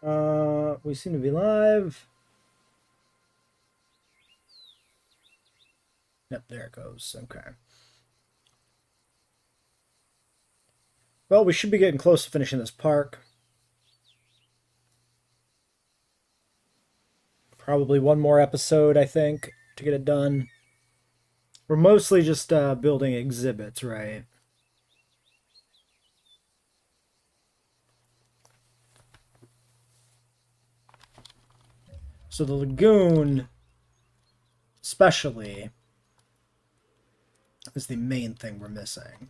We seem to be live. Yep, there it goes. Okay. Well, we should be getting close to finishing this park. Probably one more episode, I think, to get it done. We're mostly just building exhibits, right? So the lagoon, especially, is the main thing we're missing.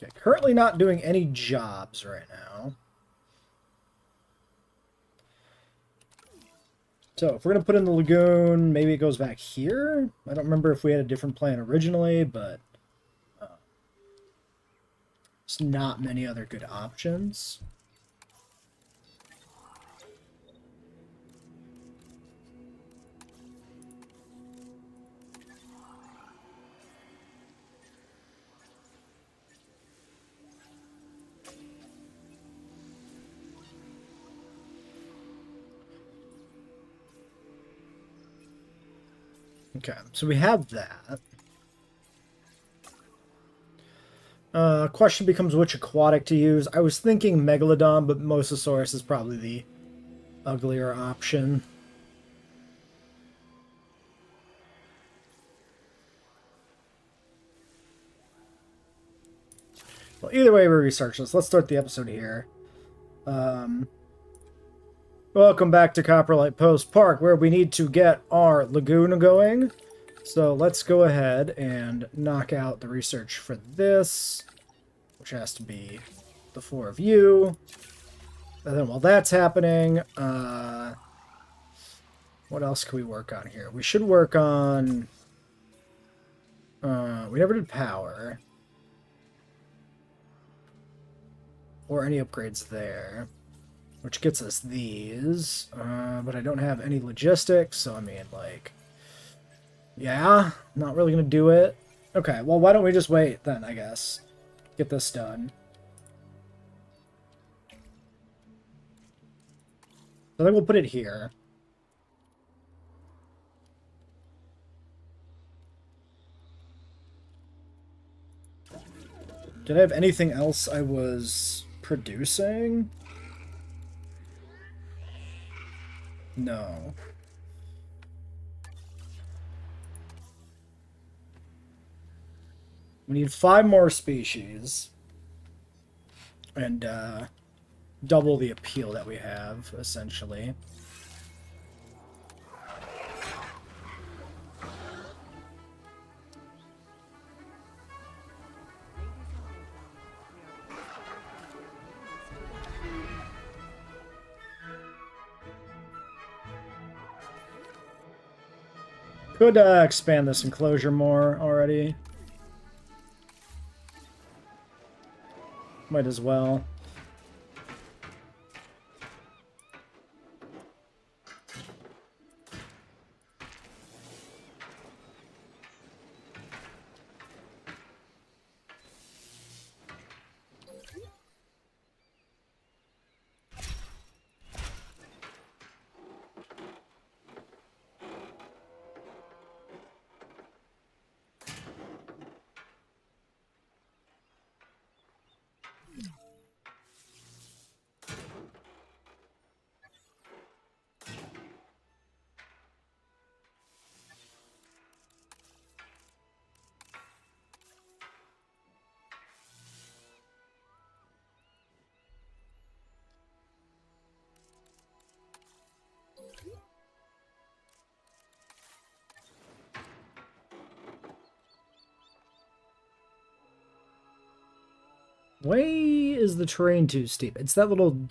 Okay, currently not doing any jobs right now. So if we're going to put in the lagoon, maybe it goes back here? I don't remember if we had a different plan originally, but there's not many other good options. Okay, so we have that. Question becomes which aquatic to use. I was thinking Megalodon, but Mosasaurus is probably the uglier option. Well, either way, we research this. Let's start the episode here. Welcome back to Coprolite-Post Park, where we need to get our lagoon going. So let's go ahead and knock out the research for this, which has to be the 4 of you. And then while that's happening, what else can we work on here? We should work on... we never did power. Or any upgrades there. Which gets us these. But I don't have any logistics, so I mean, like... Yeah, not really going to do it. Okay, well, why don't we just wait then, I guess. Get this done. I think we'll put it here. Did I have anything else I was producing? No. We need 5 more species. And, double the appeal that we have, essentially. Could expand this enclosure more already. Might as well. Way is the terrain too steep? It's that little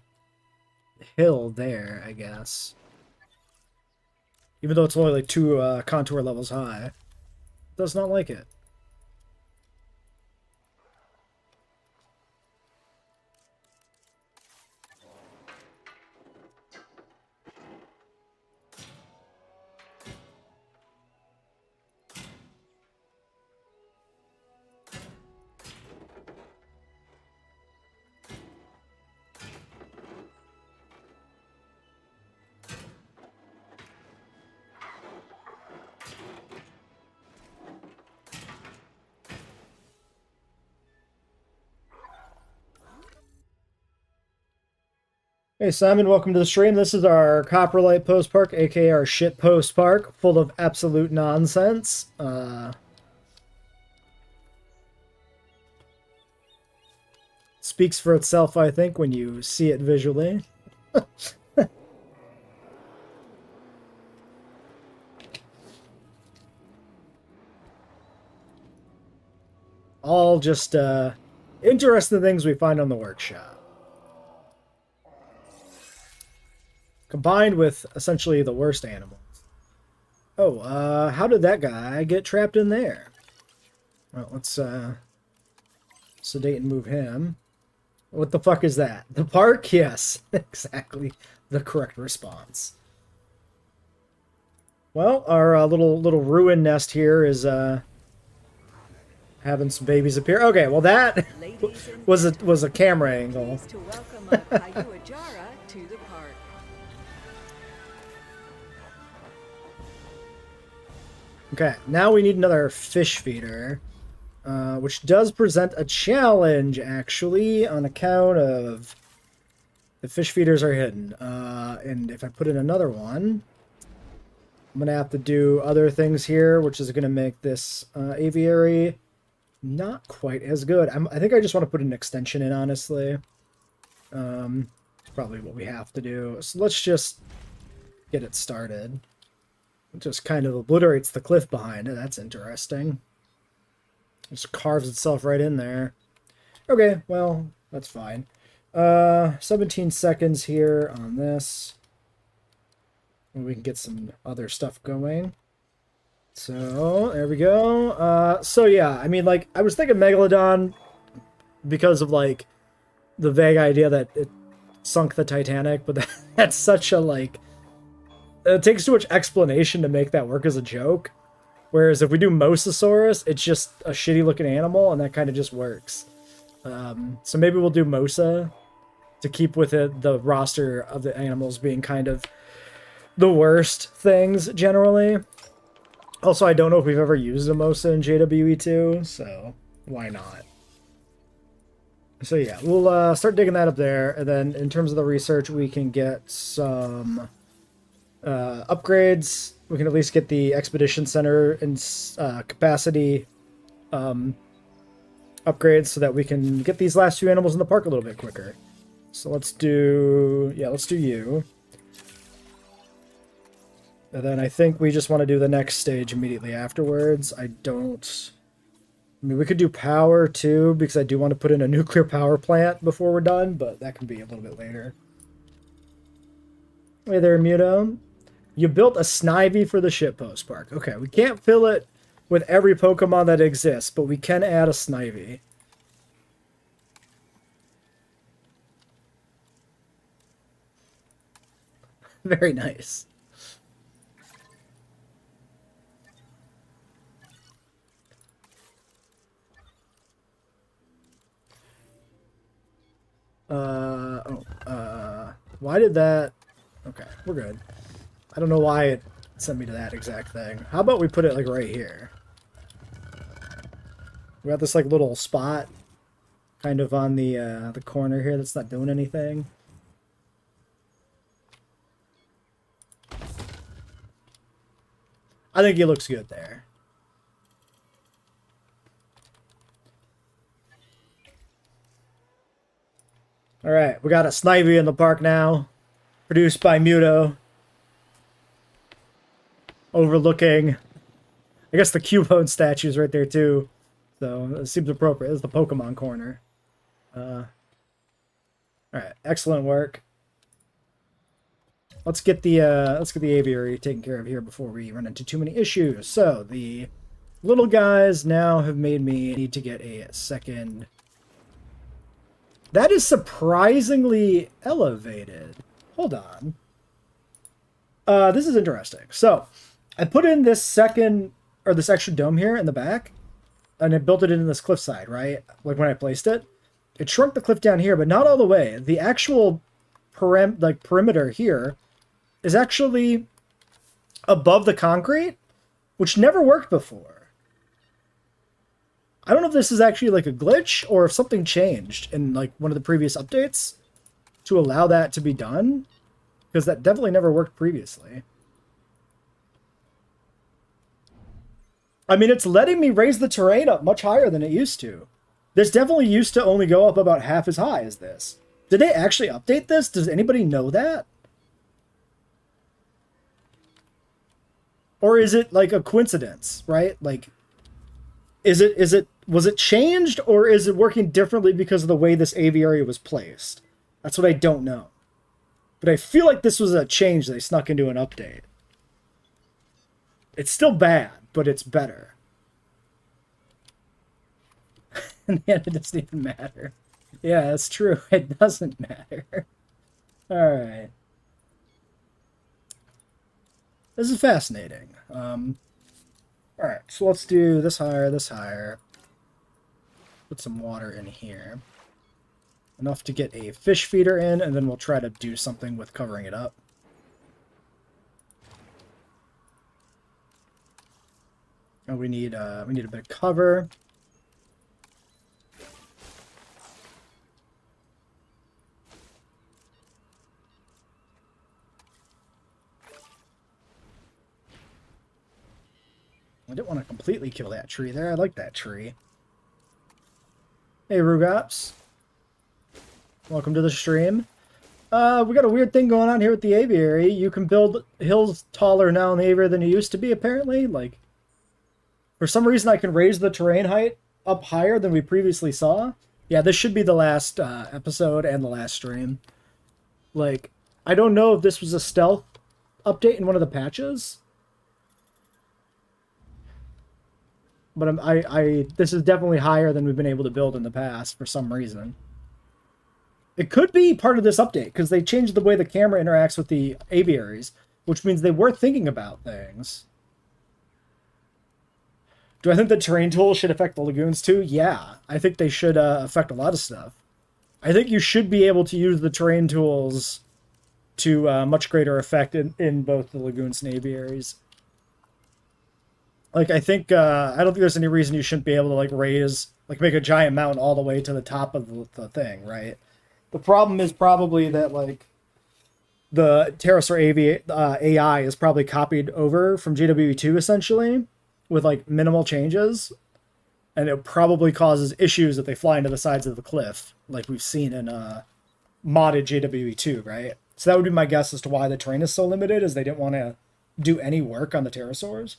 hill there, I guess. Even though it's only like 2 contour levels high. Does not like it. Hey Simon, welcome to the stream. This is our Coprolite-Post park, aka our shit post park, full of absolute nonsense. Speaks for itself, I think, when you see it visually. All just interesting things we find on the workshop. Combined with essentially the worst animals. Oh, how did that guy get trapped in there? Well, let's sedate and move him. What the fuck is that? The park? Yes, exactly the correct response. Well, our little ruin nest here is having some babies appear. Okay, well that was a camera angle. To welcome a Jara to the park. Okay, now we need another fish feeder. Which does present a challenge, actually, on account of the fish feeders are hidden. And if I put in another one, I'm going to have to do other things here, which is going to make this aviary not quite as good. I think I just want to put an extension in, honestly. It's probably what we have to do. So let's just get it started. It just kind of obliterates the cliff behind it. That's interesting. Just carves itself right in there. Okay, well, that's fine. 17 seconds here on this. And we can get some other stuff going. So, there we go. So yeah, I mean, like, I was thinking Megalodon because of, like, the vague idea that it sunk the Titanic, but that's such a, like... It takes too much explanation to make that work as a joke. Whereas if we do Mosasaurus, it's just a shitty looking animal, and that kind of just works. So maybe we'll do Mosa to keep with it the roster of the animals being kind of the worst things generally. Also, I don't know if we've ever used a Mosa in JWE2, so why not? So yeah, we'll start digging that up there, and then in terms of the research, we can get some upgrades. We can at least get the expedition center and capacity upgrades so that we can get these last few animals in the park a little bit quicker. So let's do you. And then I think we just want to do the next stage immediately afterwards. I mean, we could do power too, because I do want to put in a nuclear power plant before we're done, but that can be a little bit later. Hey there, Muto. You built a Snivy for the shitpost park. Okay, we can't fill it with every Pokemon that exists, but we can add a Snivy. Very nice. Why did that... Okay, we're good. I don't know why it sent me to that exact thing. How about we put it, like, right here? We got this, like, little spot kind of on the corner here that's not doing anything. I think it looks good there. Alright, we got a Snivy in the park now. Produced by Muto. Overlooking, I guess, the Cubone statues right there too. So it seems appropriate. This is the Pokemon corner. Alright, excellent work. Let's get the aviary taken care of here before we run into too many issues. So the little guys now have made me need to get a second. That is surprisingly elevated. Hold on. This is interesting. So I put in this this extra dome here in the back, and I built it into this cliffside, right? Like when I placed it, it shrunk the cliff down here, but not all the way. The actual perimeter here is actually above the concrete, which never worked before. I don't know if this is actually like a glitch or if something changed in like one of the previous updates, to allow that to be done, because that definitely never worked previously. I mean, it's letting me raise the terrain up much higher than it used to. This definitely used to only go up about half as high as this. Did they actually update this? Does anybody know that? Or is it like a coincidence, right? Like, was it changed, or is it working differently because of the way this aviary was placed? That's what I don't know. But I feel like this was a change they snuck into an update. It's still bad, but it's better. In the end, it doesn't even matter. Yeah, that's true. It doesn't matter. Alright. This is fascinating. Alright, so let's do this higher, this higher. Put some water in here. Enough to get a fish feeder in, and then we'll try to do something with covering it up. Oh, we need a bit of cover. I didn't want to completely kill that tree there. I like that tree. Hey, Rugops. Welcome to the stream. We got a weird thing going on here with the aviary. You can build hills taller now in the aviary than you used to be, apparently. Like, for some reason, I can raise the terrain height up higher than we previously saw. Yeah, this should be the last episode and the last stream. Like, I don't know if this was a stealth update in one of the patches. But this is definitely higher than we've been able to build in the past for some reason. It could be part of this update, because they changed the way the camera interacts with the aviaries, which means they were thinking about things. Do I think the terrain tools should affect the lagoons too? Yeah, I think they should affect a lot of stuff. I think you should be able to use the terrain tools to much greater effect in both the lagoons and aviaries. Like, I think, I don't think there's any reason you shouldn't be able to, like, make a giant mountain all the way to the top of the thing, right? The problem is probably that, like, the Pterosaur AI is probably copied over from JWE2, essentially, with, like, minimal changes, and it probably causes issues if they fly into the sides of the cliff, like we've seen in modded JWE2, right? So that would be my guess as to why the terrain is so limited, is they didn't want to do any work on the pterosaurs.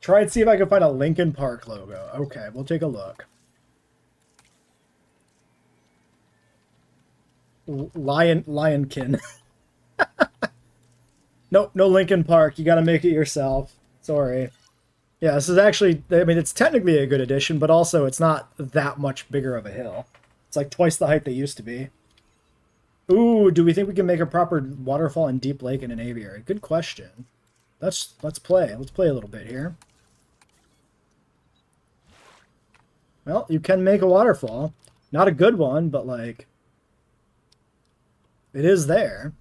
Try and see if I can find a Linkin Park logo. Okay, we'll take a look. Lionkin. Nope, no Linkin Park. You gotta make it yourself. Sorry. Yeah, this is actually, I mean, it's technically a good addition, but also it's not that much bigger of a hill. It's like twice the height they used to be. Ooh, do we think we can make a proper waterfall in Deep Lake in an aviary? Good question. Let's play. Let's play a little bit here. Well, you can make a waterfall. Not a good one, but, like, it is there.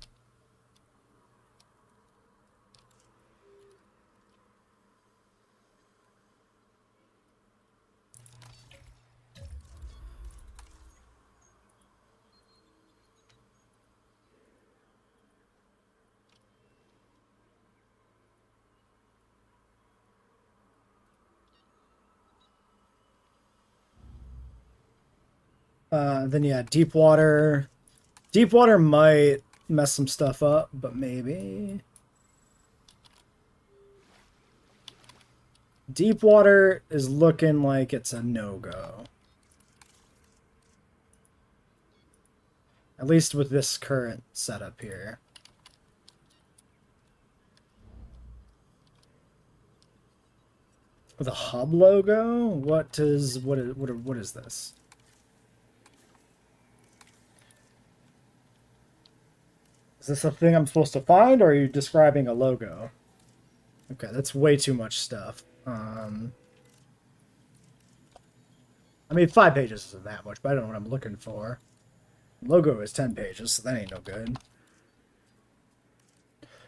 Then yeah, deep water. Deep water might mess some stuff up, but maybe. Deep water is looking like it's a no-go. At least with this current setup here. With a hub logo? What is this? Is this a thing I'm supposed to find, or are you describing a logo? Okay, that's way too much stuff. I mean, 5 pages isn't that much, but I don't know what I'm looking for. Logo is 10 pages, so that ain't no good.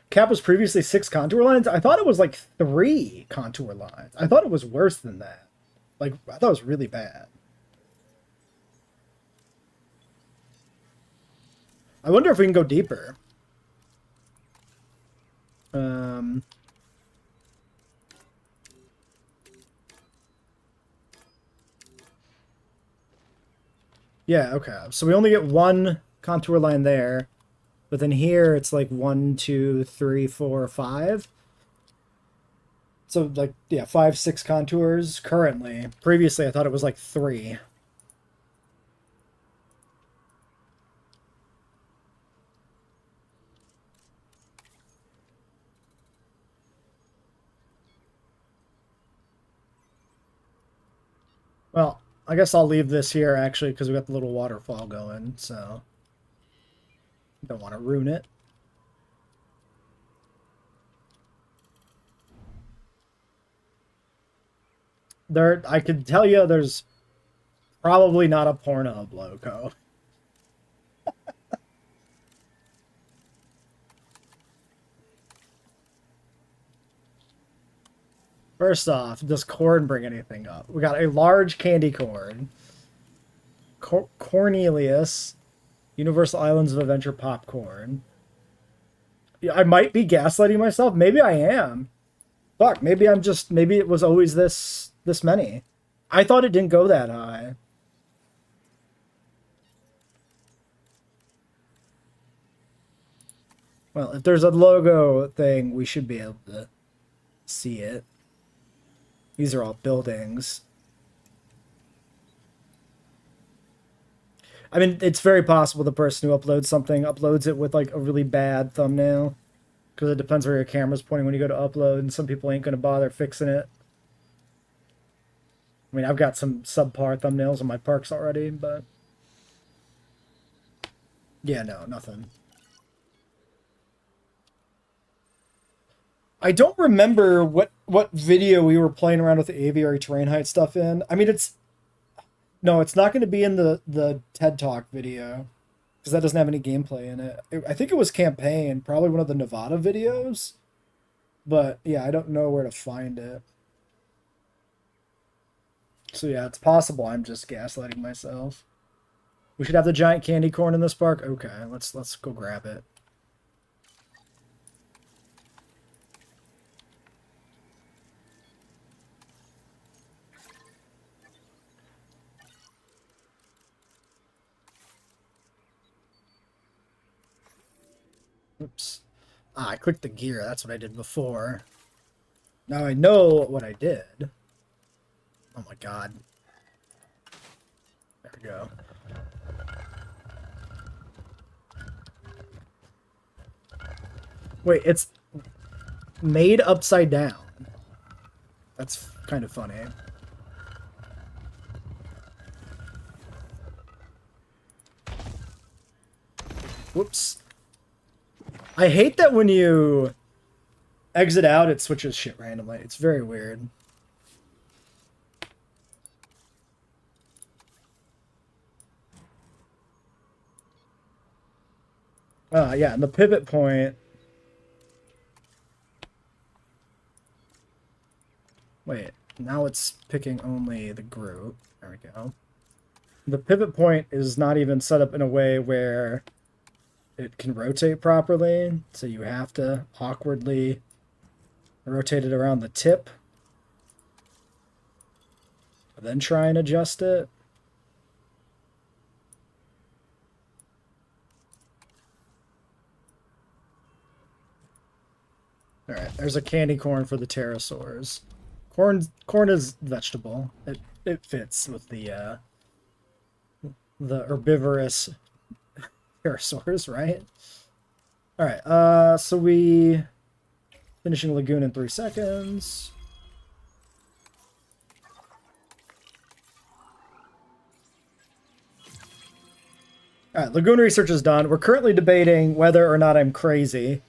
Cap was previously 6 contour lines? I thought it was like 3 contour lines. I thought it was worse than that. Like, I thought it was really bad. I wonder if we can go deeper. Yeah, okay. So we only get one contour line there, but then here it's like 1, 2, 3, 4, 5. So like, yeah, 5, 6 contours currently. Previously, I thought it was like 3. Well, I guess I'll leave this here actually because we got the little waterfall going, so don't want to ruin it. There, I can tell you there's probably not a Pornhub logo. First off, does corn bring anything up? We got a large candy corn. Cornelius. Universal Islands of Adventure popcorn. Yeah, I might be gaslighting myself. Maybe I am. Fuck, maybe I'm just... Maybe it was always this many. I thought it didn't go that high. Well, if there's a logo thing, we should be able to see it. These are all buildings. I mean, it's very possible the person who uploads something uploads it with like a really bad thumbnail. Because it depends where your camera's pointing when you go to upload, and some people ain't going to bother fixing it. I mean, I've got some subpar thumbnails on my parks already, but... Yeah, no, nothing. I don't remember what video we were playing around with the aviary terrain height stuff in. I mean, it's... No, it's not going to be in the TED Talk video, because that doesn't have any gameplay in it. I think it was campaign, probably one of the Nevada videos. But, yeah, I don't know where to find it. So, yeah, it's possible I'm just gaslighting myself. We should have the giant candy corn in this park? Okay, let's go grab it. Oops. Ah, I clicked the gear. That's what I did before. Now I know what I did. Oh my god. There we go. Wait, it's made upside down. That's kind of funny. Whoops. I hate that when you exit out, it switches shit randomly. It's very weird. Yeah, and the pivot point... Wait, now it's picking only the group. There we go. The pivot point is not even set up in a way where it can rotate properly, so you have to awkwardly rotate it around the tip, then try and adjust it. Alright, there's a candy corn for the pterosaurs. Corn is vegetable. It fits with the herbivorous pterosaurs, right? Alright, so we... Finishing lagoon in 3 seconds. Alright, lagoon research is done. We're currently debating whether or not I'm crazy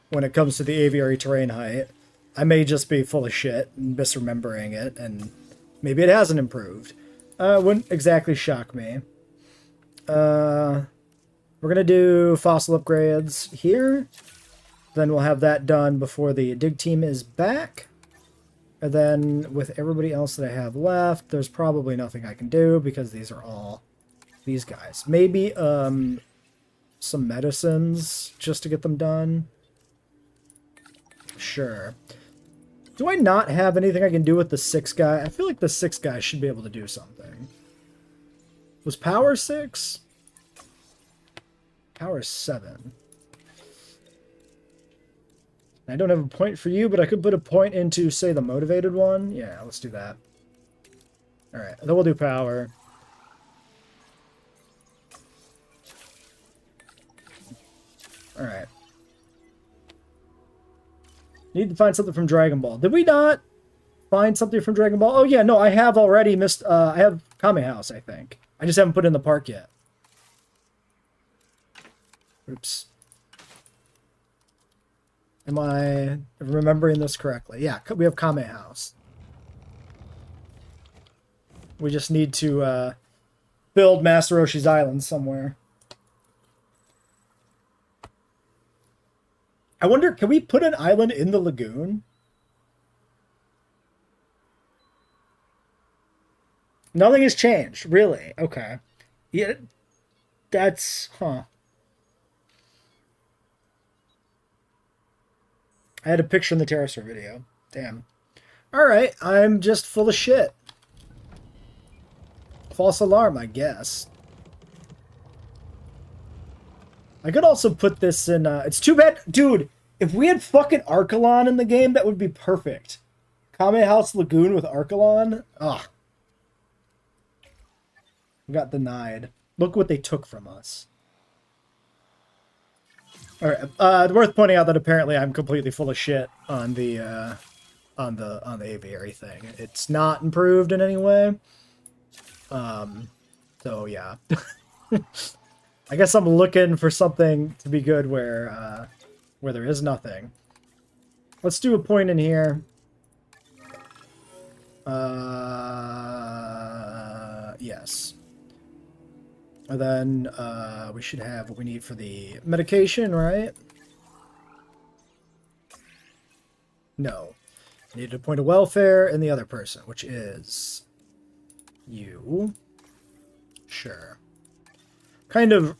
when it comes to the aviary terrain height. I may just be full of shit and misremembering it, and maybe it hasn't improved. Wouldn't exactly shock me. We're going to do fossil upgrades here. Then we'll have that done before the dig team is back. And then with everybody else that I have left, there's probably nothing I can do because these are all these guys. Maybe some medicines just to get them done. Sure. Do I not have anything I can do with the 6 guy? I feel like the 6 guy should be able to do something. Was power 6? Power 7. I don't have a point for you, but I could put a point into, say, the motivated one. Yeah, let's do that. Alright, then we'll do power. Alright. Need to find something from Dragon Ball. Did we not find something from Dragon Ball? Oh, yeah, no, I have already missed... I have Kame House, I think. I just haven't put it in the park yet. Oops. Am I remembering this correctly? Yeah, we have Kame House. We just need to build Master Roshi's Island somewhere. I wonder, can we put an island in the lagoon? Nothing has changed, really. Okay. Yeah, that's... Huh. I had a picture in the Pterosaur video. Damn. Alright, I'm just full of shit. False alarm, I guess. I could also put this in... it's too bad... Dude, if we had fucking Archelon in the game, that would be perfect. Kame House Lagoon with Archelon? Ugh. We got denied. Look what they took from us. Alright, worth pointing out that apparently I'm completely full of shit on the aviary thing. It's not improved in any way. So yeah. I guess I'm looking for something to be good where there is nothing. Let's do a point in here. Yes. And then we should have what we need for the medication, right? No. I need a point of welfare and the other person, which is you. Sure. Kind of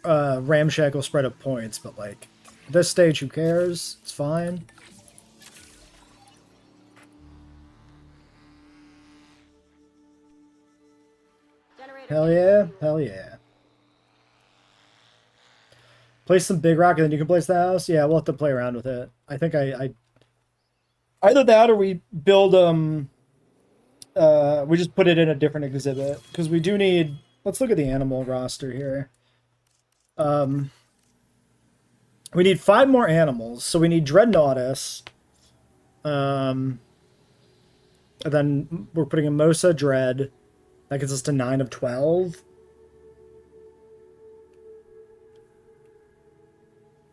ramshackle spread of points, but like at this stage, who cares? It's fine. Hell yeah, hell yeah. Place some big rock and then you can place the house? Yeah, we'll have to play around with it. I think I either that or we build we just put it in a different exhibit. Because we do need... Let's look at the animal roster here. We need 5 more animals. So we need Dreadnoughtus. And then we're putting a Mosa Dread. That gets us to 9 of 12.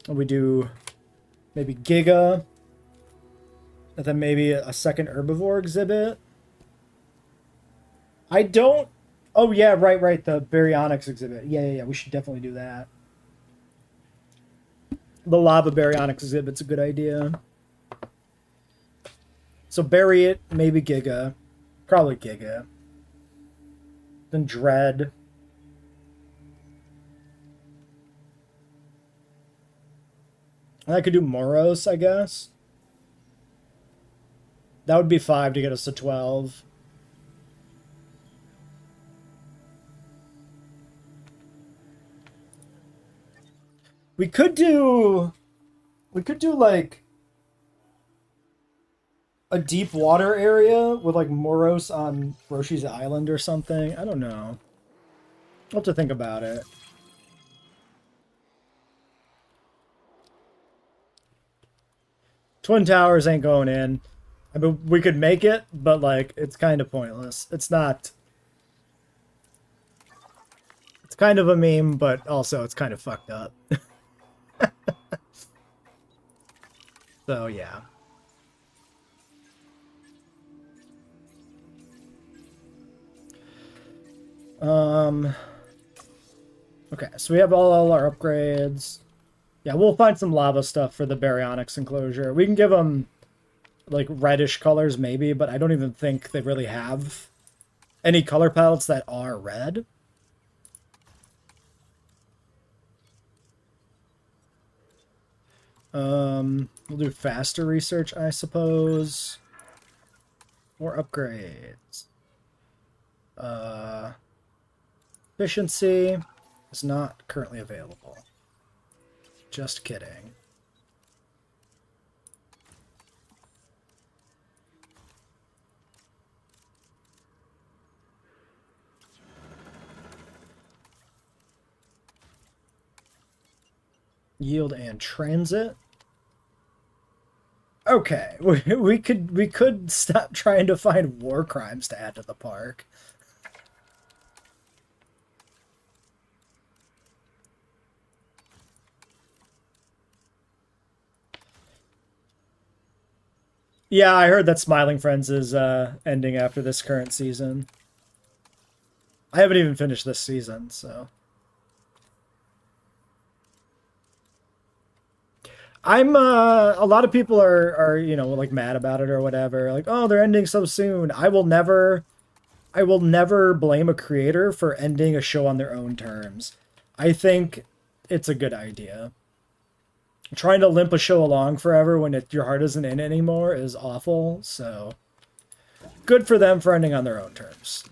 And we do maybe Giga. And then maybe a second herbivore exhibit. I don't... Oh, yeah, right. The Baryonyx exhibit. Yeah. We should definitely do that. The Lava Baryonyx exhibit's a good idea. So bury it, maybe Giga. Probably Giga. Then Dread. And I could do Moros, I guess. That would be 5 to get us to 12. We could do like a deep water area with like Moros on Roshi's Island or something. I don't know. I'll have to think about it. Twin Towers ain't going in. I mean, we could make it, but like it's kind of pointless. It's not. It's kind of a meme, but also it's kind of fucked up. So yeah. Okay, so we have all our upgrades. Yeah, we'll find some lava stuff for the Baryonyx enclosure. We can give them like reddish colors maybe, but I don't even think they really have any color palettes that are red. We'll do faster research, I suppose. More upgrades. Efficiency is not currently available. Just kidding. Yield and transit. Okay, we could stop trying to find war crimes to add to the park. Yeah, I heard that Smiling Friends is ending after this current season. I haven't even finished this season, so. I'm a lot of people are you know, like mad about it or whatever. Like, oh, they're ending so soon. I will never blame a creator for ending a show on their own terms. I think it's a good idea. Trying to limp a show along forever when your heart isn't in it anymore is awful, so good for them for ending on their own terms.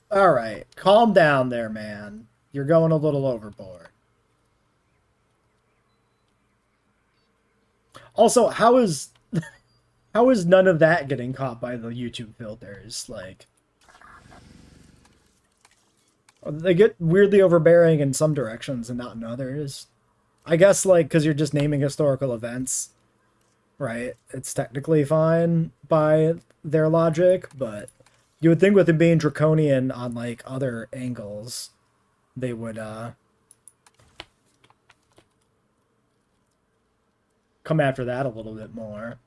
Alright, calm down there, man. You're going a little overboard. Also, how is none of that getting caught by the YouTube filters? Like, they get weirdly overbearing in some directions and not in others. I guess, like, because you're just naming historical events, right? It's technically fine by their logic, but you would think with it being draconian on, like, other angles, they would, come after that a little bit more.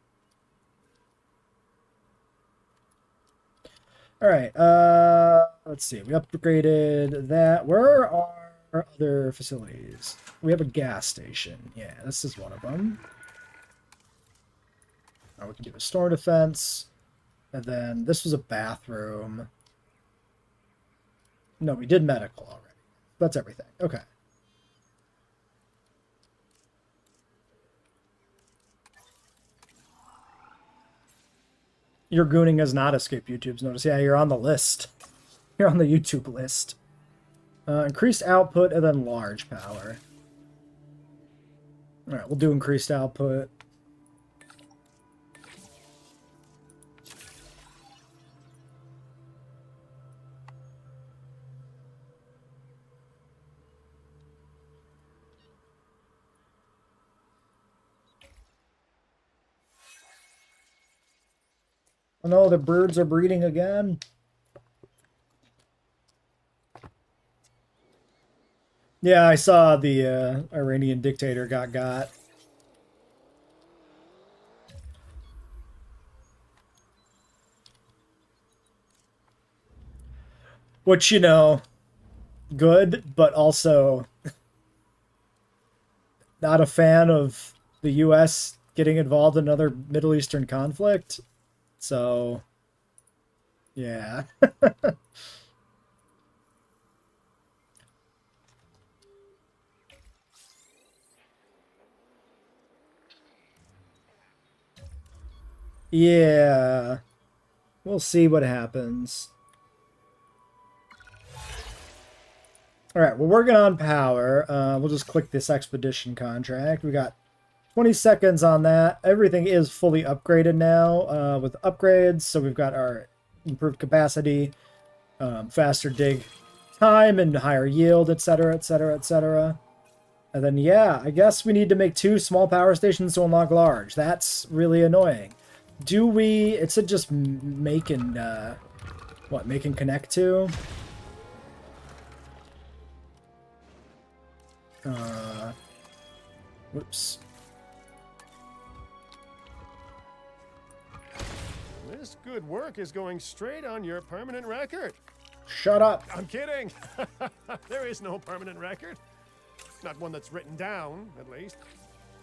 Alright, let's see. We upgraded that. Where are our other facilities? We have a gas station. Yeah, this is one of them. We can do a storm defense. And then this was a bathroom. No, we did medical already. That's everything. Okay. Your gooning has not escaped YouTube's notice. Yeah, you're on the list. You're on the YouTube list. Increased output and then large power. Alright, we'll do increased output. Oh no, the birds are breeding again. Yeah, I saw the Iranian dictator got. Which, you know, good, but also not a fan of the US getting involved in another Middle Eastern conflict. So, yeah. Yeah. We'll see what happens. Alright, we're working on power. We'll just click this expedition contract. We got 20 seconds on that. Everything is fully upgraded now with upgrades. So we've got our improved capacity, faster dig time, and higher yield, etc., etc., etc. And then, yeah, I guess we need to make 2 small power stations to unlock large. That's really annoying. Do we... It said just make and... what, make and connect to? Whoops. This good work is going straight on your permanent record. Shut up. I'm kidding. There is no permanent record. Not one that's written down, at least.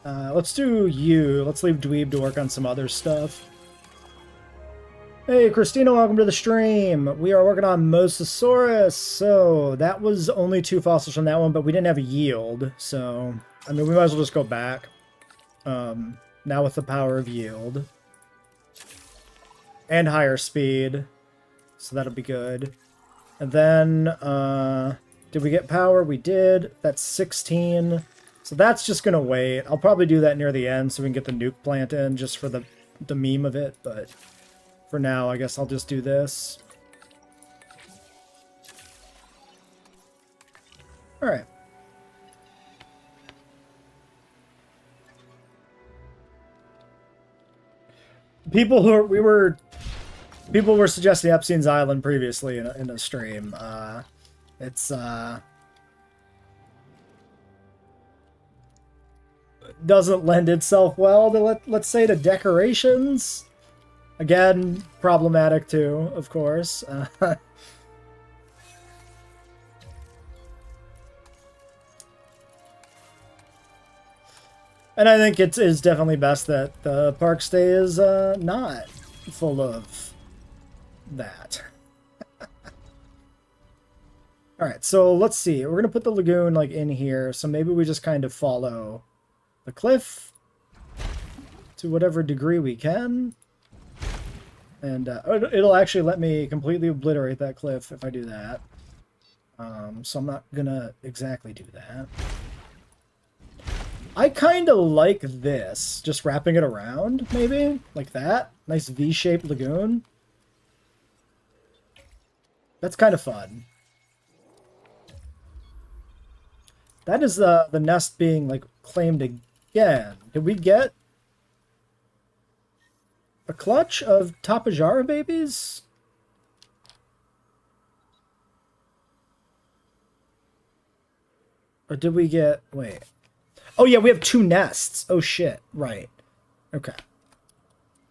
Let's do you. Let's leave Dweeb to work on some other stuff. Hey, Christina, welcome to the stream. We are working on Mosasaurus. So that was only 2 fossils from that one, but we didn't have a yield. So, I mean, we might as well just go back. Now with the power of yield. And higher speed. So that'll be good. And then, did we get power? We did. That's 16. So that's just going to wait. I'll probably do that near the end so we can get the nuke plant in just for the meme of it, but... For now, I guess I'll just do this. Alright. People were suggesting Epstein's Island previously in a stream. It's doesn't lend itself well to let's say to decorations. Again, problematic too, of course. And I think it is definitely best that the park stays not full of that. Alright, so let's see. We're going to put the lagoon like in here, so maybe we just kind of follow the cliff to whatever degree we can. And it'll actually let me completely obliterate that cliff if I do that. So I'm not gonna exactly do that. I kind of like this. Just wrapping it around, maybe? Like that. Nice V-shaped lagoon. That's kind of fun. That is the nest being, like, claimed again. Did we get a clutch of Tapajara babies? Or did we get... Wait. Oh, yeah, we have 2 nests. Oh, shit. Right. Okay.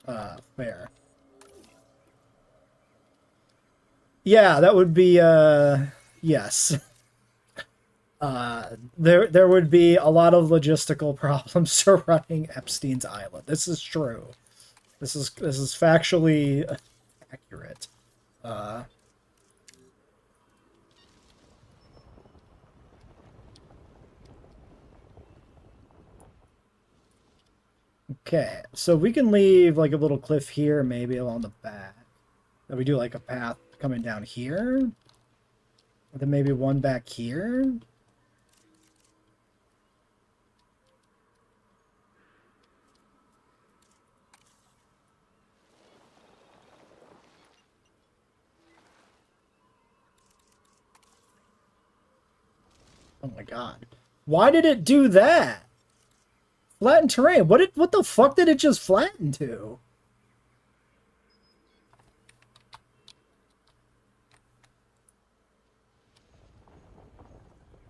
Fair. Yeah, that would be, yes. There would be a lot of logistical problems surrounding Epstein's Island. This is true. This is factually accurate. Okay, so we can leave like a little cliff here, maybe along the back. Then we do like a path coming down here. And then maybe one back here. Oh my god. Why did it do that? Flatten terrain. What the fuck did it just flatten to?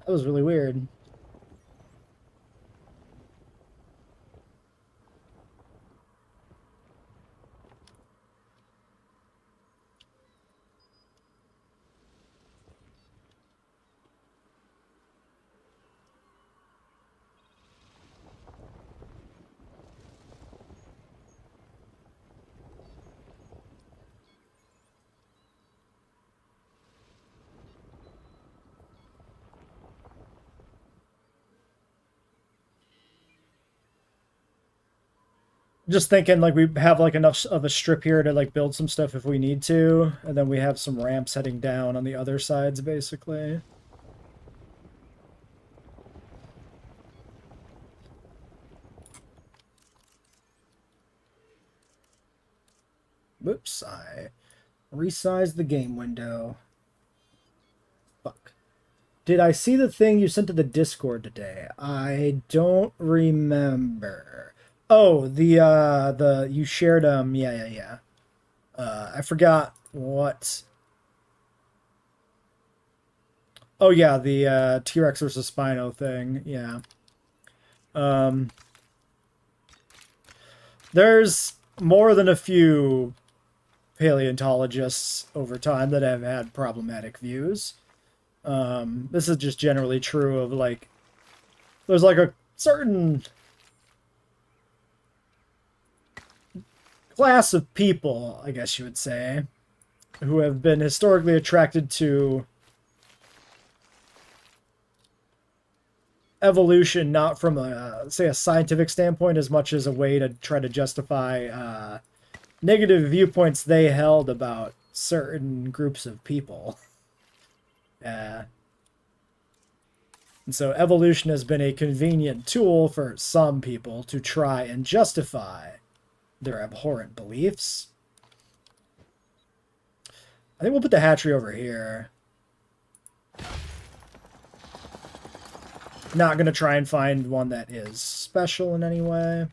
That was really weird. Just thinking like we have like enough of a strip here to like build some stuff if we need to, and then we have some ramps heading down on the other sides basically. Whoops, I resized the game window. Fuck. Did I see the thing you sent to the Discord today? I don't remember. Oh, the you shared yeah. I forgot what. Oh yeah, the T-Rex versus Spino thing. Yeah. There's more than a few paleontologists over time that have had problematic views. This is just generally true of like there's like a certain class of people, I guess you would say, who have been historically attracted to evolution, not from a, say, a scientific standpoint as much as a way to try to justify negative viewpoints they held about certain groups of people. And so evolution has been a convenient tool for some people to try and justify their abhorrent beliefs. I think we'll put the hatchery over here. Not going to try and find one that is special in any way.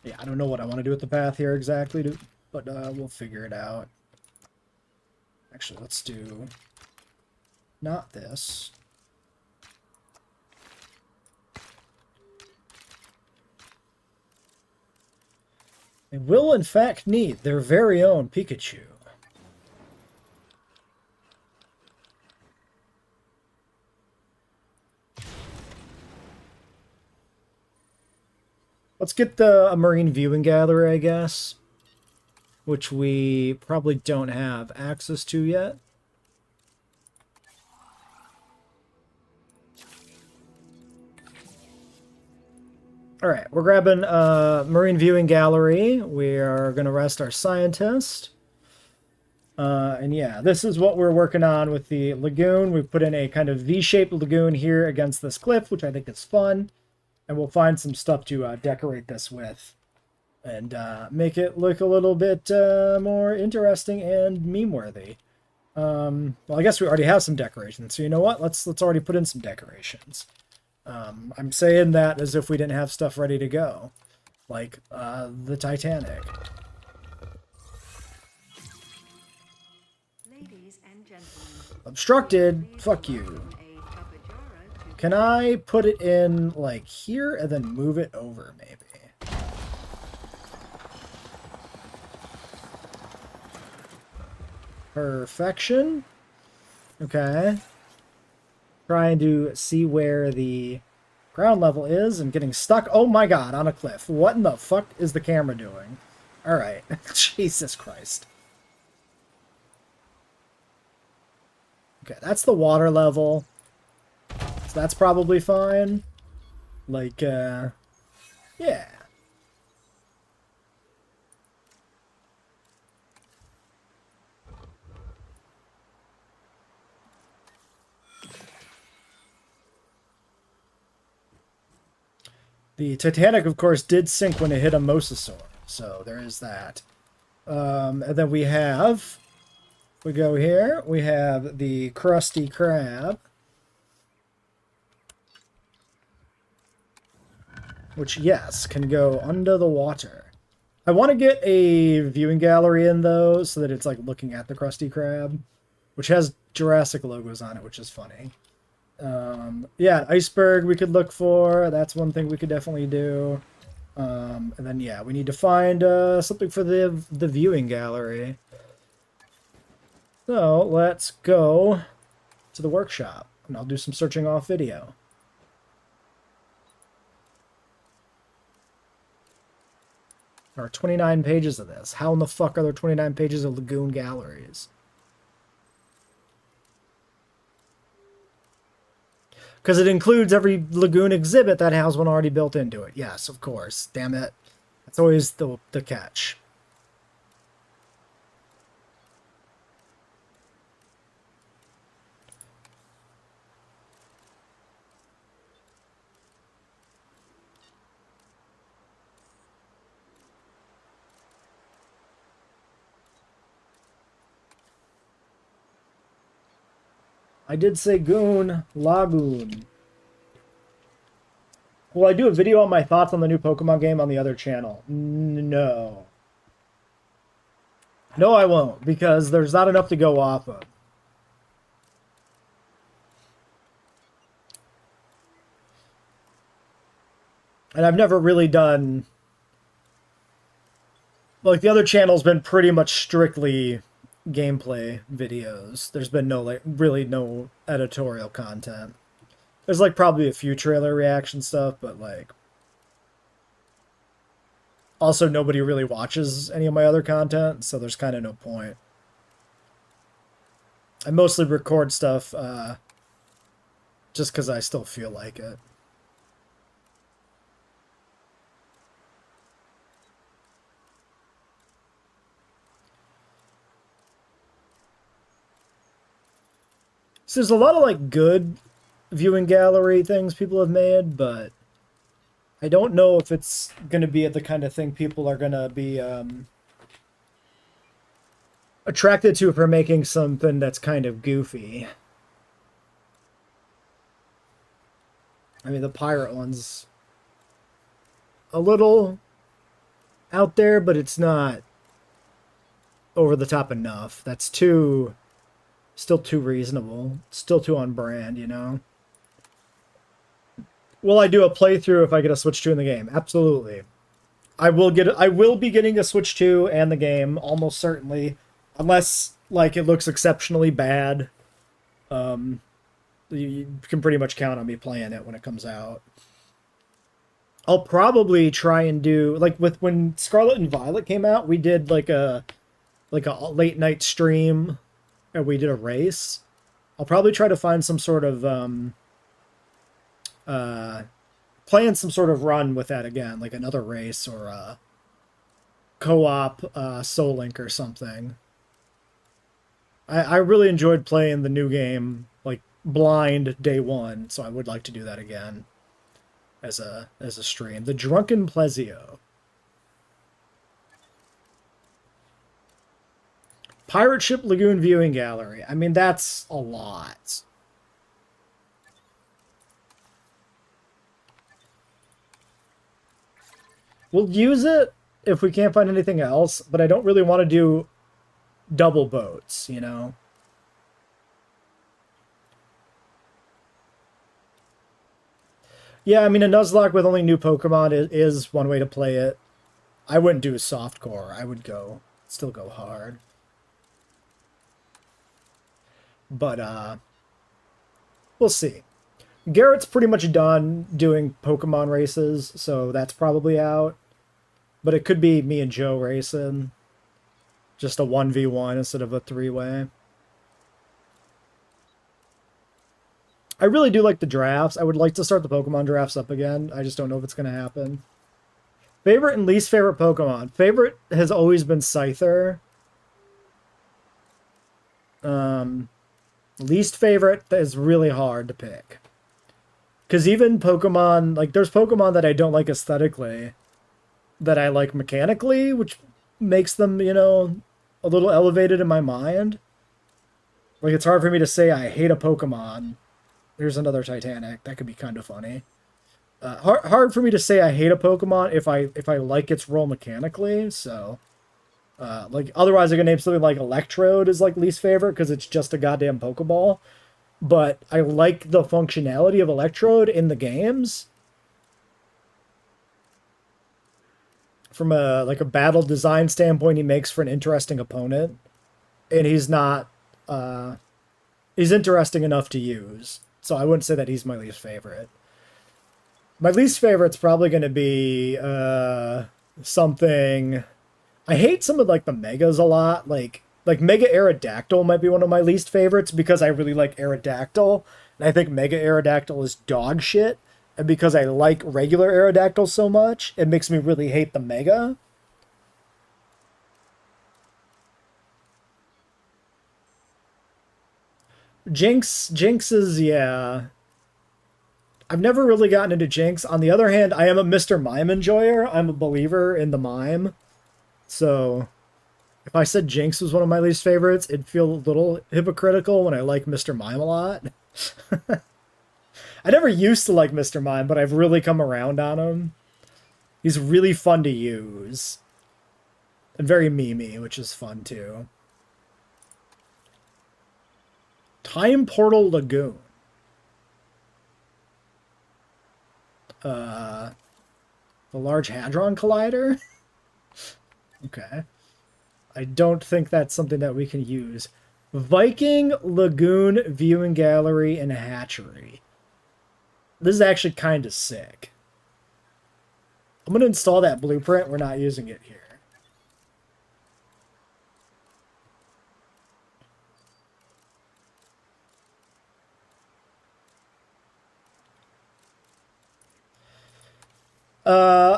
Yeah, I don't know what I want to do with the path here exactly, but we'll figure it out. Actually, let's do not this. They will, in fact, need their very own Pikachu. Let's get a marine viewing gallery, I guess, which we probably don't have access to yet. All right, we're grabbing a marine viewing gallery. We are going to rest our scientist. And yeah, this is what we're working on with the lagoon. We've put in a kind of V-shaped lagoon here against this cliff, which I think is fun. And we'll find some stuff to decorate this with. And make it look a little bit more interesting and meme-worthy. Well, I guess we already have some decorations. So you know what? Let's already put in some decorations. I'm saying that as if we didn't have stuff ready to go. Like the Titanic. Ladies and gentlemen, Obstructed? Fuck you. Can I put it in, like, here and then move it over, maybe? Perfection. Okay. Trying to see where the ground level is and getting stuck. Oh my god, on a cliff. What in the fuck is the camera doing? Alright. Jesus Christ. Okay, that's the water level. So that's probably fine. Like, yeah. The Titanic, of course, did sink when it hit a mosasaur. So there is that. And then we go here, we have the Krusty Krab. Which, yes, can go under the water. I want to get a viewing gallery in, though, so that it's, like, looking at the Krusty Krab. Which has Jurassic logos on it, which is funny. Yeah, iceberg we could look for. That's one thing we could definitely do. And then, yeah, we need to find something for the viewing gallery. So, let's go to the workshop. And I'll do some searching off video. There are 29 pages of this. How in the fuck are there 29 pages of lagoon galleries? Because it includes every lagoon exhibit that has one already built into it. Yes, of course. Damn it. That's always the catch. I did say goon. Lagoon. Will I do a video on my thoughts on the new Pokemon game on the other channel? No. No, I won't, because there's not enough to go off of. And I've never really done Like, the other channel's been pretty much strictly gameplay videos. There's been no, like, really no editorial content. There's, like, probably a few trailer reaction stuff, but, like... Also, nobody really watches any of my other content, so there's kind of no point. I mostly record stuff, just because I still feel like it. So there's a lot of, like, good viewing gallery things people have made, but I don't know if it's going to be the kind of thing people are going to be attracted to for making something that's kind of goofy. I mean, the pirate one's a little out there, but it's not over the top enough. That's still too reasonable. Still too on brand, you know? Will I do a playthrough if I get a Switch 2 in the game? Absolutely. I will be getting a Switch 2 and the game, almost certainly. Unless, like, it looks exceptionally bad. You can pretty much count on me playing it when it comes out. I'll probably try and do, like, when Scarlet and Violet came out, we did like a late night stream, and we did a race. I'll probably try to find some sort of plan some sort of run with that again, like another race or a co-op Soul Link or something. I really enjoyed playing the new game, like, blind day one, so I would like to do that again as a stream. The Drunken Plezio. Pirate Ship Lagoon Viewing Gallery. I mean, that's a lot. We'll use it if we can't find anything else, but I don't really want to do double boats, you know? Yeah, I mean, a Nuzlocke with only new Pokemon is one way to play it. I wouldn't do a softcore. I would still go hard. But, we'll see. Garrett's pretty much done doing Pokemon races, so that's probably out. But it could be me and Joe racing. Just a 1v1 instead of a 3-way. I really do like the drafts. I would like to start the Pokemon drafts up again. I just don't know if it's going to happen. Favorite and least favorite Pokemon. Favorite has always been Scyther. Least favorite is really hard to pick. Because even Pokemon, like, there's Pokemon that I don't like aesthetically, that I like mechanically, which makes them, you know, a little elevated in my mind. Like, it's hard for me to say I hate a Pokemon. Here's another Titanic. That could be kind of funny. Hard for me to say I hate a Pokemon if I like its role mechanically, so... like, otherwise I could name something like Electrode is, like, least favorite, because it's just a goddamn Pokeball. But I like the functionality of Electrode in the games. From a battle design standpoint, he makes for an interesting opponent. And he's not... he's interesting enough to use. So I wouldn't say that he's my least favorite. My least favorite's probably going to be something... I hate some of, like, the Megas a lot. Like Mega Aerodactyl might be one of my least favorites because I really like Aerodactyl. And I think Mega Aerodactyl is dog shit. And because I like regular Aerodactyl so much, it makes me really hate the Mega. Jinx is, yeah. I've never really gotten into Jinx. On the other hand, I am a Mr. Mime enjoyer. I'm a believer in the mime. So, if I said Jinx was one of my least favorites, it'd feel a little hypocritical when I like Mr. Mime a lot. I never used to like Mr. Mime, but I've really come around on him. He's really fun to use. And very memey, which is fun too. Time Portal Lagoon. The Large Hadron Collider? Okay. I don't think that's something that we can use. Viking Lagoon Viewing Gallery and Hatchery. This is actually kind of sick. I'm going to install that blueprint. We're not using it here.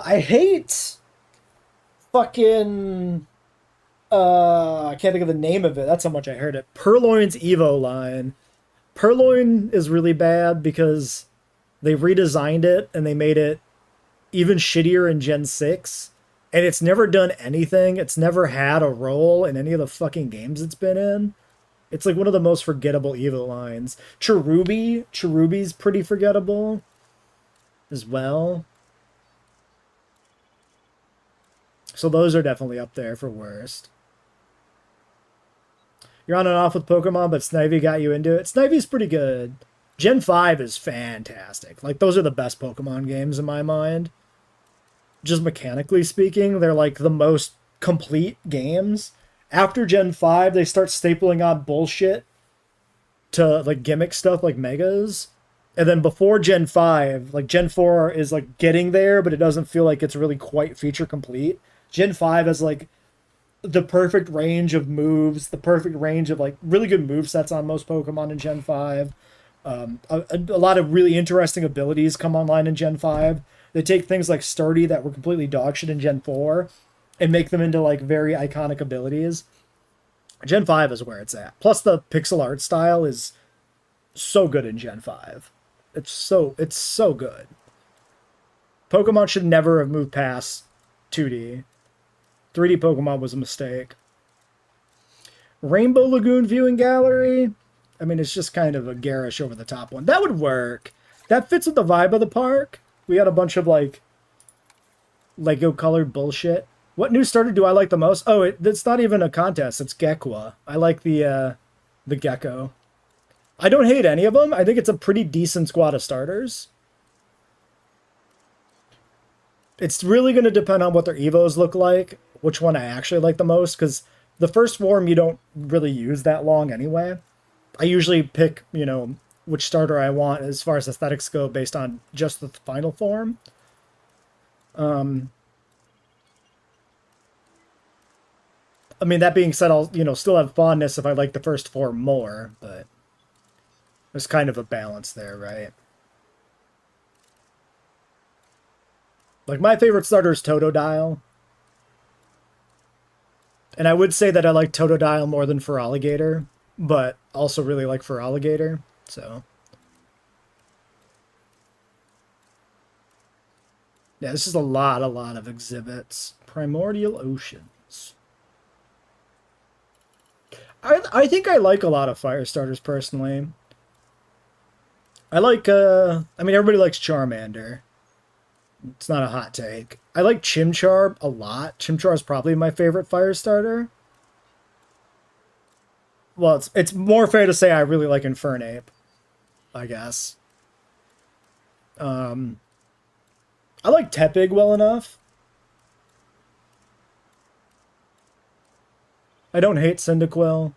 I hate fucking I can't think of the name of it. That's how much I heard it. Purloin's Evo line. Purloin is really bad because they redesigned it and they made it even shittier in Gen 6. And it's never done anything. It's never had a role in any of the fucking games it's been in. It's like one of the most forgettable Evo lines. Cherubi's pretty forgettable as well. So those are definitely up there for worst. You're on and off with Pokemon, but Snivy got you into it. Snivy's pretty good. Gen 5 is fantastic. Like, those are the best Pokemon games in my mind. Just mechanically speaking, they're like the most complete games. After Gen 5, they start stapling on bullshit to like gimmick stuff like Megas. And then before Gen 5, like Gen 4 is like getting there, but it doesn't feel like it's really quite feature complete. Gen 5 is like the perfect range of moves, the perfect range of like really good move sets on most Pokemon in Gen 5. A lot of really interesting abilities come online in Gen 5. They take things like Sturdy that were completely dogshit in Gen 4 and make them into like very iconic abilities. Gen 5 is where it's at. Plus the pixel art style is so good in Gen 5. It's so good. Pokemon should never have moved past 2D. 3D Pokemon was a mistake. Rainbow Lagoon Viewing Gallery. I mean, it's just kind of a garish over the top one. That would work. That fits with the vibe of the park. We had a bunch of like Lego colored bullshit. What new starter do I like the most? Oh, it's not even a contest. It's Gekwa. I like the Gecko. I don't hate any of them. I think it's a pretty decent squad of starters. It's really going to depend on what their Evos look like, which one I actually like the most, because the first form you don't really use that long anyway. I usually pick, which starter I want as far as aesthetics go based on just the final form. I mean, that being said, I'll, still have fondness if I like the first form more, but there's kind of a balance there, right? Like, my favorite starter is Totodile. And I would say that I like Totodile more than Feraligatr, but also really like Feraligatr, so. Yeah, this is a lot of exhibits. Primordial Oceans. I think I like a lot of fire starters, personally. I like, I mean, everybody likes Charmander. It's not a hot take. I like Chimchar a lot. Chimchar is probably my favorite fire starter. Well, it's more fair to say I really like Infernape, I guess. I like Tepig well enough. I don't hate Cyndaquil.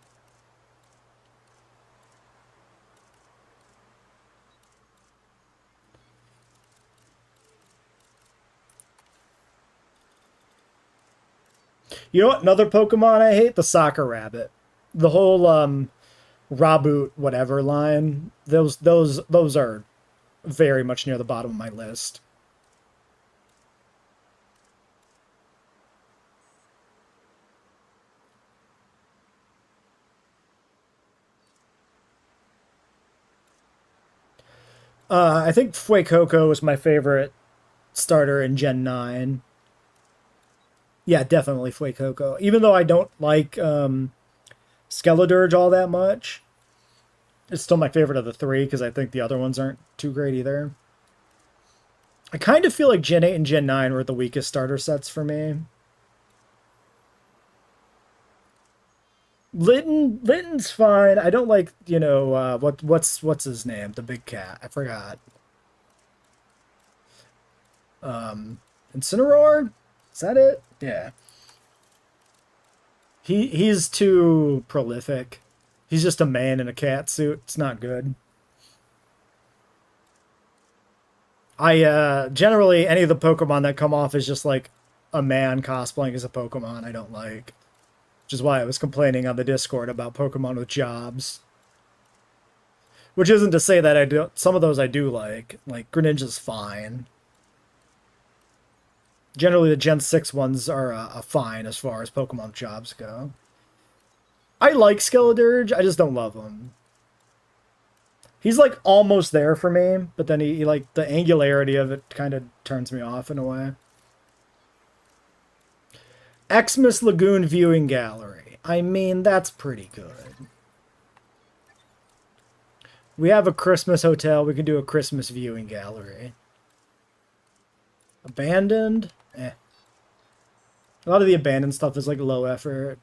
You know what? Another Pokemon I hate? The Soccer Rabbit. The whole Raboot whatever line. Those are very much near the bottom of my list. I think Fuecoco is my favorite starter in Gen 9. Yeah, definitely Fuecoco. Even though I don't like Skeledirge all that much, it's still my favorite of the three because I think the other ones aren't too great either. I kind of feel like Gen 8 and Gen 9 were the weakest starter sets for me. Litten's fine. I don't like, what's his name? The big cat. I forgot. Incineroar? Is that it? Yeah. He's too prolific. He's just a man in a cat suit. It's not good. I generally any of the Pokemon that come off as just like a man cosplaying as a Pokemon I don't like. Which is why I was complaining on the Discord about Pokemon with jobs. Which isn't to say that I do some of those I do like. Like Greninja's fine. Generally the Gen 6 ones are fine as far as Pokemon jobs go. I like Skeledirge, I just don't love him. He's like almost there for me, but then he like the angularity of it kind of turns me off in a way. Xmas Lagoon Viewing Gallery. I mean, that's pretty good. We have a Christmas hotel. We can do a Christmas viewing gallery. Abandoned? Eh. A lot of the abandoned stuff is like low effort.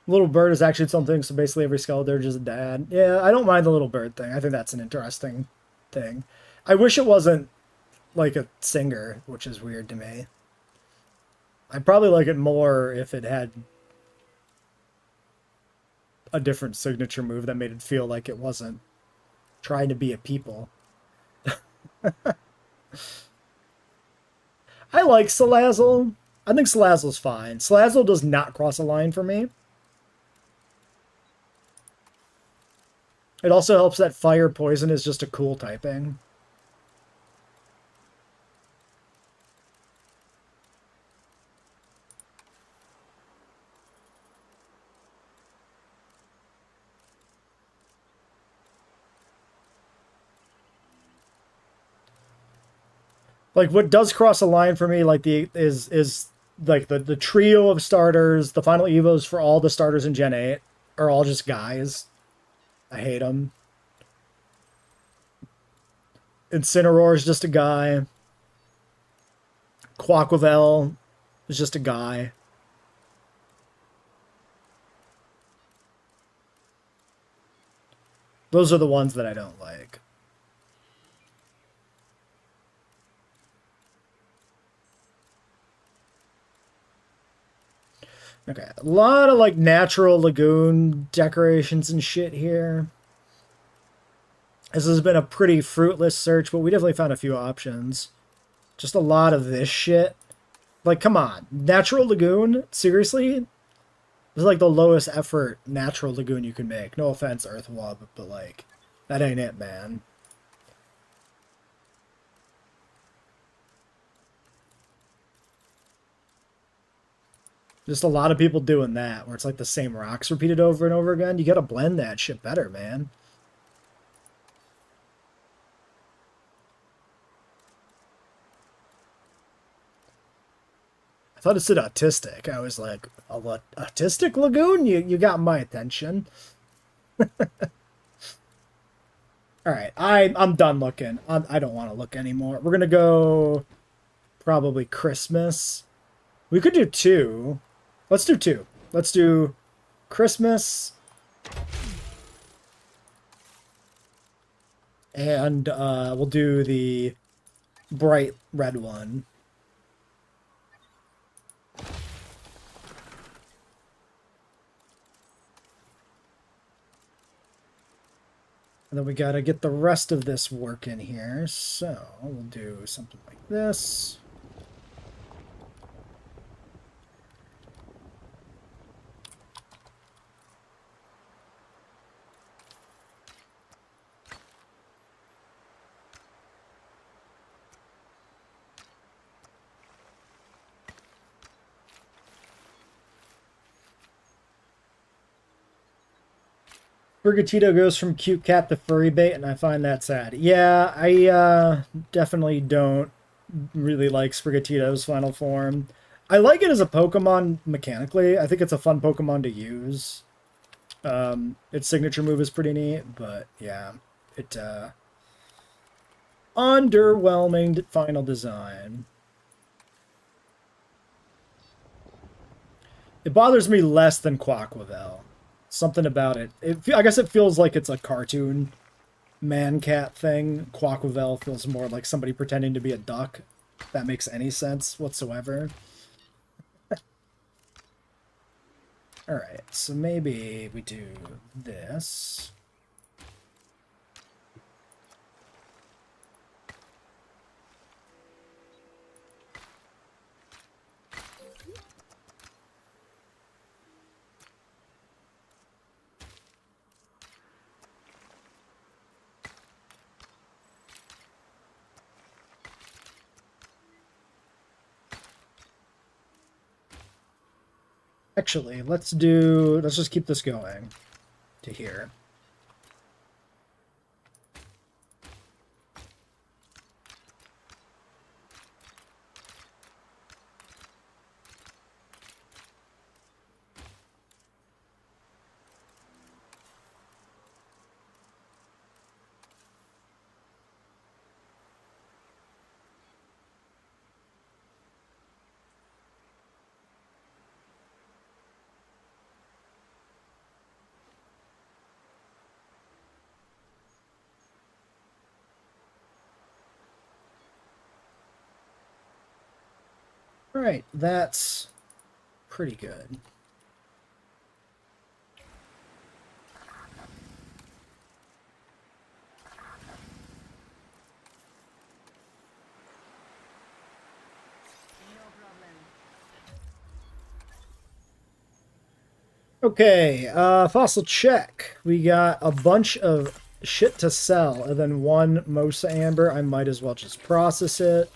Little bird is actually something, so basically every Skeledirge is a dad. Yeah, I don't mind the little bird thing. I think that's an interesting thing. I wish it wasn't like a singer, which is weird to me. I'd probably like it more if it had a different signature move that made it feel like it wasn't trying to be a people. I like Salazzle. I think Salazzle's fine. Salazzle does not cross a line for me. It also helps that Fire Poison is just a cool typing. Like what does cross a line for me, like is like the trio of starters, the final evos for all the starters in Gen 8 are all just guys. I hate them. Incineroar is just a guy. Quaquavel is just a guy. Those are the ones that I don't like. Okay, a lot of like natural lagoon decorations and shit here. This has been a pretty fruitless search, but we definitely found a few options. Just a lot of this shit. Like, come on. Natural lagoon? Seriously? This is like the lowest effort natural lagoon you can make. No offense, Earthwub, but like, that ain't it, man. Just a lot of people doing that, where it's like the same rocks repeated over and over again. You gotta blend that shit better, man. I thought it said autistic. I was like, autistic lagoon? You got my attention. Alright, I'm done looking. I don't want to look anymore. We're gonna go probably Christmas. We could do 2. Let's do 2. Let's do Christmas. And we'll do the bright red one. And then we gotta get the rest of this working here. So we'll do something like this. Brigatito goes from cute cat to furry bait, and I find that sad. Yeah, I definitely don't really like Sprigatito's final form. I like it as a Pokemon mechanically. I think it's a fun Pokemon to use. Its signature move is pretty neat, but yeah, it underwhelming final design. It bothers me less than Quaquavel. Something about it. I guess it feels like it's a cartoon man-cat thing. Quaquavel feels more like somebody pretending to be a duck. If that makes any sense whatsoever. Alright, so maybe we do this. Actually, let's just keep this going to here. Alright, that's pretty good. Okay, fossil check. We got a bunch of shit to sell, and then one Mosa Amber. I might as well just process it.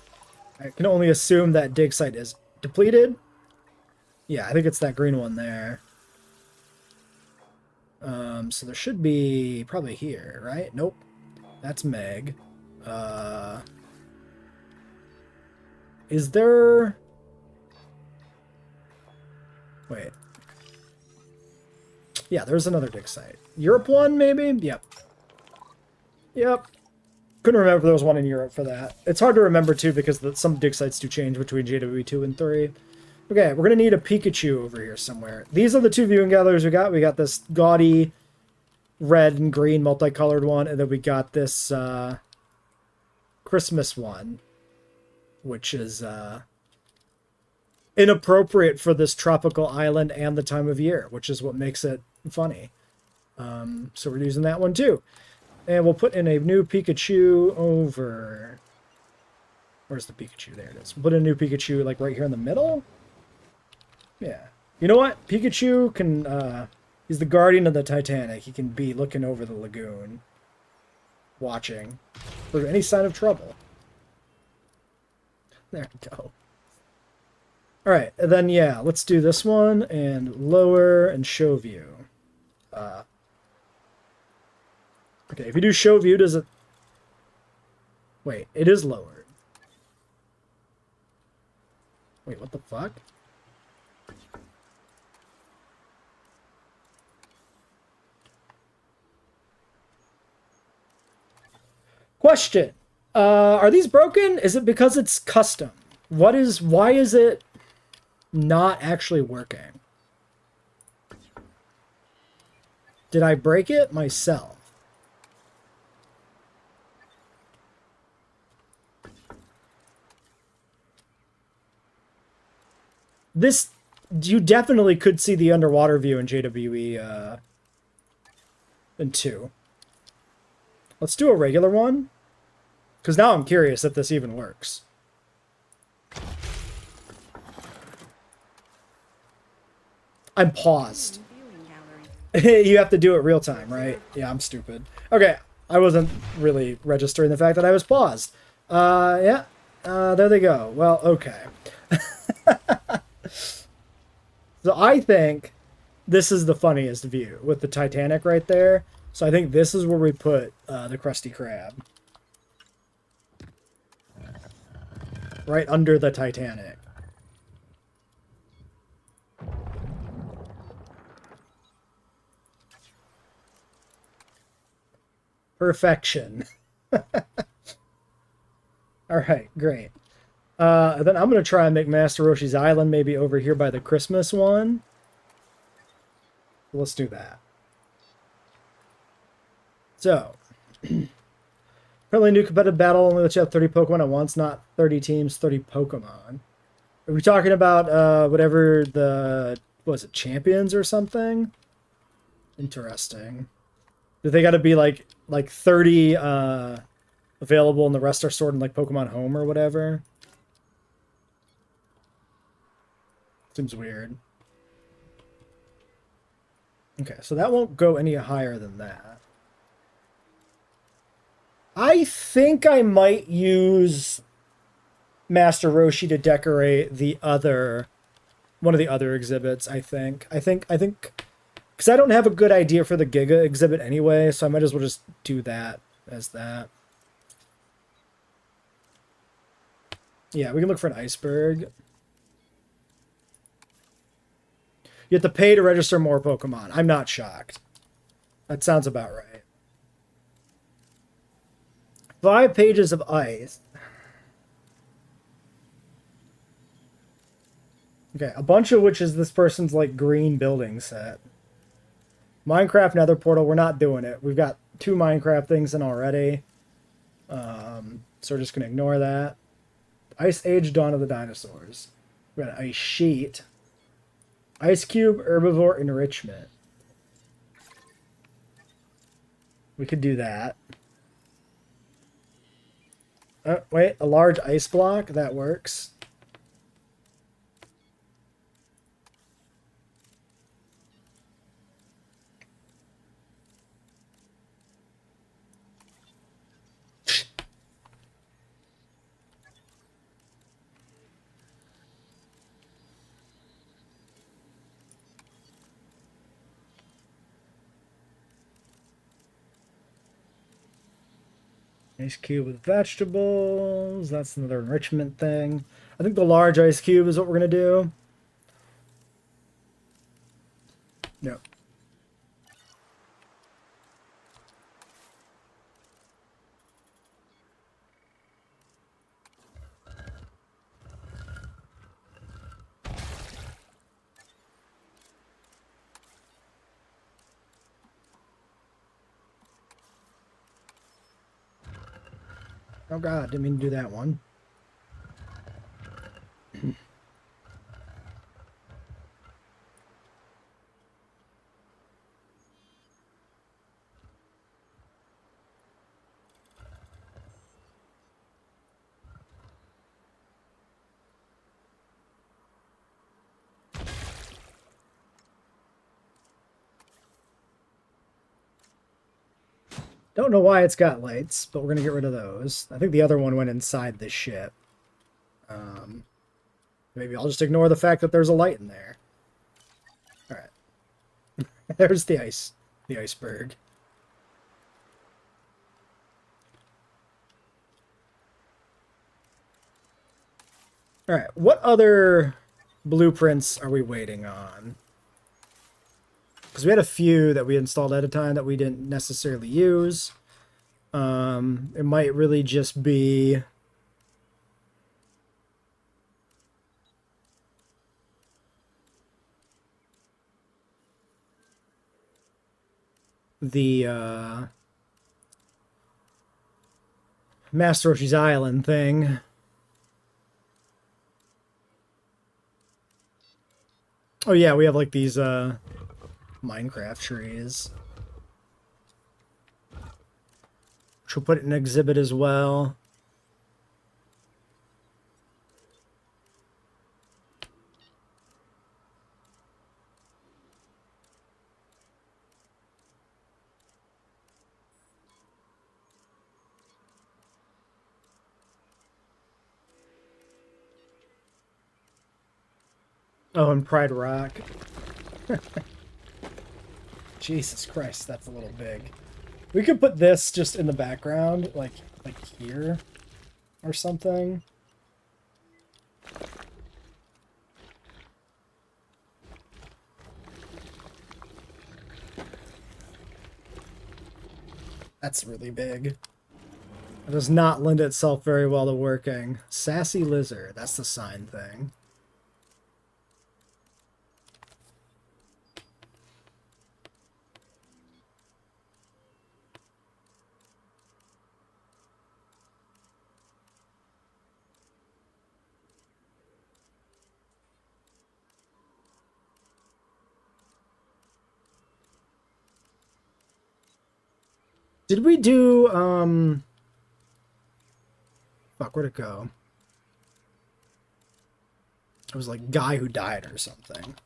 I can only assume that dig site is depleted. Yeah, I think it's that green one there. So there should be probably here, right? Nope. That's Meg. Is there... Wait. Yeah, there's another dig site. Europe one, maybe? Yep. Yep. Couldn't remember if there was one in Europe for that. It's hard to remember, too, because some dig sites do change between JWE2 and 3. Okay, we're going to need a Pikachu over here somewhere. These are the two viewing gatherers we got. We got this gaudy red and green multicolored one, and then we got this Christmas one, which is inappropriate for this tropical island and the time of year, which is what makes it funny. So we're using that one, too. And we'll put in a new Pikachu over... Where's the Pikachu? There it is. We'll put in a new Pikachu, like, right here in the middle? Yeah. You know what? Pikachu can... he's the guardian of the Titanic. He can be looking over the lagoon. Watching. For any sign of trouble. There we go. Alright, and then, yeah, let's do this one, and lower, and show view. Okay, if you do show view, does it... Wait, it is lowered. Wait, what the fuck? Question. Are these broken? Is it because it's custom? Why is it not actually working? Did I break it myself? This, you definitely could see the underwater view in JWE in 2. Let's do a regular one. Because now I'm curious if this even works. I'm paused. You have to do it real time, right? Yeah, I'm stupid. Okay, I wasn't really registering the fact that I was paused. Yeah, there they go. Well, okay. So I think this is the funniest view with the Titanic right there. So I think this is where we put the Krusty Krab. Right under the Titanic. Perfection. Alright, great. Then I'm going to try and make Master Roshi's Island maybe over here by the Christmas one. Let's do that. So, Apparently, new competitive battle only lets you have 30 Pokemon at once, not 30 teams, 30 Pokemon. Are we talking about whatever the, what was it, champions or something? Interesting. Do they got to be like 30 available and the rest are stored in like Pokemon Home or whatever? Seems weird. Okay, so that won't go any higher than that. I think I might use Master Roshi to decorate the other, one of the other exhibits, I think, because I don't have a good idea for the Giga exhibit anyway, so I might as well just do that as that. Yeah, we can look for an iceberg. You have to pay to register more Pokemon. I'm not shocked. That sounds about right. 5 pages of ice. Okay, a bunch of which is this person's like green building set. Minecraft Nether Portal, we're not doing it. We've got 2 Minecraft things in already. So we're just going to ignore that. Ice Age, Dawn of the Dinosaurs. We got an Ice Sheet. Ice Cube, Herbivore, Enrichment. We could do that. Wait, a large ice block? That works. Ice cube with vegetables. That's another enrichment thing. I think the large ice cube is what we're going to do. No. Oh god, didn't mean to do that one. Don't know why it's got lights, but we're going to get rid of those. I think the other one went inside the ship. Maybe I'll just ignore the fact that there's a light in there. Alright. There's the iceberg. Alright, what other blueprints are we waiting on? Because we had a few that we installed at a time that we didn't necessarily use. It might really just be the Master Roshi's Island thing. Oh yeah, we have like these Minecraft trees. Which we'll put in an exhibit as well. Oh, and Pride Rock. Jesus Christ, that's a little big. We could put this just in the background, like here or something. That's really big. It does not lend itself very well to working. Sassy Lizard, that's the sign thing. Did we do, fuck, where'd it go? It was like Guy Who Died or something.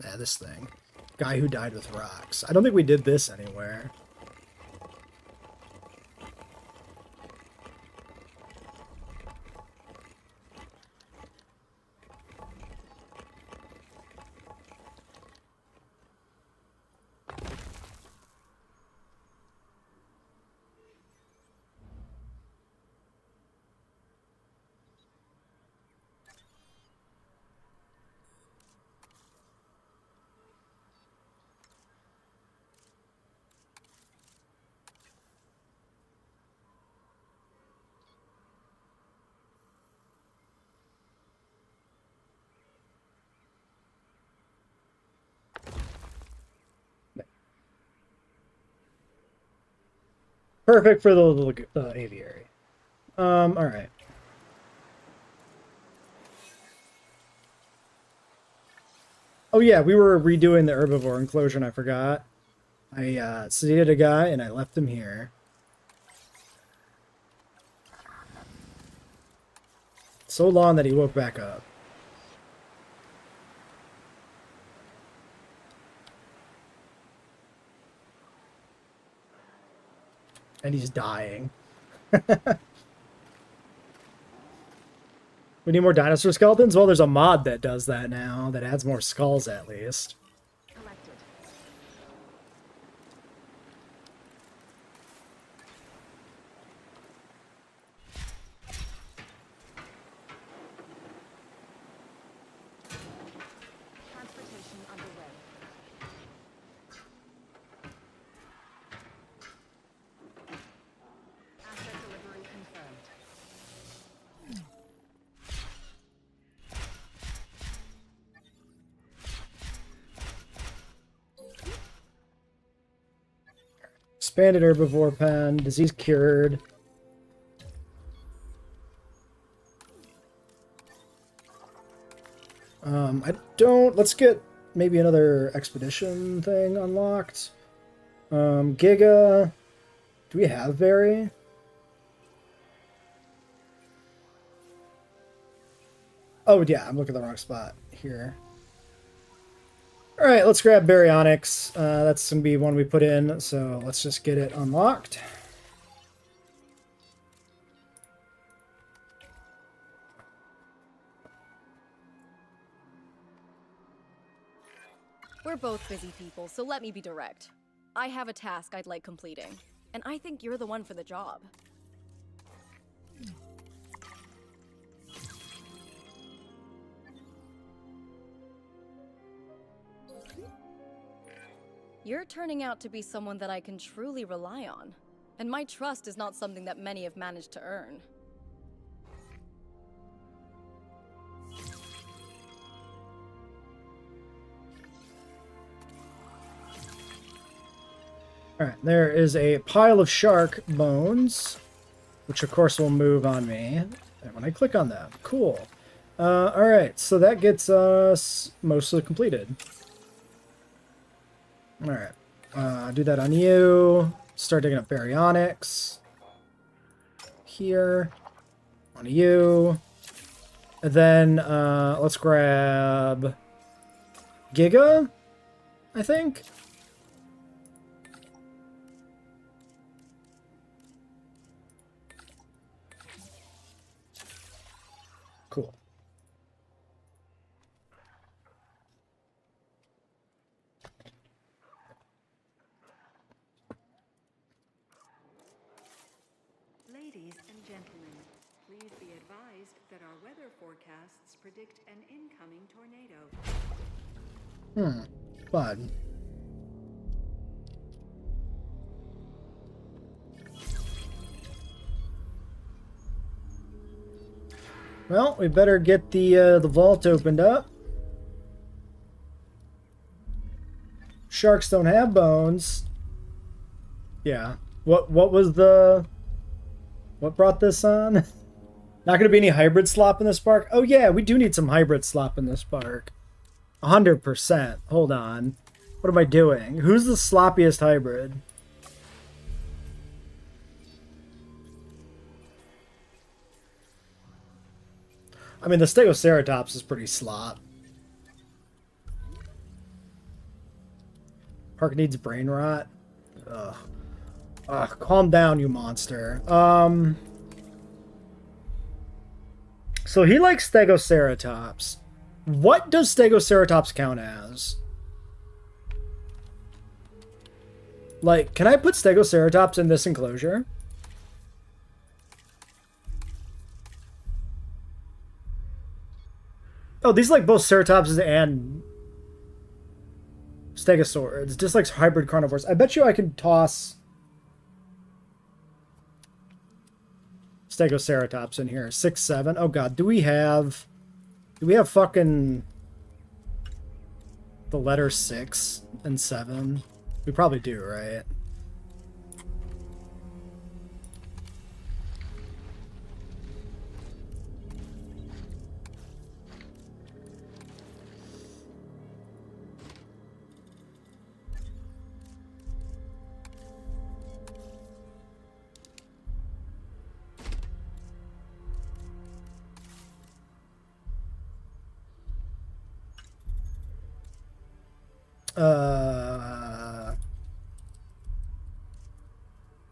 Yeah, this thing. Guy Who Died with Rocks. I don't think we did this anywhere. Perfect for the little aviary. Alright. Oh yeah, we were redoing the herbivore enclosure and I forgot. I sedated a guy and I left him here. So long that he woke back up. And he's dying. We need more dinosaur skeletons? Well, there's a mod that does that now, that adds more skulls at least. Collected. Transportation underway. Asset delivery confirmed. Expanded herbivore pen, disease cured. Let's get maybe another expedition thing unlocked. Giga. Do we have Very? Oh yeah, I'm looking at the wrong spot here. Alright, let's grab Baryonyx. That's going to be one we put in, so let's just get it unlocked. We're both busy people, so let me be direct. I have a task I'd like completing, and I think you're the one for the job. You're turning out to be someone that I can truly rely on, and my trust is not something that many have managed to earn. Alright, there is a pile of shark bones, which of course will move on me. And when I click on them, cool. Alright, so that gets us mostly completed. Alright, do that on you. Start digging up Baryonyx. Here. On you. And then, let's grab Giga, I think. Cool. Ladies and gentlemen, please be advised that our weather forecasts predict an incoming tornado. Fun. Well, we better get the vault opened up. Sharks don't have bones. Yeah. What was the... What brought this on? Not going to be any hybrid slop in this park? Oh yeah, we do need some hybrid slop in this park. 100%. Hold on. What am I doing? Who's the sloppiest hybrid? I mean, the Stegoceratops is pretty slop. Park needs brain rot. Ugh. Ugh, calm down, you monster. So he likes Stegoceratops. What does Stegoceratops count as? Like, can I put Stegoceratops in this enclosure? Oh, these like both Ceratopses and Stegosaur. It's just like hybrid carnivores. I bet you I can toss Stegoceratops in here. 6, 7. Oh god, do we have fucking the letter 6 and 7? We probably do, right?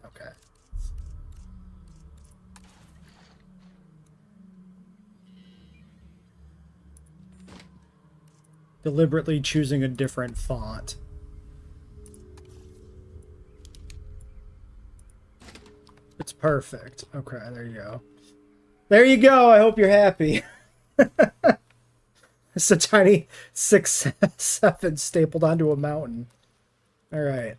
Okay. Deliberately choosing a different font. It's perfect. Okay, there you go. There you go. I hope you're happy. It's a tiny 6, 7 stapled onto a mountain. All right.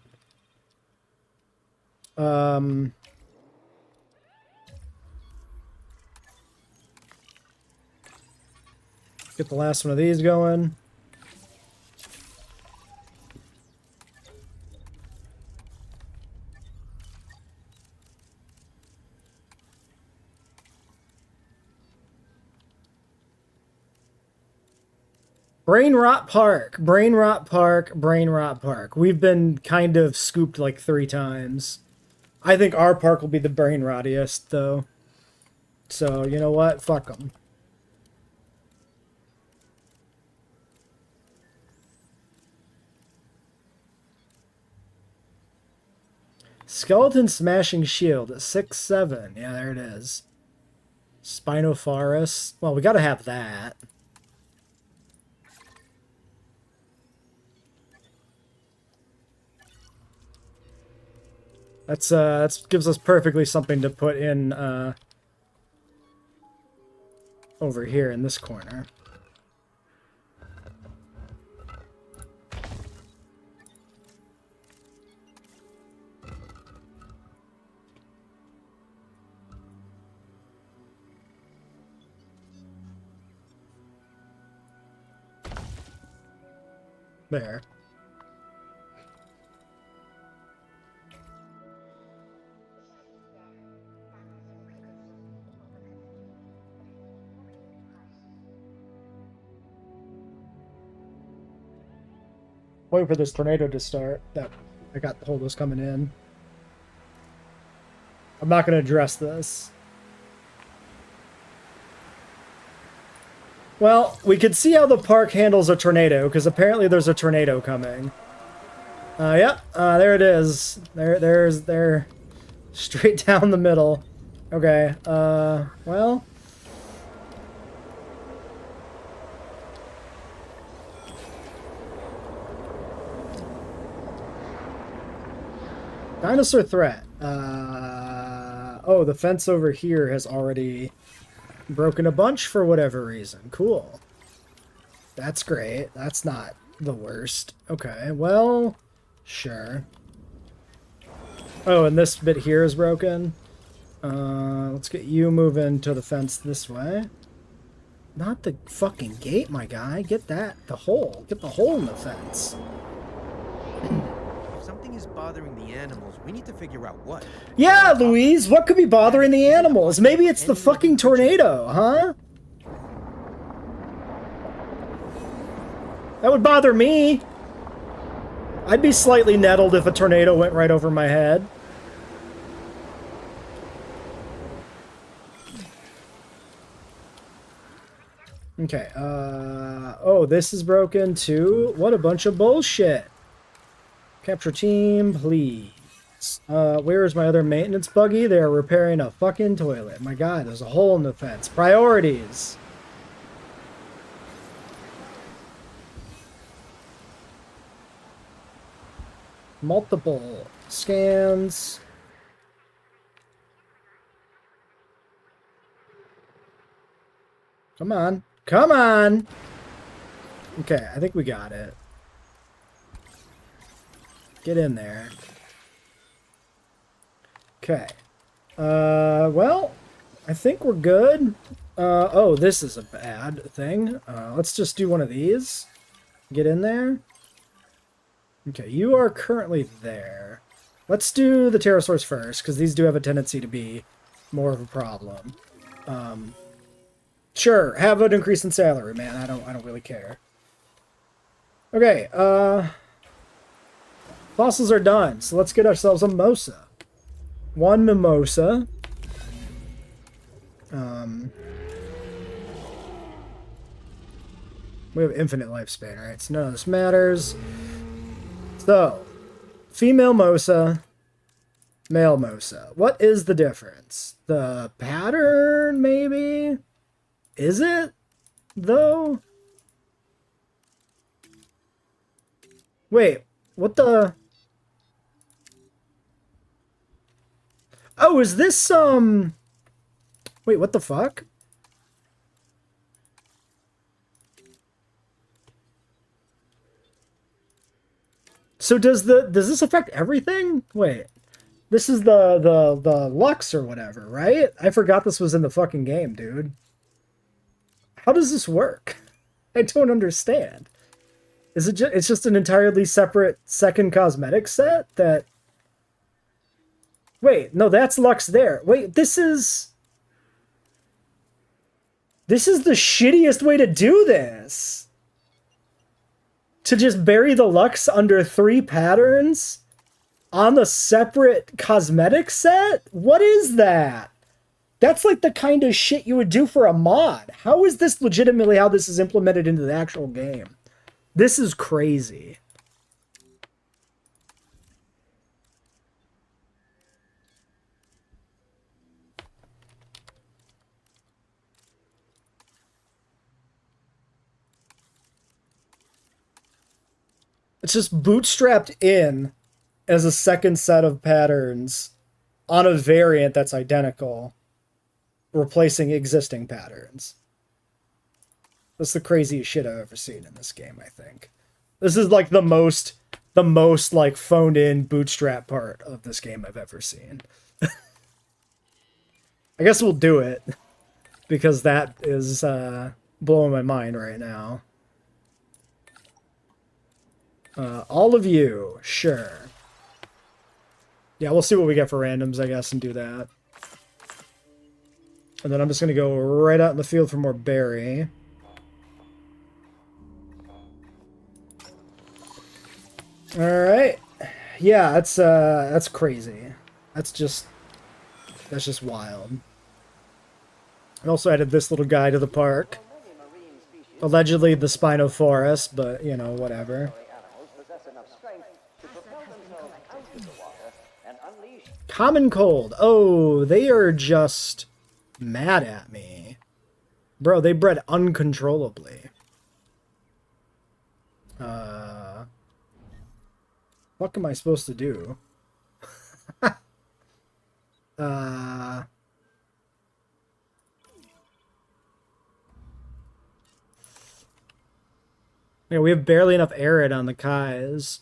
Get the last one of these going. Brain Rot Park, Brain Rot Park, Brain Rot Park. We've been kind of scooped like 3 times. I think our park will be the brain rottiest, though. So, you know what? Fuck them. Skeleton Smashing Shield at 6, 7. Yeah, there it is. Spinosaurus. Well, we gotta have that. That gives us perfectly something to put in over here in this corner. There. Waiting for this tornado to start. That I got the holders coming in. I'm not going to address this. Well, we can see how the park handles a tornado, because apparently there's a tornado coming. Yep, there it is. There. Straight down the middle. Okay, well... Dinosaur threat. Oh, the fence over here has already broken a bunch for whatever reason. Cool. That's great. That's not the worst. Okay, well, sure. Oh, and this bit here is broken. Let's get you moving to the fence this way. Not the fucking gate, my guy. Get that. The hole. Get the hole in the fence. Something is bothering the animals. We need to figure out what. Yeah, Louise, what could be bothering the animals? Maybe it's the fucking tornado, huh? That would bother me. I'd be slightly nettled if a tornado went right over my head. Okay, oh, this is broken too? What a bunch of bullshit. Capture team, please. Where is my other maintenance buggy? They are repairing a fucking toilet. My god, there's a hole in the fence. Priorities. Multiple scans. Come on. Come on! Okay, I think we got it. Get in there. Okay. Well, I think we're good. Oh, this is a bad thing. Let's just do one of these. Get in there. Okay, you are currently there. Let's do the pterosaurs first, because these do have a tendency to be more of a problem. Sure, have an increase in salary, man. I don't really care. Okay, fossils are done, so let's get ourselves a mimosa. One mimosa. We have infinite lifespan, right? So none of this matters. So, female mosa, male mosa. What is the difference? The pattern, maybe? Is it, though? Wait, what the... Oh, is this, Wait, what the fuck? So does this affect everything? Wait. This is the Lux or whatever, right? I forgot this was in the fucking game, dude. How does this work? I don't understand. Is it it's just an entirely separate second cosmetic set that... Wait, no, that's Lux there. Wait, this is the shittiest way to do this. To just bury the Lux under 3 patterns on the separate cosmetic set? What is that? That's like the kind of shit you would do for a mod. How is this legitimately how this is implemented into the actual game? This is crazy. It's just bootstrapped in as a second set of patterns on a variant that's identical, replacing existing patterns. That's the craziest shit I've ever seen in this game, I think. This is like the most like phoned in bootstrap part of this game I've ever seen. I guess we'll do it because that is blowing my mind right now. All of you, sure. Yeah, we'll see what we get for randoms, I guess, and do that. And then I'm just going to go right out in the field for more berry. Alright. Yeah, that's crazy. That's just wild. I also added this little guy to the park. Allegedly the Spinosaurus, but, you know, whatever. Common cold. Oh, they are just mad at me. Bro, they bred uncontrollably. What am I supposed to do? Yeah, we have barely enough arid on the Kais.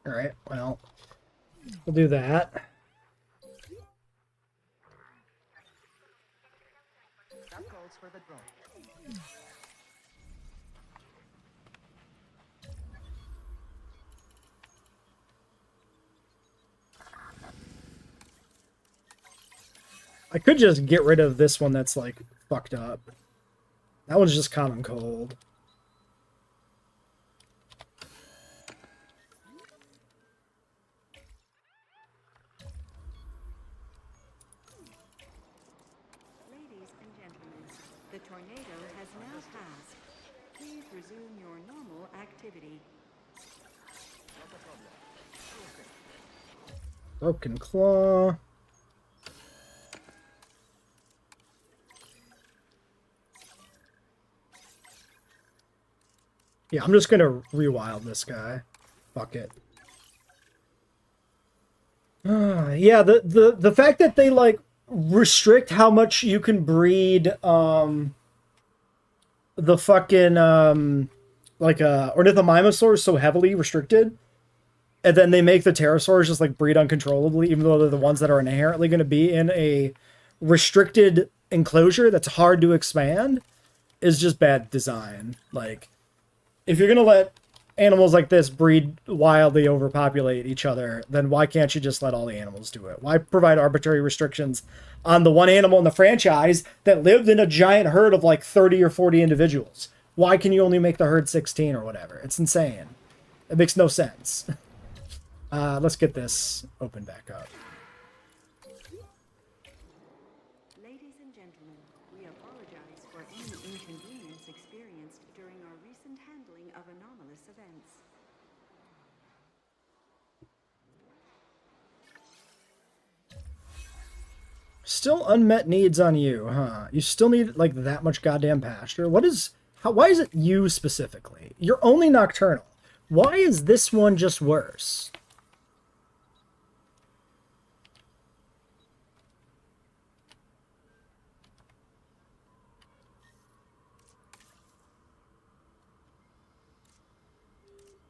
Alright, well, we'll do that. That goes for the drone. I could just get rid of this one that's, like, fucked up. That one's just common cold. Ladies and gentlemen, the tornado has now passed. Please resume your normal activity. Broken claw. Yeah, I'm just gonna rewild this guy. Fuck it. Yeah, the fact that they like restrict how much you can breed the fucking like ornithomimosaur is so heavily restricted, and then they make the pterosaurs just like breed uncontrollably, even though they're the ones that are inherently going to be in a restricted enclosure that's hard to expand, is just bad design. Like, if you're gonna let animals like this breed wildly, overpopulate each other, then why can't you just let all the animals do it? Why provide arbitrary restrictions on the one animal in the franchise that lived in a giant herd of like 30 or 40 individuals? Why can you only make the herd 16 or whatever? It's insane. It makes no sense. Let's get this open back up. Ladies and gentlemen, we apologize for any inconvenience experienced during our recent handling of anomalous events. Still unmet needs on you, huh? You still need like that much goddamn pasture? What is... why is it you specifically? You're only nocturnal. Why is this one just worse?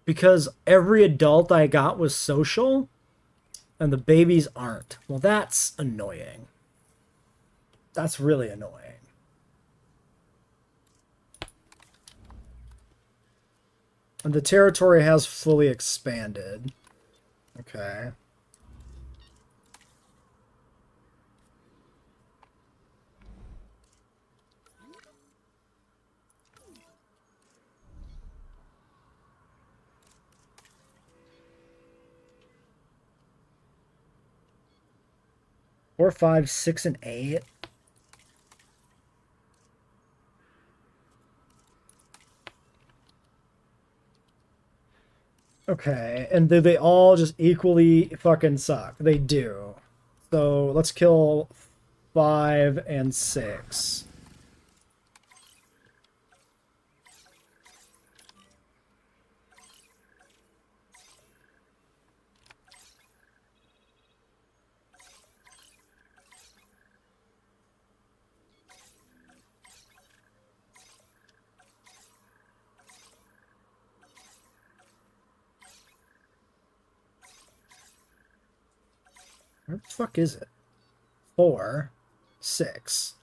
Because every adult I got was social, and the babies aren't. Well, that's annoying. That's really annoying. And the territory has fully expanded. Okay. Four, 5, 6, and 8. Okay, and do they all just equally fucking suck? They do. So let's kill 5 and 6. Where the fuck is it? 4, 6.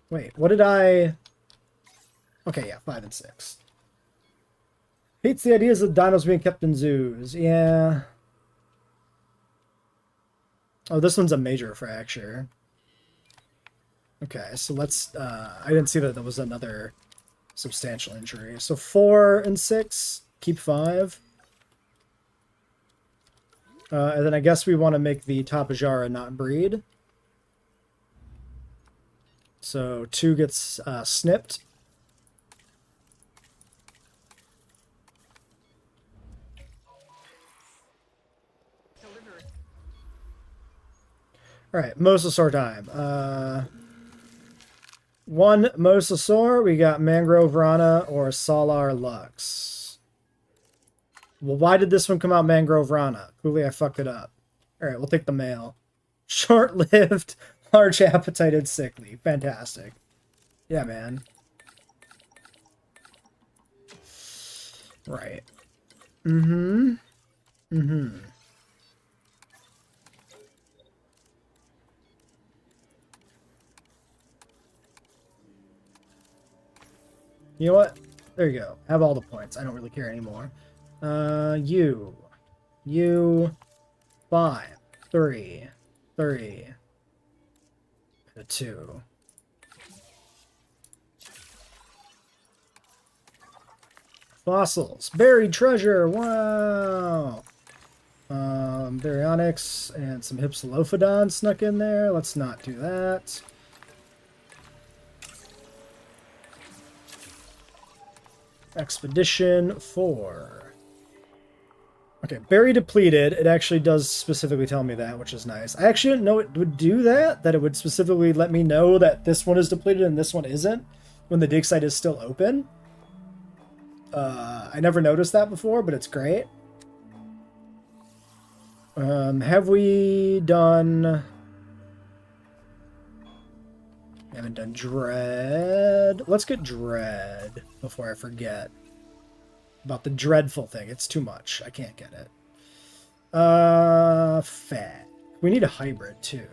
Wait, what did I... Okay, yeah, 5 and 6. Hates the ideas of dinos being kept in zoos. Yeah. Oh, this one's a major fracture. Okay, so let's... I didn't see that there was another substantial injury. So 4 and 6. Keep 5. And then I guess we want to make the Tapajara not breed. So 2 gets snipped. Alright, Mosasaur time. 1 Mosasaur, we got Mangrove Rana or Salar Lux. Well, why did this one come out Mangrove Rana? Clearly I fucked it up. Alright, we'll take the male. Short-lived, large appetite, and sickly. Fantastic. Yeah, man. Right. Mm-hmm. Mm-hmm. You know what? There you go. Have all the points. I don't really care anymore. You. 5, 3, 3, and a 2. Fossils. Buried treasure. Wow. Baryonyx and some Hypsilophodon snuck in there. Let's not do that. Expedition 4. Okay, berry depleted. It actually does specifically tell me that, which is nice. I actually didn't know it would do that, that it would specifically let me know that this one is depleted and this one isn't when the dig site is still open. I never noticed that before, but it's great. Have we done... We haven't done Dread. Let's get Dread before I forget about the dreadful thing. It's too much. I can't get it. Fat. We need a hybrid, too.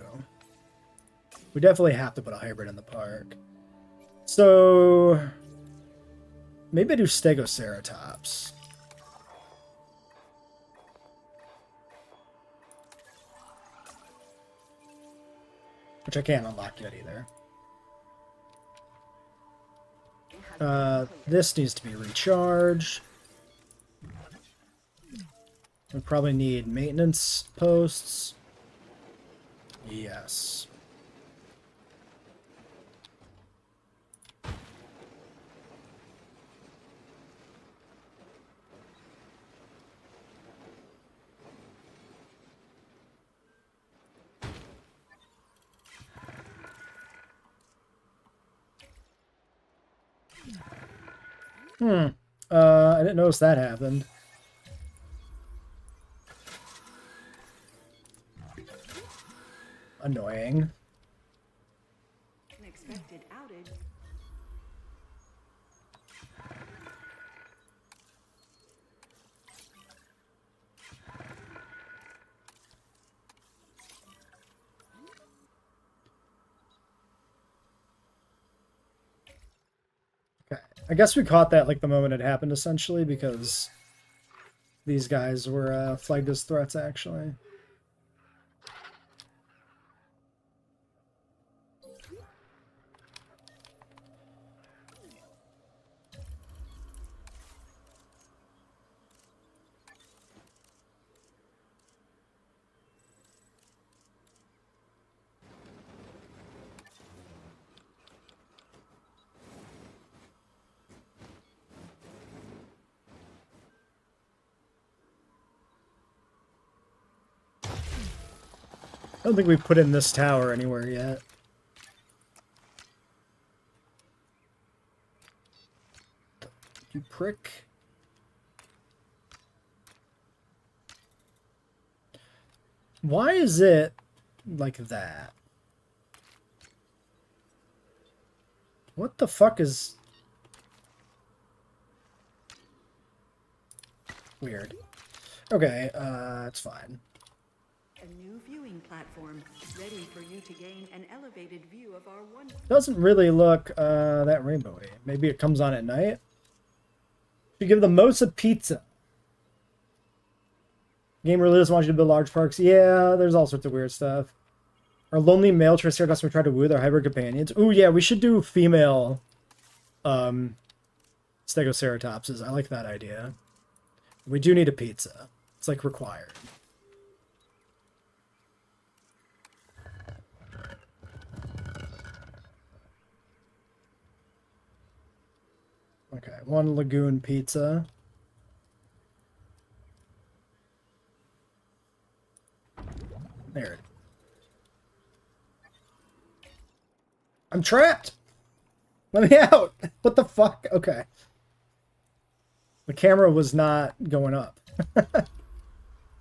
We definitely have to put a hybrid in the park. So... maybe I do Stegoceratops. Which I can't unlock yet either. This needs to be recharged. We probably need maintenance posts. Yes. I didn't notice that happened. Annoying. Unexpected outage. Okay. I guess we caught that like the moment it happened, essentially, because these guys were flagged as threats, actually. I don't think we've put in this tower anywhere yet. You prick. Why is it like that? What the fuck is... weird. Okay, it's fine. A new viewing platform, ready for you to gain an elevated view of our one. Doesn't really look that rainbowy. Maybe it comes on at night. You give the most a pizza. Game really doesn't want you to build large parks. Yeah, there's all sorts of weird stuff. Our lonely male Triceratops we try to woo their hybrid companions. Ooh, yeah, we should do female Stegoceratopses. I like that idea. We do need a pizza. It's like required. Okay, 1 lagoon pizza. There it is. I'm trapped! Let me out! What the fuck? Okay. The camera was not going up.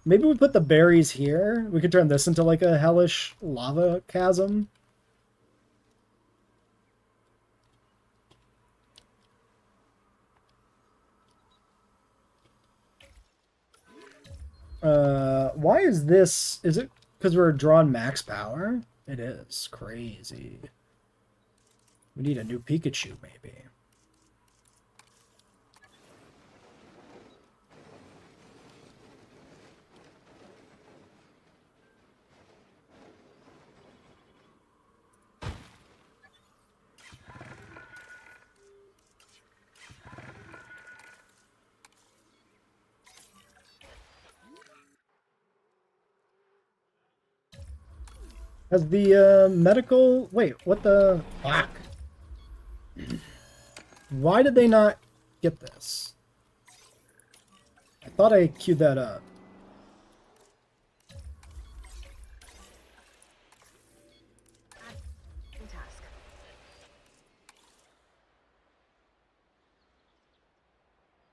Maybe we put the berries here. We could turn this into like a hellish lava chasm. Why is this? Is it because we're drawing max power? It is. Crazy. We need a new Pikachu, maybe. Has the medical... Wait, what the... Fuck. Why did they not get this? I thought I queued that up. Task.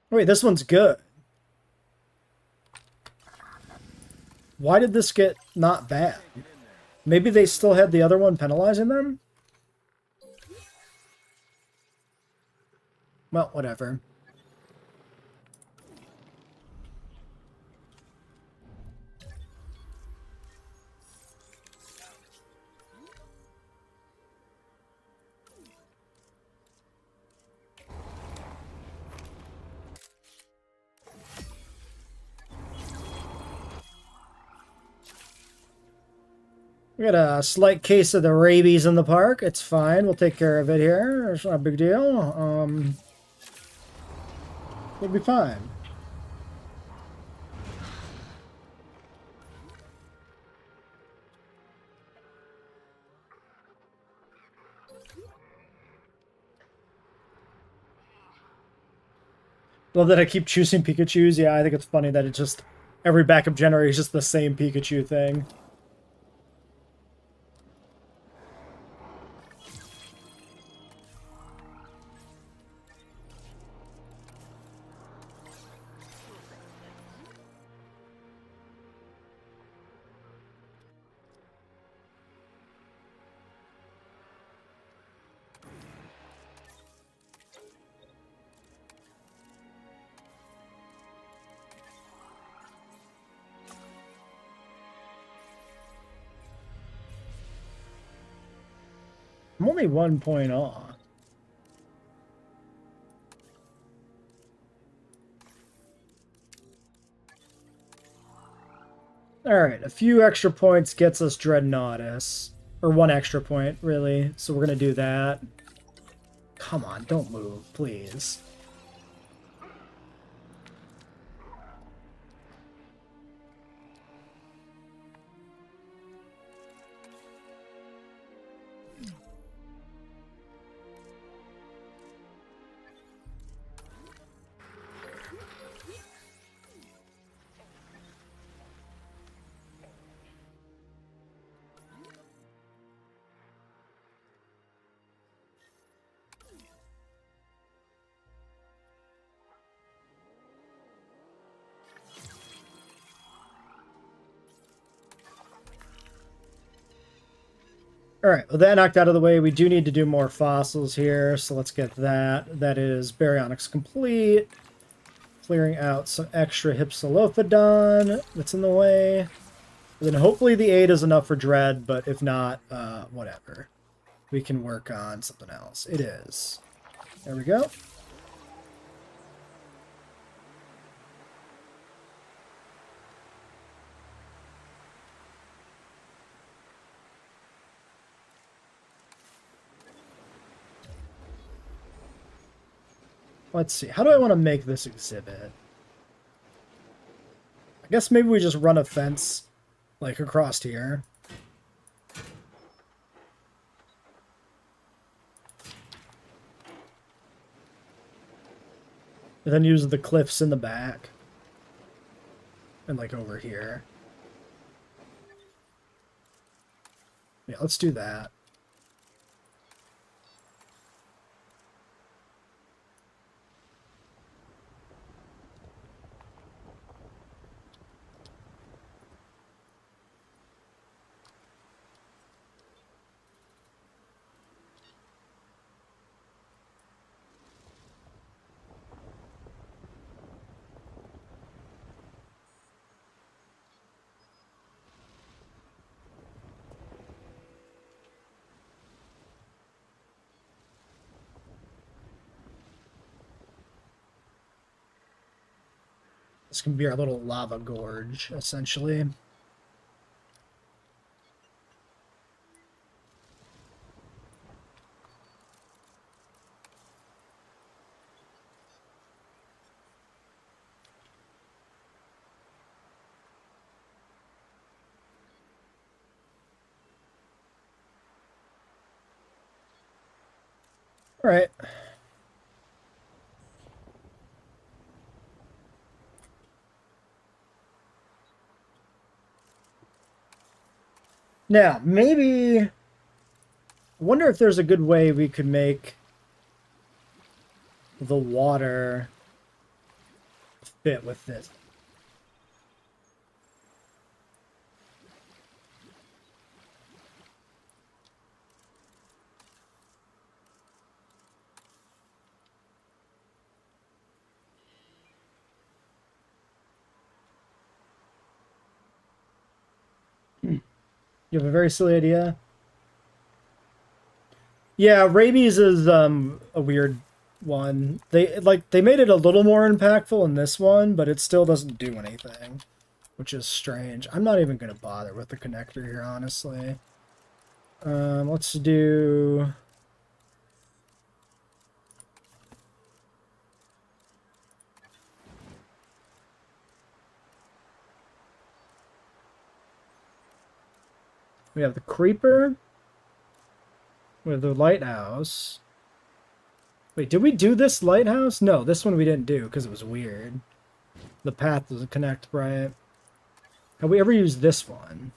Wait, this one's good. Why did this get not bad? Maybe they still had the other one penalizing them? Well, whatever. We got a slight case of the rabies in the park. It's fine. We'll take care of it here. It's not a big deal. We'll be fine. Love that I keep choosing Pikachus. Yeah, I think it's funny that it's just every backup generator is just the same Pikachu thing. I'm only 1 point off. Alright, a few extra points gets us Dreadnoughtus. Or 1 extra point, really. So we're gonna do that. Come on, don't move, please. Alright, well that knocked out of the way. We do need to do more fossils here, so let's get that. That is Baryonyx complete. Clearing out some extra Hypsilophodon that's in the way. And then hopefully the 8 is enough for Dread, but if not, whatever. We can work on something else. It is. There we go. Let's see. How do I want to make this exhibit? I guess maybe we just run a fence, like, across here. And then use the cliffs in the back. And, like, over here. Yeah, let's do that. This can be our little lava gorge, essentially. All right. Now, maybe... I wonder if there's a good way we could make the water fit with this. You have a very silly idea? Yeah, rabies is a weird one. They made it a little more impactful in this one, but it still doesn't do anything, which is strange. I'm not even gonna bother with the connector here, honestly. Let's do... We have the creeper. We have the lighthouse. Wait, did we do this lighthouse? No, this one we didn't do because it was weird. The path doesn't connect right. Have we ever used this one?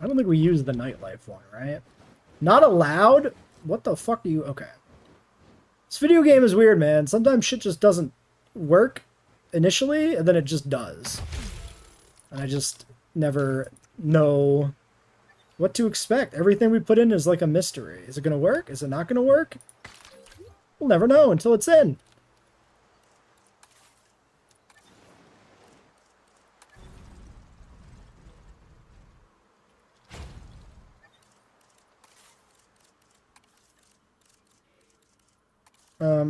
I don't think we used the nightlife one, right? Not allowed? What the fuck are you... Okay. This video game is weird, man. Sometimes shit just doesn't work initially, and then it just does. And I just never know what to expect. Everything we put in is like a mystery. Is it going to work? Is it not going to work? We'll never know until it's in.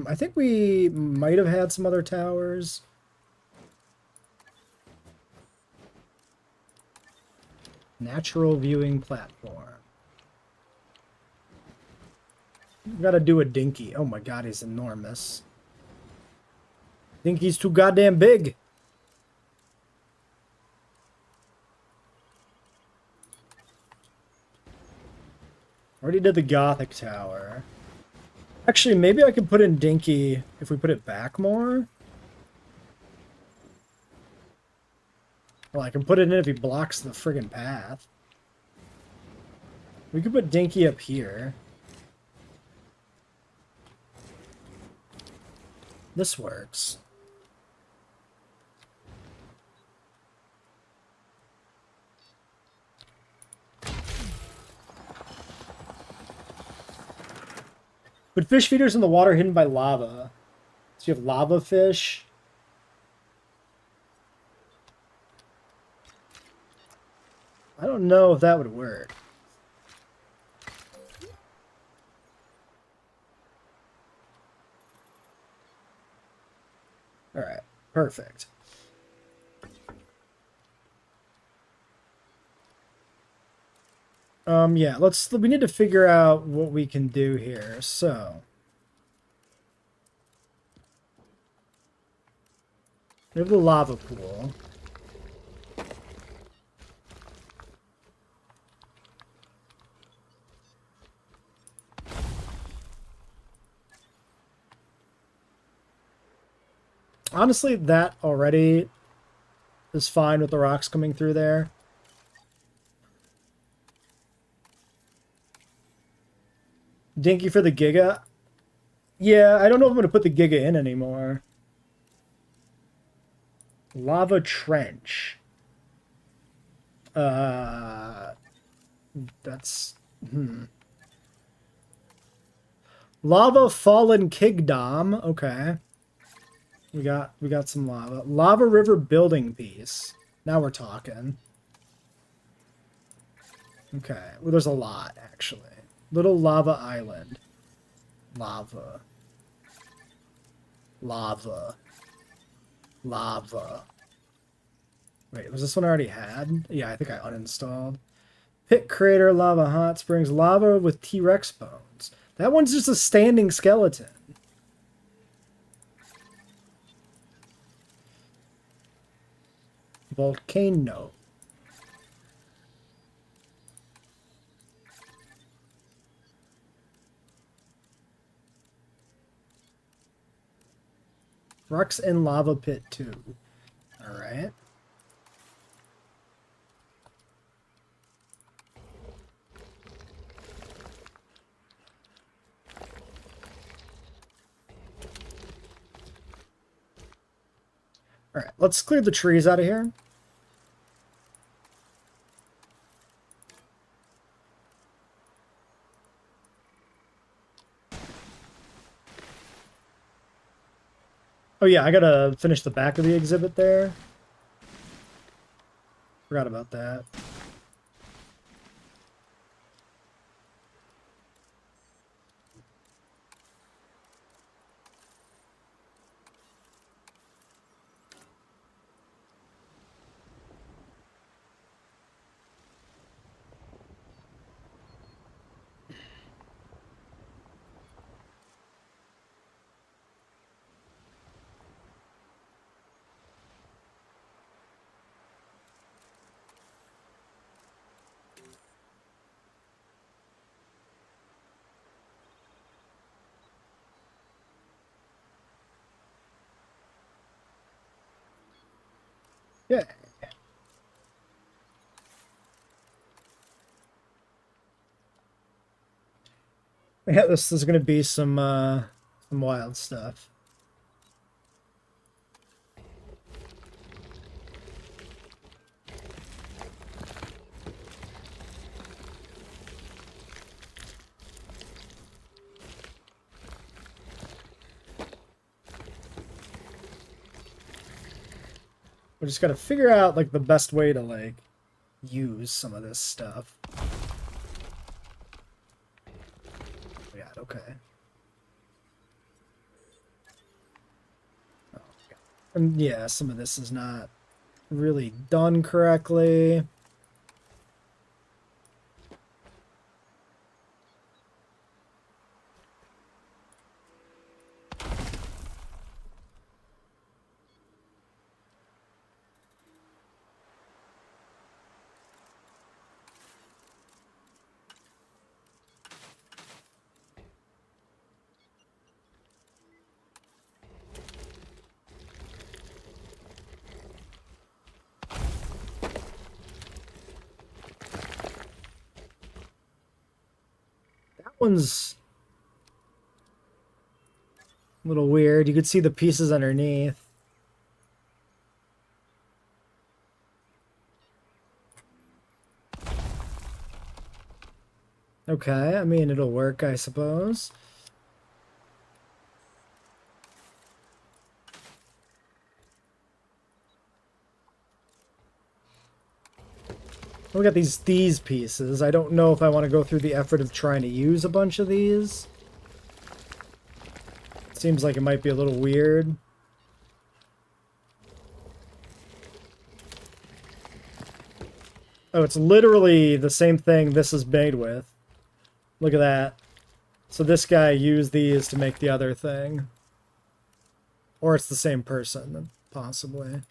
I think we might have had some other towers. Natural viewing platform. We gotta do a dinky. Oh my god, he's enormous. Dinky's too goddamn big. Already did the Gothic tower. Actually, maybe I could put in Dinky if we put it back more. Well, I can put it in if he blocks the friggin' path. We could put Dinky up here. This works. But fish feeders in the water hidden by lava. So you have lava fish. I don't know if that would work. All right, perfect. Yeah, we need to figure out what we can do here. So we have the lava pool. Honestly, that already is fine with the rocks coming through there. Dinky for the Giga? Yeah, I don't know if I'm going to put the Giga in anymore. Lava Trench. That's... Lava Fallen Kingdom. Okay. We got some lava. Lava River building piece. Now we're talking. Okay. Well, there's a lot, actually. Little lava island. Lava. Lava. Lava. Wait, was this one I already had? Yeah, I think I uninstalled. Pit crater, lava hot springs, lava with T-Rex bones. That one's just a standing skeleton. Volcano. Rocks and lava pit too. Alright. Alright, let's clear the trees out of here. Oh yeah, I gotta finish the back of the exhibit there. Forgot about that. Yeah. Yeah, this is gonna be some wild stuff. We just gotta figure out like the best way to like use some of this stuff. Yeah, okay. Oh, yeah. And yeah, some of this is not really done correctly. One's a little weird. You could see the pieces underneath. Okay, I mean, it'll work, I suppose. We got these pieces. I don't know if I want to go through the effort of trying to use a bunch of these. Seems like it might be a little weird. Oh, it's literally the same thing this is made with. Look at that. So this guy used these to make the other thing. Or it's the same person, possibly.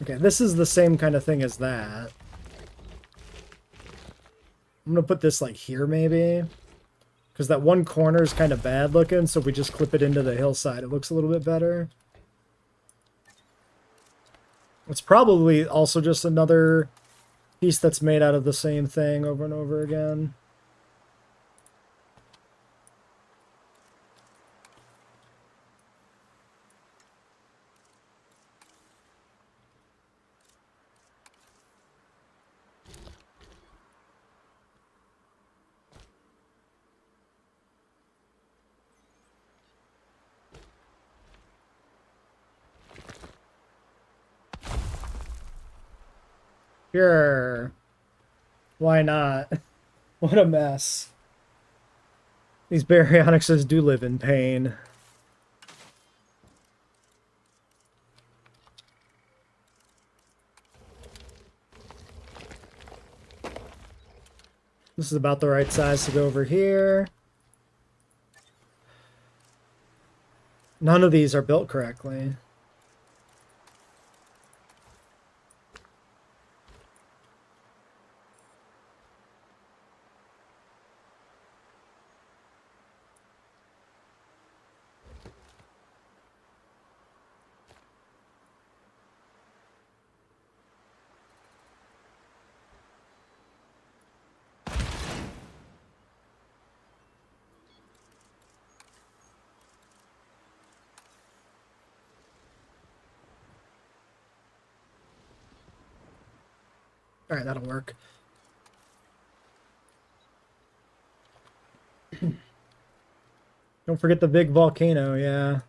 Okay, this is the same kind of thing as that. I'm gonna put this like here maybe. Because that one corner is kind of bad looking, so if we just clip it into the hillside, it looks a little bit better. It's probably also just another piece that's made out of the same thing over and over again. Sure. Why not? What a mess. These baryonyxes do live in pain. This is about the right size to go over here. None of these are built correctly. All right, that'll work. Don't forget the big volcano, yeah.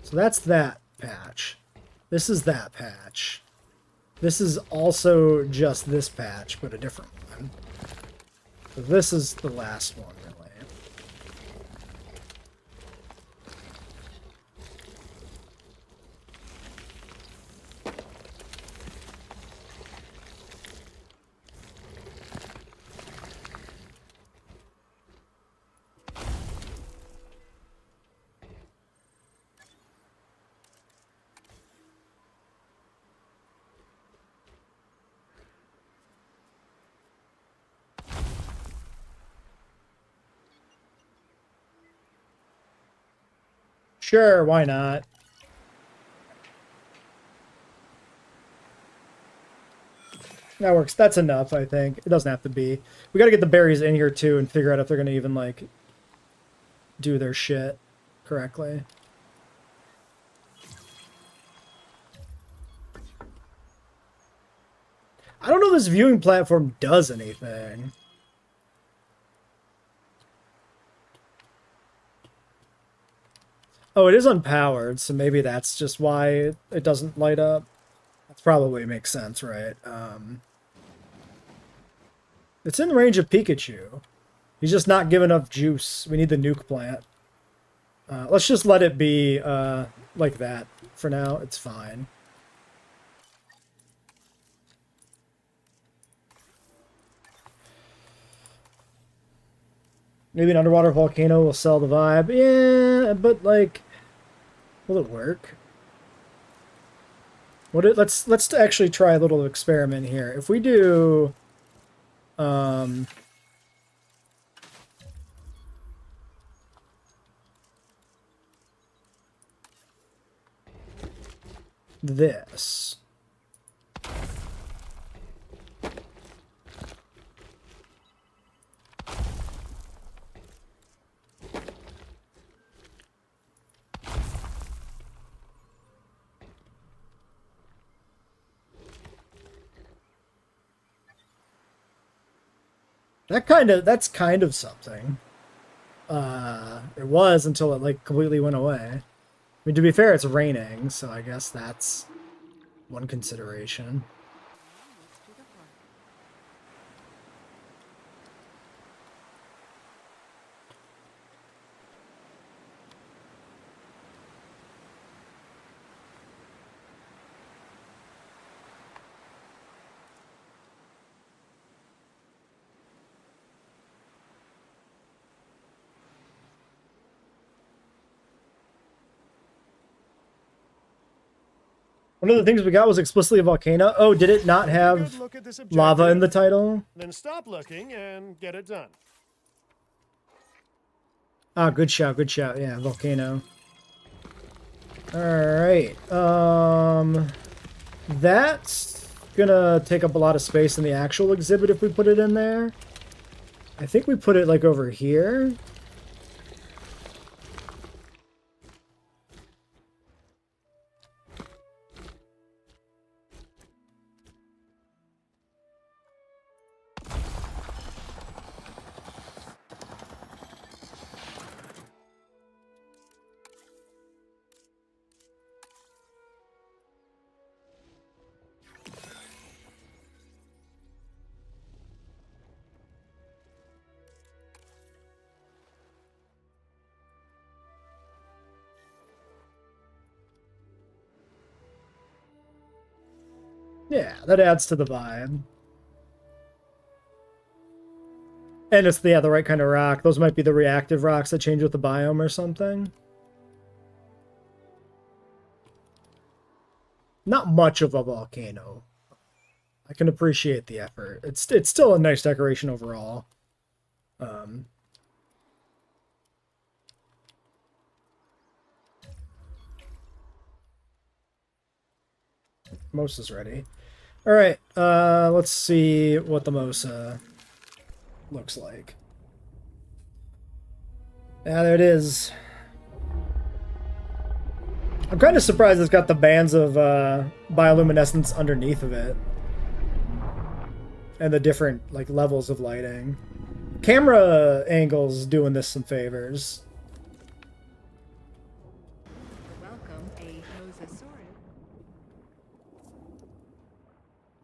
So that's that patch. This is that patch. This is also just this patch, but a different one. So this is the last one, really. Sure, why not? That works. That's enough, I think. It doesn't have to be. We gotta get the berries in here, too, and figure out if they're gonna even, like, do their shit correctly. I don't know if this viewing platform does anything. Oh, it is unpowered, so maybe that's just why it doesn't light up. That probably makes sense, right? It's in range of Pikachu. He's just not giving enough juice. We need the nuke plant. Let's just let it be like that for now. It's fine. Maybe an underwater volcano will sell the vibe. Yeah, but like, will it work? Let's actually try a little experiment here. If we do, this. That's kind of something. It was until it like completely went away. I mean, to be fair, it's raining, so I guess that's one consideration. To the park. One of the things we got was explicitly a volcano. Oh, did it not Take a have good look at this lava in the objective, title? Then stop looking and get it done. Ah, good shout, good shout. Yeah, volcano. Alright. That's gonna take up a lot of space in the actual exhibit if we put it in there. I think we put it like over here. Yeah, that adds to the vibe. And it's the right kind of rock. Those might be the reactive rocks that change with the biome or something. Not much of a volcano. I can appreciate the effort. It's still a nice decoration overall. Most is ready. All right, let's see what the Mosa looks like. Yeah, there it is. I'm kind of surprised it's got the bands of bioluminescence underneath of it. And the different like levels of lighting. Camera angles doing this some favors. Welcome, a mosasaurus.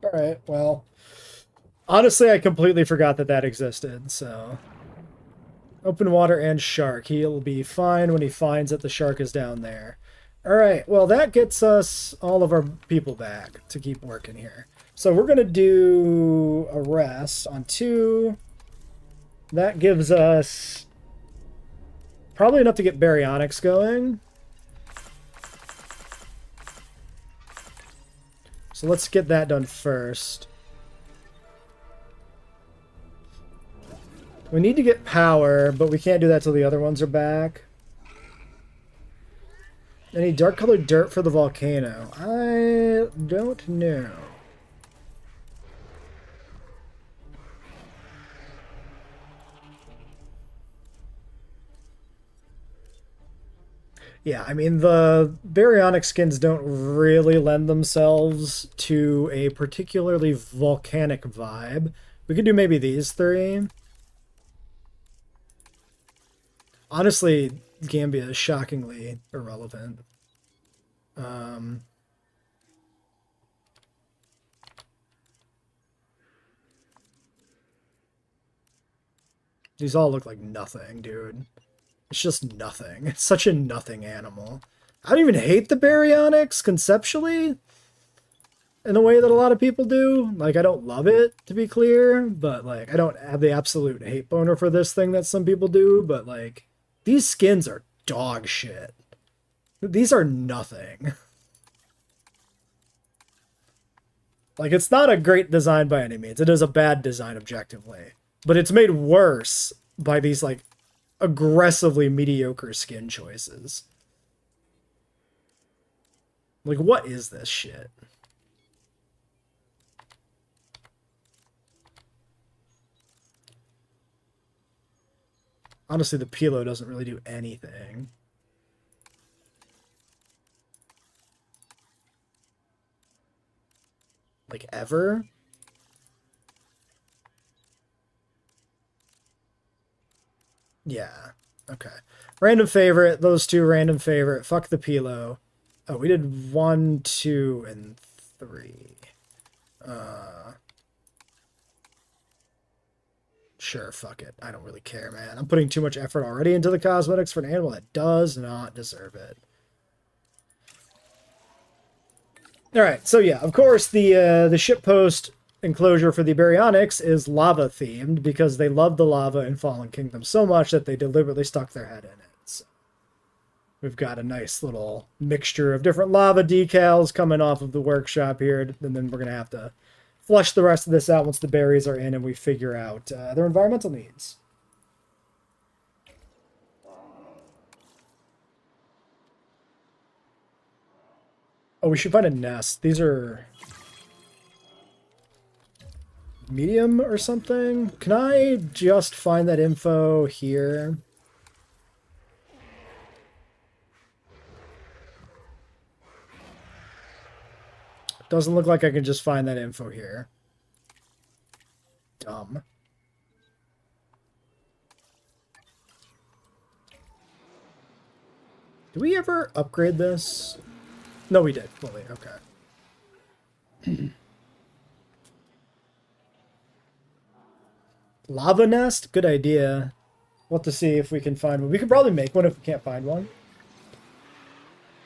Alright, well. Honestly, I completely forgot that that existed, so... Open water and shark. He'll be fine when he finds that the shark is down there. Alright, well that gets us all of our people back to keep working here. So we're going to do a rest on 2. That gives us probably enough to get baryonics going. So let's get that done first. We need to get power, but we can't do that till the other ones are back. Any dark colored dirt for the volcano? I don't know. Yeah, I mean, the baryonic skins don't really lend themselves to a particularly volcanic vibe. We could do maybe these 3. Honestly, Gambia is shockingly irrelevant. These all look like nothing, dude. It's just nothing. It's such a nothing animal. I don't even hate the baryonics conceptually in the way that a lot of people do. Like, I don't love it, to be clear, but, like, I don't have the absolute hate boner for this thing that some people do, but, like, these skins are dog shit. These are nothing. Like, it's not a great design by any means. It is a bad design objectively. But it's made worse by these, like, aggressively mediocre skin choices. Like, what is this shit? Honestly, the Pilo doesn't really do anything. Like, ever? Yeah. Okay. Random favorite. Those 2 random favorite. Fuck the Pilo. Oh, we did 1, 2, and 3. Sure, fuck it. I don't really care, man. I'm putting too much effort already into the cosmetics for an animal that does not deserve it. Alright, so yeah, of course, the shippost enclosure for the baryonics is lava themed because they love the lava in Fallen Kingdom so much that they deliberately stuck their head in it. So we've got a nice little mixture of different lava decals coming off of the workshop here, and then we're going to have to flush the rest of this out once the berries are in and we figure out their environmental needs. Oh, we should find a nest. These are medium or something. Can I just find that info here? Doesn't look like I can just find that info here. Dumb. Did we ever upgrade this? No, we did. Fully. Okay. Lava nest? Good idea. We'll have to see if we can find one. We could probably make one if we can't find one.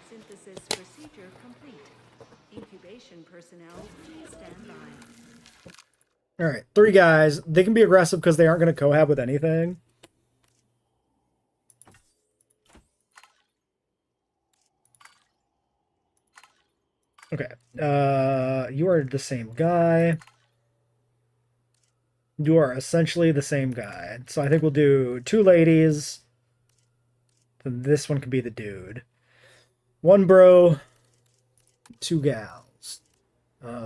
Synthesis procedure complete. Incubation Station personnel, please stand by. All right, 3 guys. They can be aggressive because they aren't going to cohab with anything. Okay. You are the same guy. You are essentially the same guy. So I think we'll do 2 ladies. Then this one could be the dude. 1 bro, 2 gals.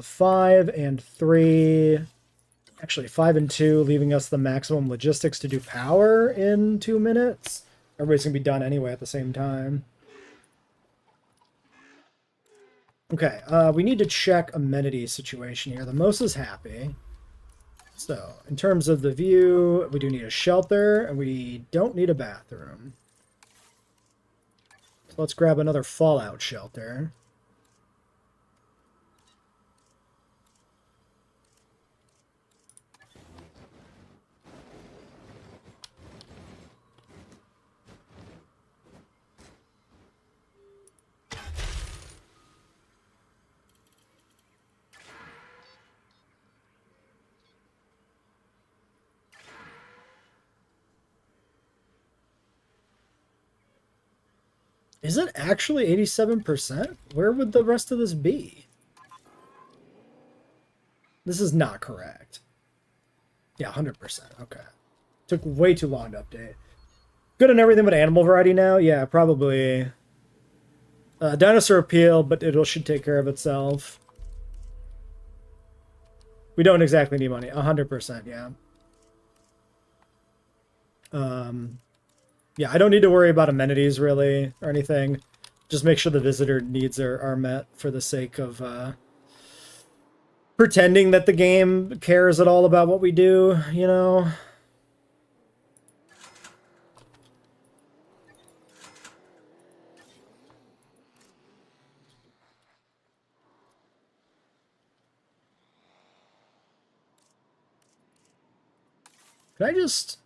5 and 3. Actually, 5 and 2, leaving us the maximum logistics to do power in 2 minutes. Everybody's going to be done anyway at the same time. Okay, we need to check amenity situation here. The most is happy. So, in terms of the view, we do need a shelter, and we don't need a bathroom. So let's grab another Fallout shelter. Is it actually 87%? Where would the rest of this be? This is not correct. Yeah, 100%. Okay. Took way too long to update. Good on everything but animal variety now? Yeah, probably. Dinosaur appeal, but it should take care of itself. We don't exactly need money. 100%, yeah. Yeah, I don't need to worry about amenities, really, or anything. Just make sure the visitor needs are met for the sake of pretending that the game cares at all about what we do, you know? Can I just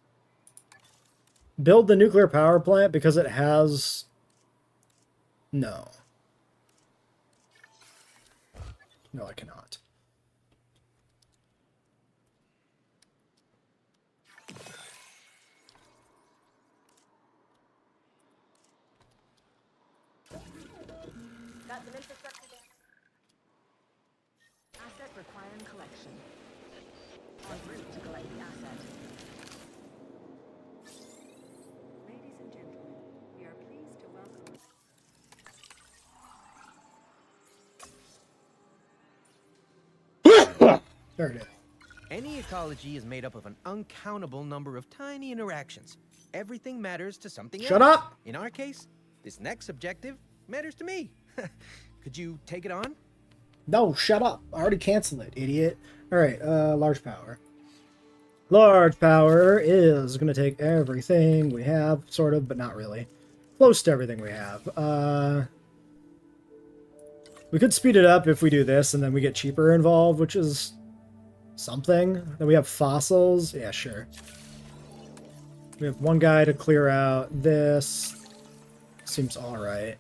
build the nuclear power plant because it has... No. No, I cannot. Got some infrastructure there. Asset requiring collection. En route to collect the asset. Ladies and gentlemen, we are pleased to welcome. There it is. Any ecology is made up of an uncountable number of tiny interactions. Everything matters to something else. Shut up! In our case, this next objective matters to me. Could you take it on? No, shut up. I already canceled it, idiot. Alright, large power. Large power is going to take everything we have, sort of, but not really. Close to everything we have. We could speed it up if we do this, and then we get cheaper involved, which is something. Then we have fossils. Yeah, sure. We have 1 guy to clear out this. Seems alright.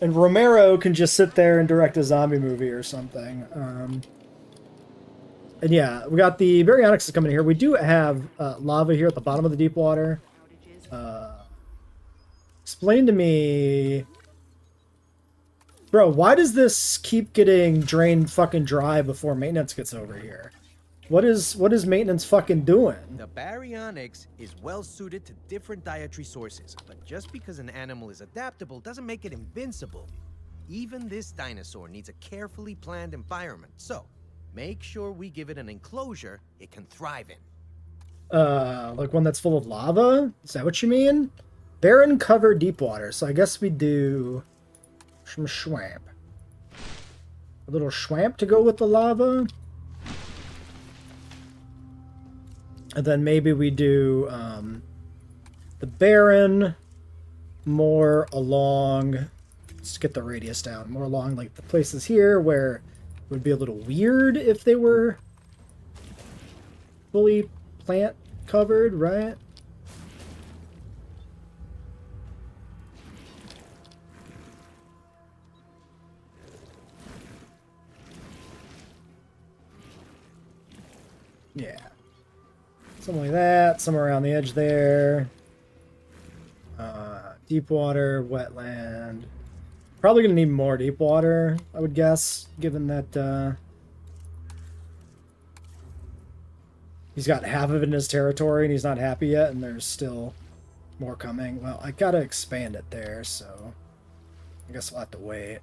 And Romero can just sit there and direct a zombie movie or something. And yeah, we got the baryonyx is coming here. We do have lava here at the bottom of the deep water. Explain to me... Bro, why does this keep getting drained fucking dry before maintenance gets over here? What is maintenance fucking doing? The baryonyx is well suited to different dietary sources, but just because an animal is adaptable doesn't make it invincible. Even this dinosaur needs a carefully planned environment, so make sure we give it an enclosure it can thrive in. Like one that's full of lava? Is that what you mean? Barren covered deep water, so I guess we do some swamp. A little swamp to go with the lava. And then maybe we do the barren more along, let's get the radius down, more along like the places here where it would be a little weird if they were fully plant covered, right? Yeah. Something like that. Somewhere around the edge there. Deep water, wetland. Probably going to need more deep water, I would guess, given that he's got half of it in his territory and he's not happy yet, and there's still more coming. Well, I got to expand it there, so I guess we'll have to wait.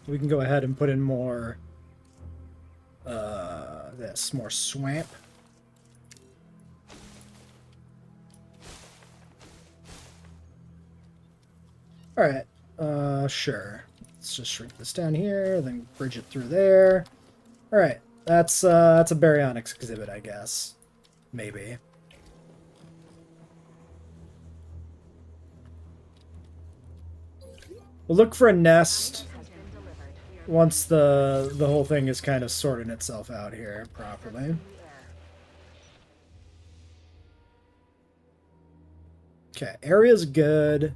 We can go ahead and put in more more swamp. Alright, sure. Let's just shrink this down here, then bridge it through there. Alright, that's a baryonyx exhibit, I guess. Maybe. We'll look for a nest once the whole thing is kind of sorting itself out here properly. Okay, area's good.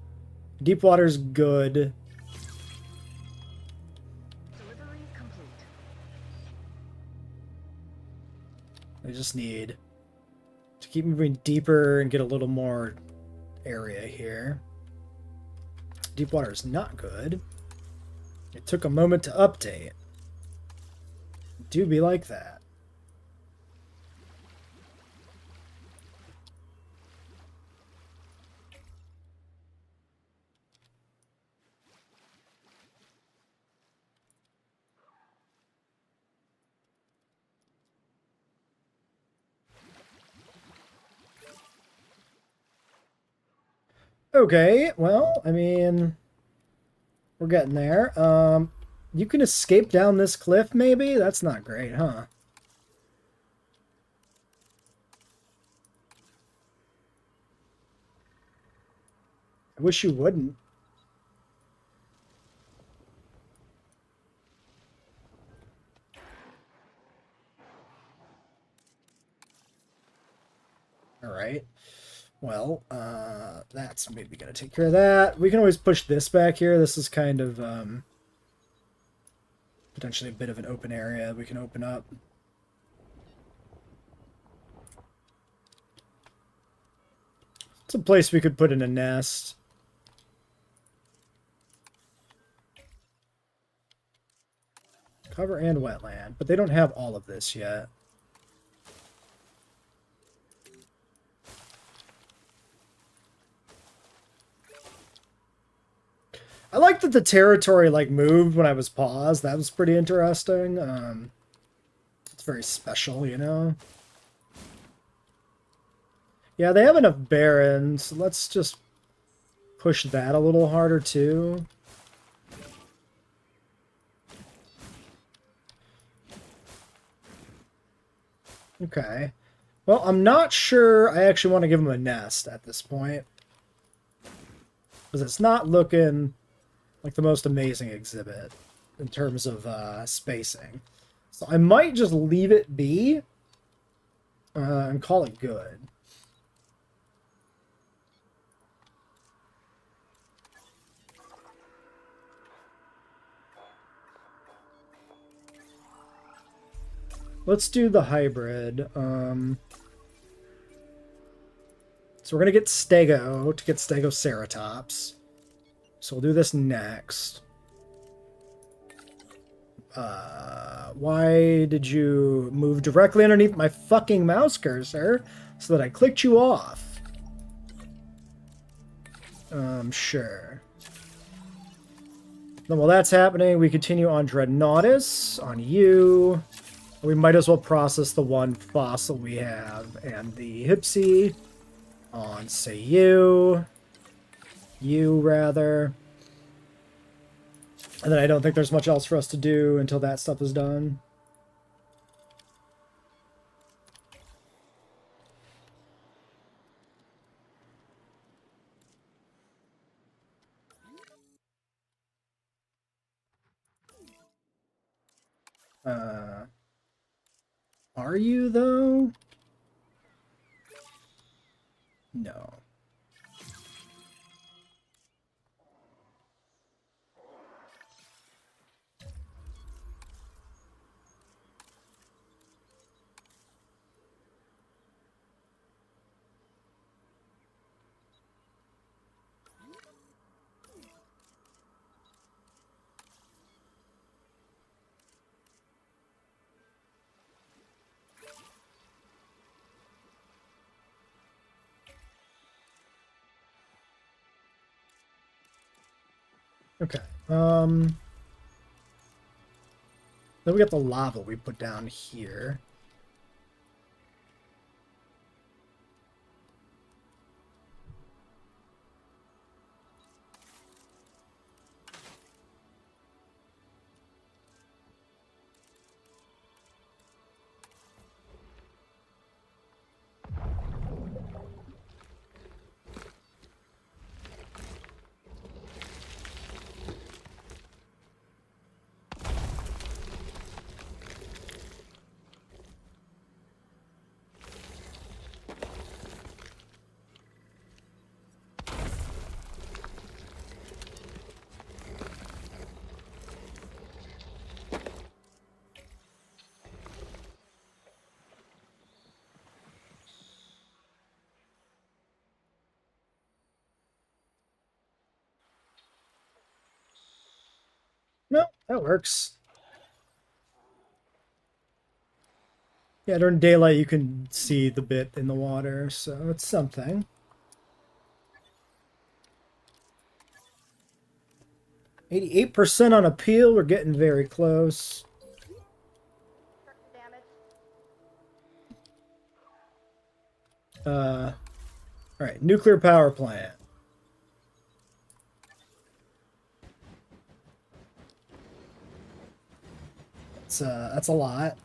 Deep water's good. Delivery complete. I just need to keep moving deeper and get a little more area here. Deep water is not good. It took a moment to update. Do be like that. Okay, well, I mean, we're getting there. You can escape down this cliff, maybe? That's not great, huh? I wish you wouldn't. Alright. Well, that's maybe gonna take care of that. We can always push this back here. This is kind of, potentially a bit of an open area we can open up. It's a place we could put in a nest. Cover and wetland, but they don't have all of this yet. I like that the territory like moved when I was paused. That was pretty interesting. It's very special, you know? Yeah, they have enough barons. Let's just push that a little harder too. Okay. Well, I'm not sure I actually want to give them a nest at this point. Because it's not looking like the most amazing exhibit in terms of spacing. So I might just leave it be and call it good. Let's do the hybrid. So we're going to get Stego to get Stegoceratops. So we'll do this next. Why did you move directly underneath my fucking mouse cursor so that I clicked you off? Sure. Then while that's happening, we continue on Dreadnoughtus, on you. We might as well process the one fossil we have, and the Hipsy on, say, you. You, rather. And then I don't think there's much else for us to do until that stuff is done. Are you, though? No. Okay. Then we got the lava we put down here. No, that works. Yeah, during daylight you can see the bit in the water, so it's something. 88% on appeal, we're getting very close. Alright, nuclear power plant. That's a lot.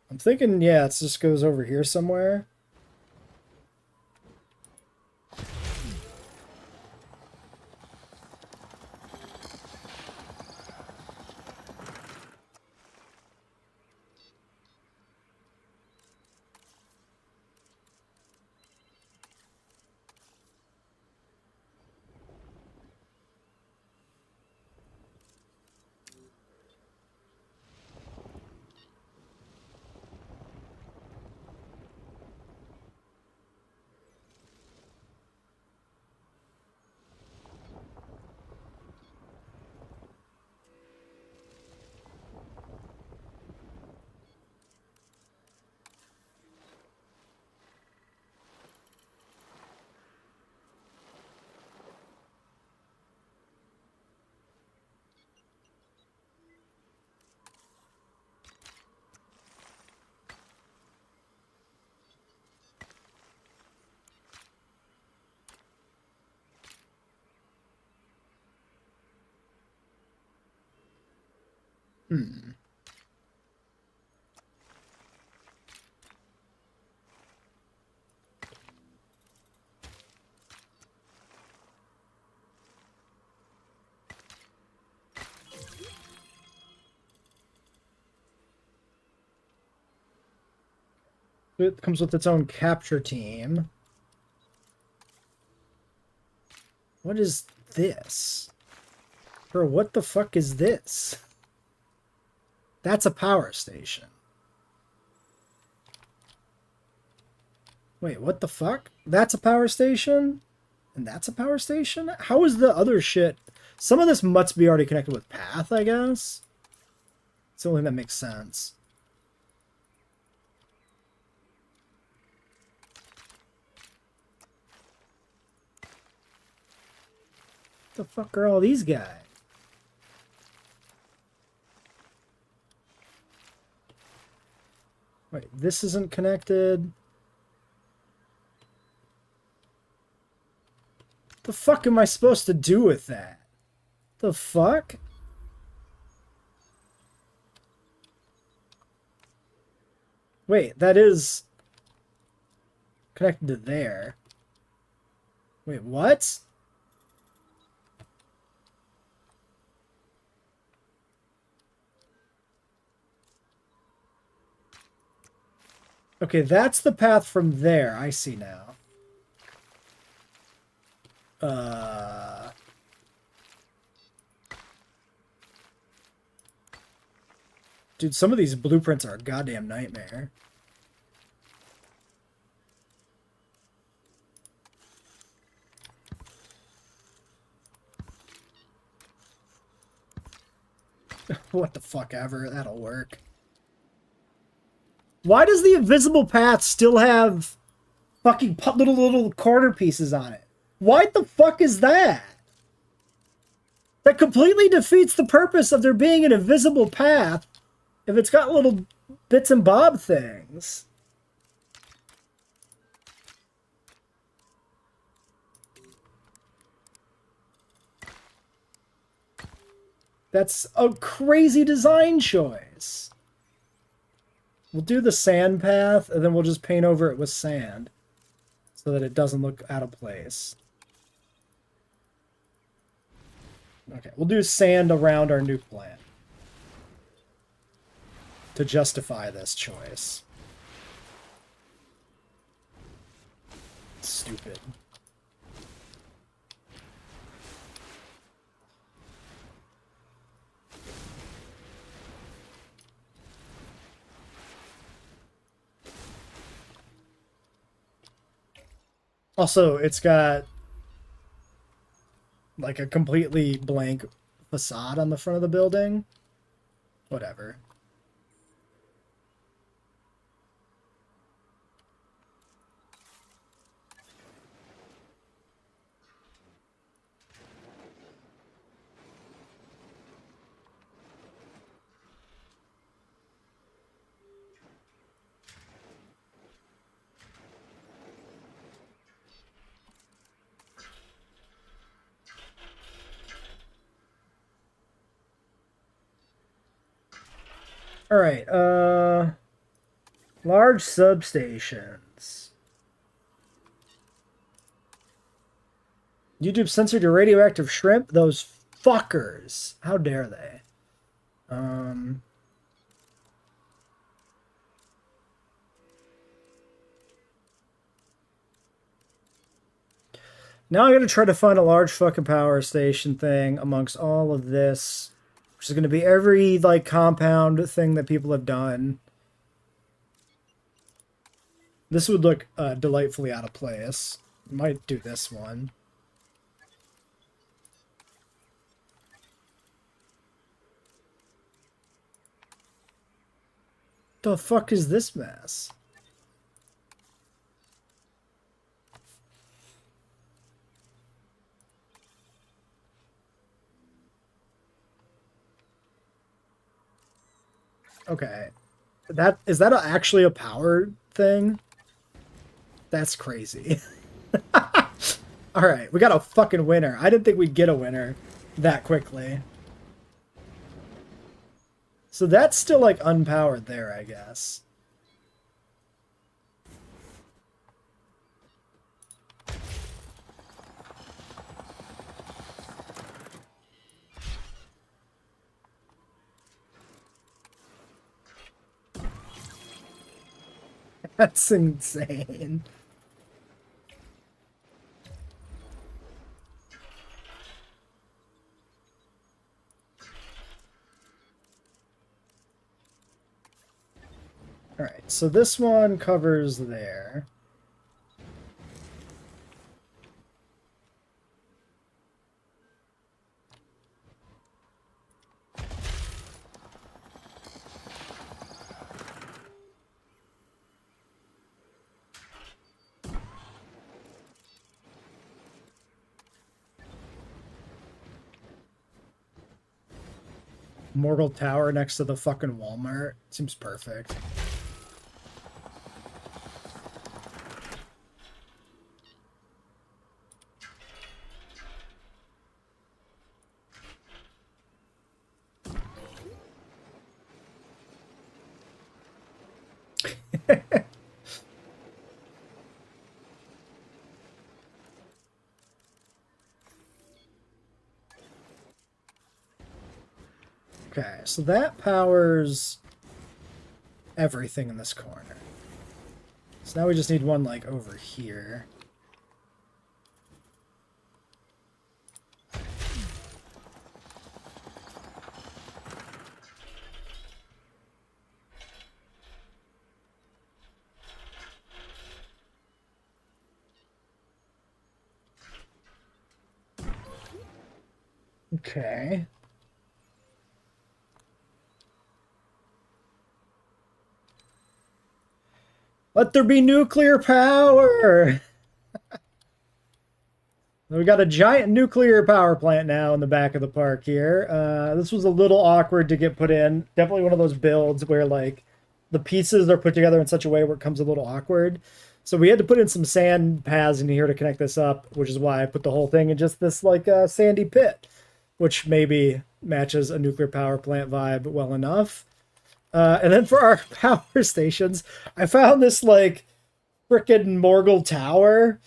I'm thinking, yeah, it just goes over here somewhere. Hmm. It comes with its own capture team. What is this? Bro, what the fuck is this? That's a power station. Wait, what the fuck? That's a power station? And that's a power station? How is the other shit? Some of this must be already connected with path, I guess. It's the only thing that makes sense. What the fuck are all these guys? Wait, this isn't connected. What the fuck am I supposed to do with that? The fuck? Wait, that is connected to there. Wait, what? Okay, that's the path from there. I see now. Dude, some of these blueprints are a goddamn nightmare. What the fuck ever, that'll work. Why does the invisible path still have fucking little corner pieces on it? Why the fuck is that? That completely defeats the purpose of there being an invisible path if it's got little bits and bob things. That's a crazy design choice. We'll do the sand path, and then we'll just paint over it with sand so that it doesn't look out of place. Okay, we'll do sand around our nuke plant to justify this choice. Stupid. Also, it's got like a completely blank facade on the front of the building. Whatever. All right, large substations. YouTube censored your radioactive shrimp? Those fuckers. How dare they? Now I'm going to try to find a large fucking power station thing amongst all of this, which is going to be every, like, compound thing that people have done. This would look delightfully out of place. Might do this one. The fuck is this mess? Okay. Is that actually a power thing? That's crazy. Alright, we got a fucking winner. I didn't think we'd get a winner that quickly. So that's still, like, unpowered there, I guess. That's insane. Alright, so this one covers there. Mortal Tower next to the fucking Walmart. Seems perfect. Okay, so that powers everything in this corner. So now we just need one, like, over here. Okay. Let there be nuclear power! We got a giant nuclear power plant now in the back of the park here. This was a little awkward to get put in. Definitely one of those builds where like the pieces are put together in such a way where it comes a little awkward. So we had to put in some sand paths in here to connect this up, which is why I put the whole thing in just this like sandy pit, which maybe matches a nuclear power plant vibe well enough. And then for our power stations, I found this like frickin' Morgul Tower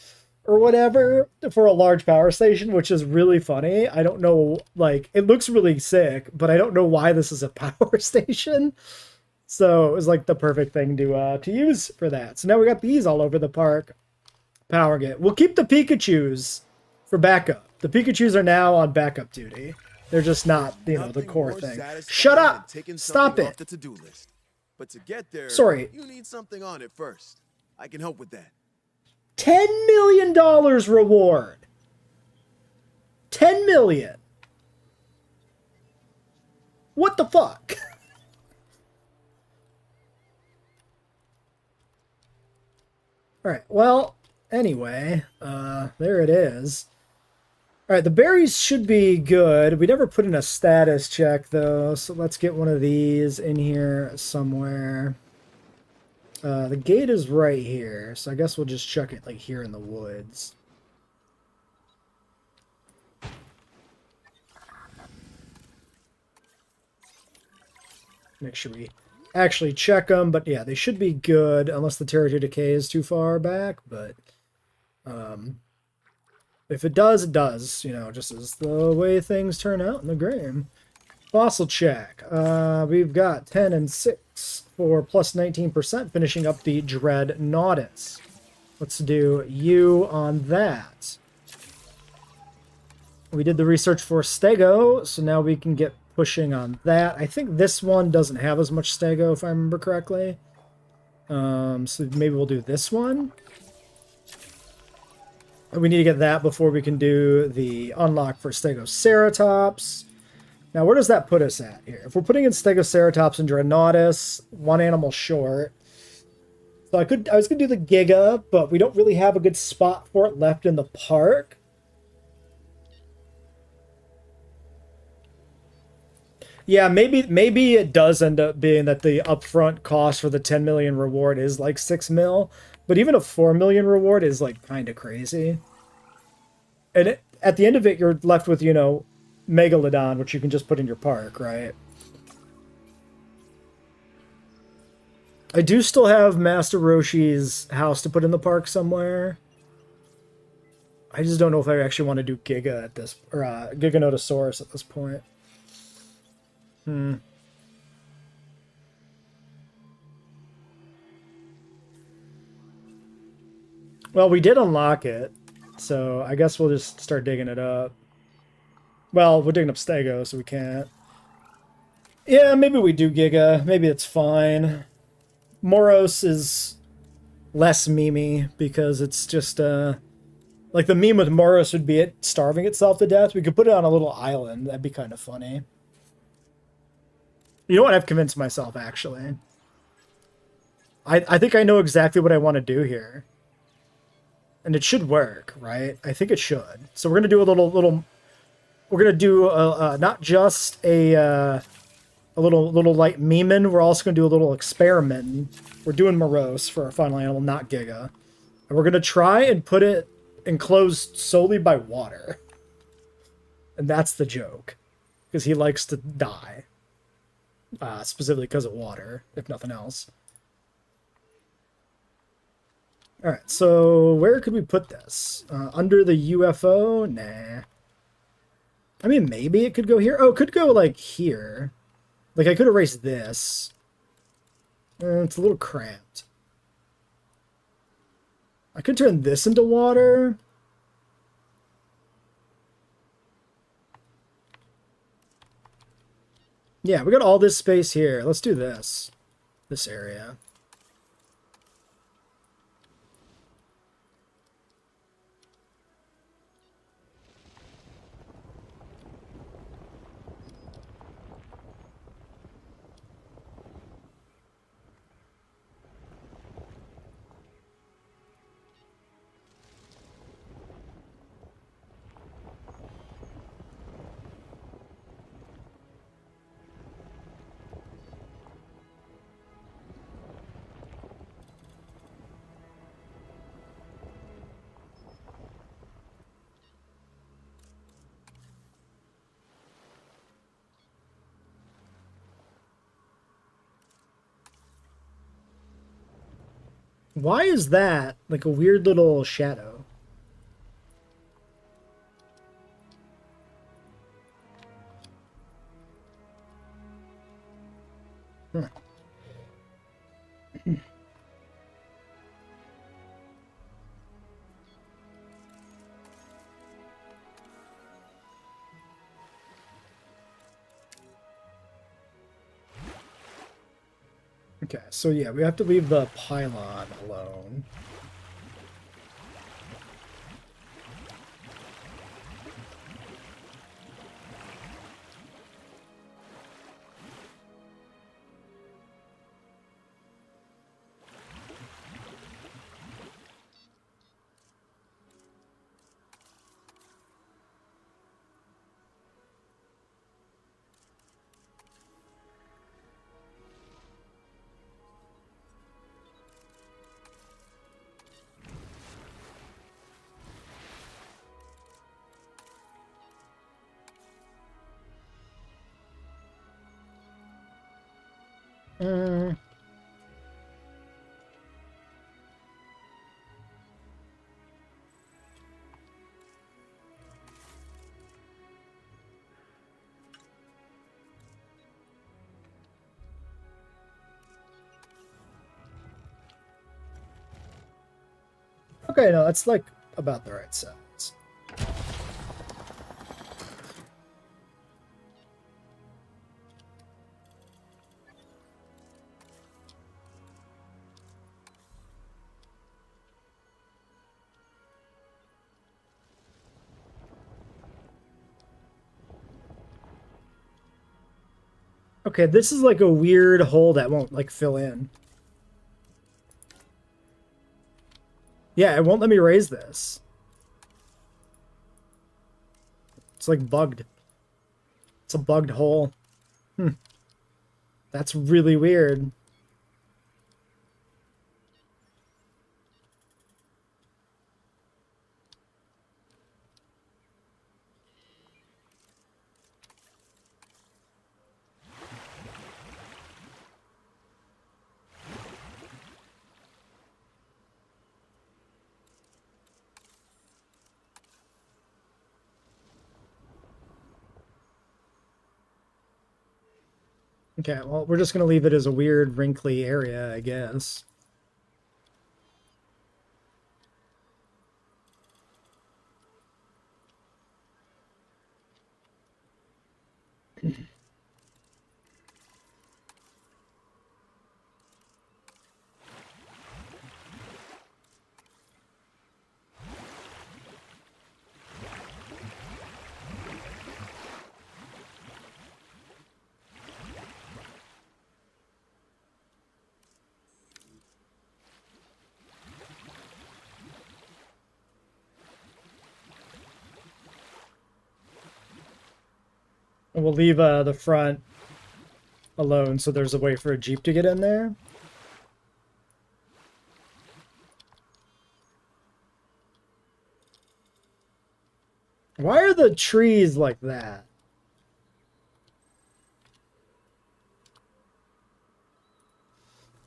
or whatever for a large power station, which is really funny. I don't know, like, it looks really sick, but I don't know why this is a power station. So it was like the perfect thing to use for that. So now we got these all over the park. Powering it. We'll keep the Pikachus for backup. The Pikachus are now on backup duty. They're just not, you know, the core thing. Shut up! Stop it! The to-do list. But to get there, Sorry. you need something on it first. I can help with that. $10 million reward. 10 million. What the fuck? All right. Well, anyway, there it is. All right, the berries should be good. We never put in a status check though, so let's get one of these in here somewhere. The gate is right here, so I guess we'll just chuck it like here in the woods. Make sure we actually check them, but yeah, they should be good unless the territory decay is too far back, but if it does, it does, you know, just as the way things turn out in the game. Fossil check. We've got 10 and 6 for plus 19%, finishing up the Dreadnoughtus. Let's do you on that. We did the research for Stego, so now we can get pushing on that. I think this one doesn't have as much Stego, if I remember correctly. So maybe we'll do this one. We need to get that before we can do the unlock for Stegoceratops. Now, where does that put us at here? If we're putting in Stegoceratops and Dreadnoughtus, one animal short. So I was going to do the Giga, but we don't really have a good spot for it left in the park. Yeah, maybe it does end up being that the upfront cost for the 10 million reward is like 6 mil, but even a 4 million reward is like kind of crazy. And at the end of it, you're left with, you know, Megalodon, which you can just put in your park, right? I do still have Master Roshi's house to put in the park somewhere. I just don't know if I actually want to do Giga at this, or Giganotosaurus at this point. Well, we did unlock it, so I guess we'll just start digging it up. Well, we're digging up Stego, so we can't. Yeah, maybe we do Giga. Maybe it's fine. Moros is less memey because it's just, like the meme with Moros would be it starving itself to death. We could put it on a little island. That'd be kind of funny. You know what? I've convinced myself, actually. I think I know exactly what I want to do here. And it should work, right? I think it should. So we're going to do a little... We're going to do not just a little light memeing. We're also going to do a little experimenting. We're doing Morose for our final animal, not Giga. And we're going to try and put it enclosed solely by water. And that's the joke. Because he likes to die. Specifically because of water, if nothing else. Alright, so where could we put this? Under the UFO? Nah. I mean, maybe it could go here. Oh, it could go, like, here. Like, I could erase this. It's a little cramped. I could turn this into water. Yeah, we got all this space here. Let's do this. This area. Why is that like a weird little shadow? Huh. Okay, so yeah, we have to leave the pylon alone. Mm. Okay, no, that's like about the right size. Okay, this is like a weird hole that won't like fill in. Yeah, it won't let me raise this. It's like bugged. It's a bugged hole. That's really weird. Okay, well, we're just going to leave it as a weird, wrinkly area, I guess. And we'll leave the front alone so there's a way for a Jeep to get in there. Why are the trees like that?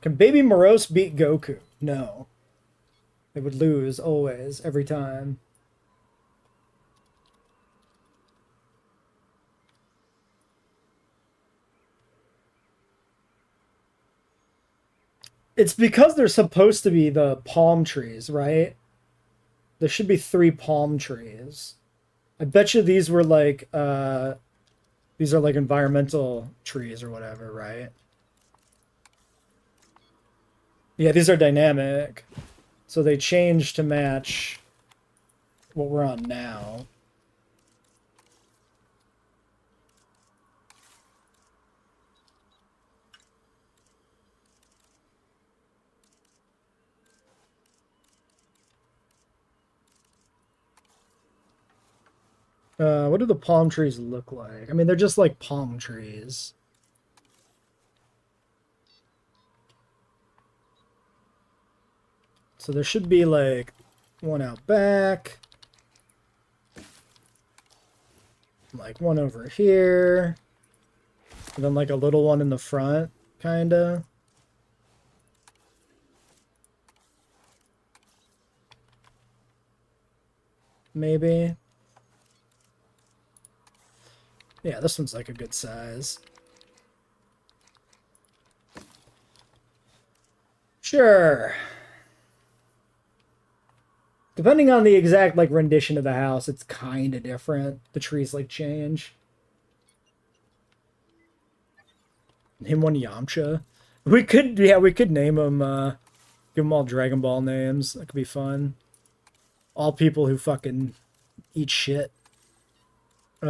Can Baby Morose beat Goku? No. They would lose, always, every time. It's because they're supposed to be the palm trees, right? There should be 3 palm trees. I bet you these were like, these are like environmental trees or whatever, right? Yeah, these are dynamic. So they change to match what we're on now. What do the palm trees look like? I mean, they're just like palm trees. So there should be like one out back. Like one over here. And then like a little one in the front, kinda. maybe. Yeah, this one's like a good size. Sure. Depending on the exact like rendition of the house, it's kind of different. The trees like change. Name one Yamcha. We could, yeah, we could name them. Give them all Dragon Ball names. That could be fun. All people who fucking eat shit. I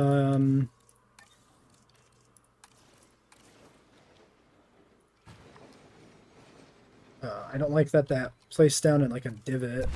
don't like that placed down in like a divot.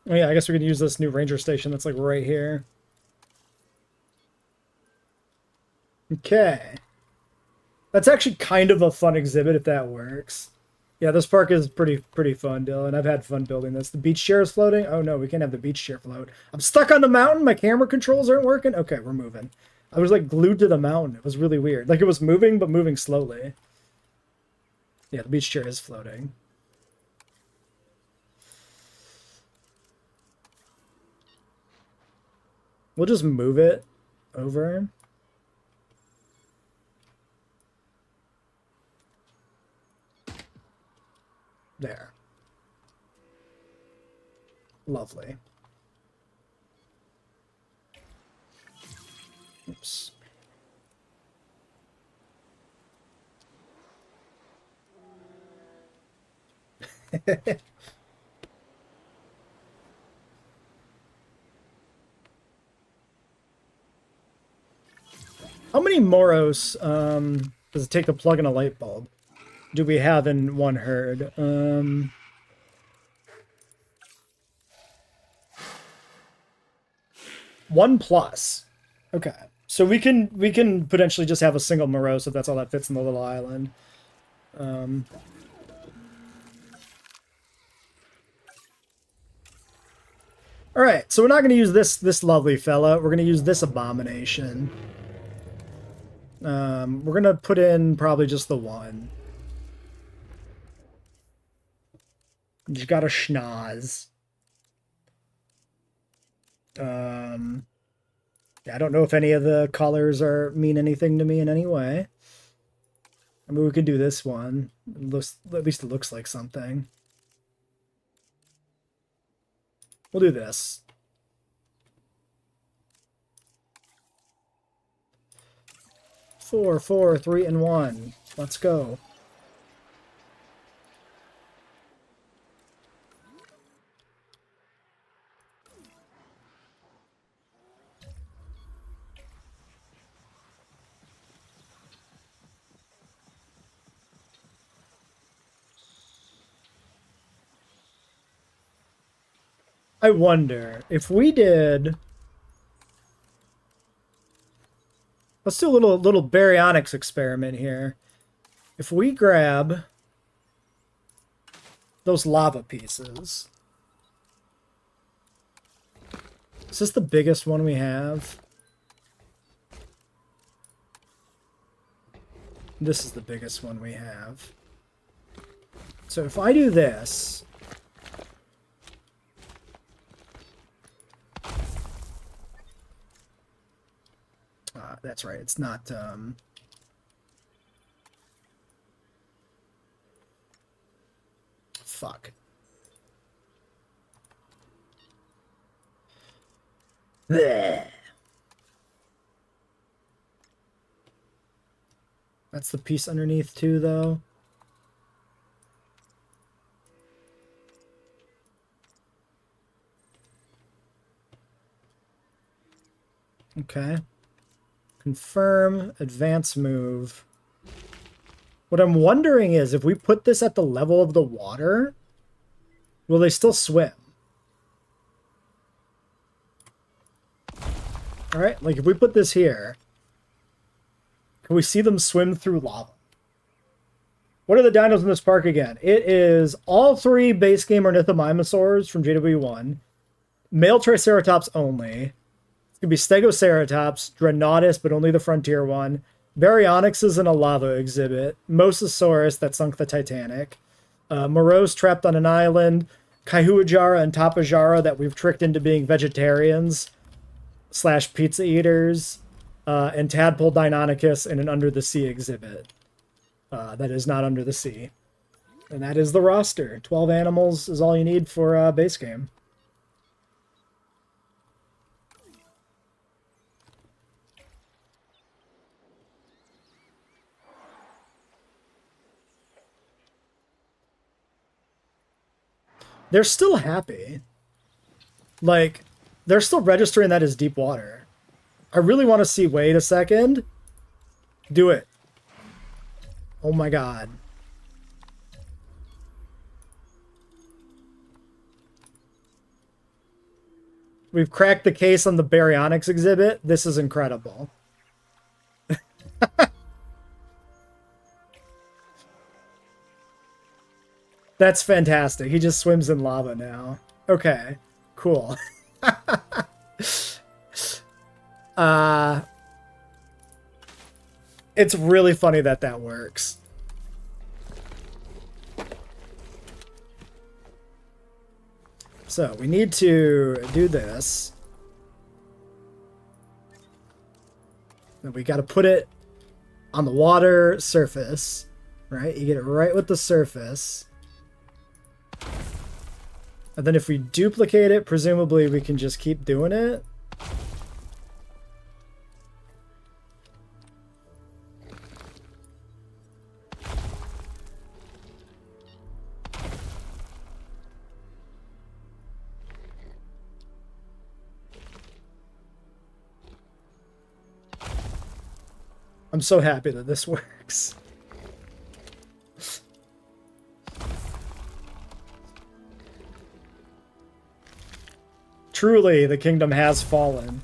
Oh yeah, I guess we could use this new ranger station that's like right here. Okay. That's actually kind of a fun exhibit if that works. Yeah, this park is pretty fun, Dylan. I've had fun building this. The beach chair is floating. Oh no, we can't have the beach chair float. I'm stuck on the mountain. My camera controls aren't working. Okay, we're moving. I was like glued to the mountain. It was really weird. Like it was moving, but moving slowly. Yeah, the beach chair is floating. We'll just move it over. There. Lovely. Oops. How many Moros does it take to plug in a light bulb? Do we have in one herd? 1+. Okay. So we can potentially just have a single Moros if that's all that fits in the little island. Alright, so we're not going to use this lovely fella. We're going to use this abomination. We're going to put in probably just the one. You got a schnoz. Yeah, I don't know if any of the colors mean anything to me in any way. I mean, we could do this one. At least it looks like something. We'll do this. Four, 3, and 1. Let's go. I wonder if we did. Let's do a little baryonics experiment here. If we grab those lava pieces, is this the biggest one we have? This is the biggest one we have. So if I do this. That's right. It's not. Fuck. Blech. That's the piece underneath too, though. Okay. Confirm, advance move. What I'm wondering is if we put this at the level of the water, will they still swim? All right, like if we put this here, can we see them swim through lava? What are the dinos in this park again? It is all 3 base game ornithomimosaurs from JWE1, male Triceratops only. It's going to be Stegoceratops, Dreadnoughtus, but only the frontier one. Baryonyx is in a lava exhibit. Mosasaurus that sunk the Titanic. Morose trapped on an island. Kaihuajara and Tapajara that we've tricked into being vegetarians / pizza eaters. And Tadpole Deinonychus in an under the sea exhibit. That is not under the sea. And that is the roster. 12 animals is all you need for base game. They're still happy. Like, they're still registering that as deep water. I really want to see, wait a second. Do it. Oh my god. We've cracked the case on the Baryonyx exhibit. This is incredible. That's fantastic. He just swims in lava now. Okay, cool. It's really funny that that works. So we need to do this. And we got to put it on the water surface, right? You get it right with the surface. And then if we duplicate it, presumably we can just keep doing it. I'm so happy that this works. Truly, the kingdom has fallen.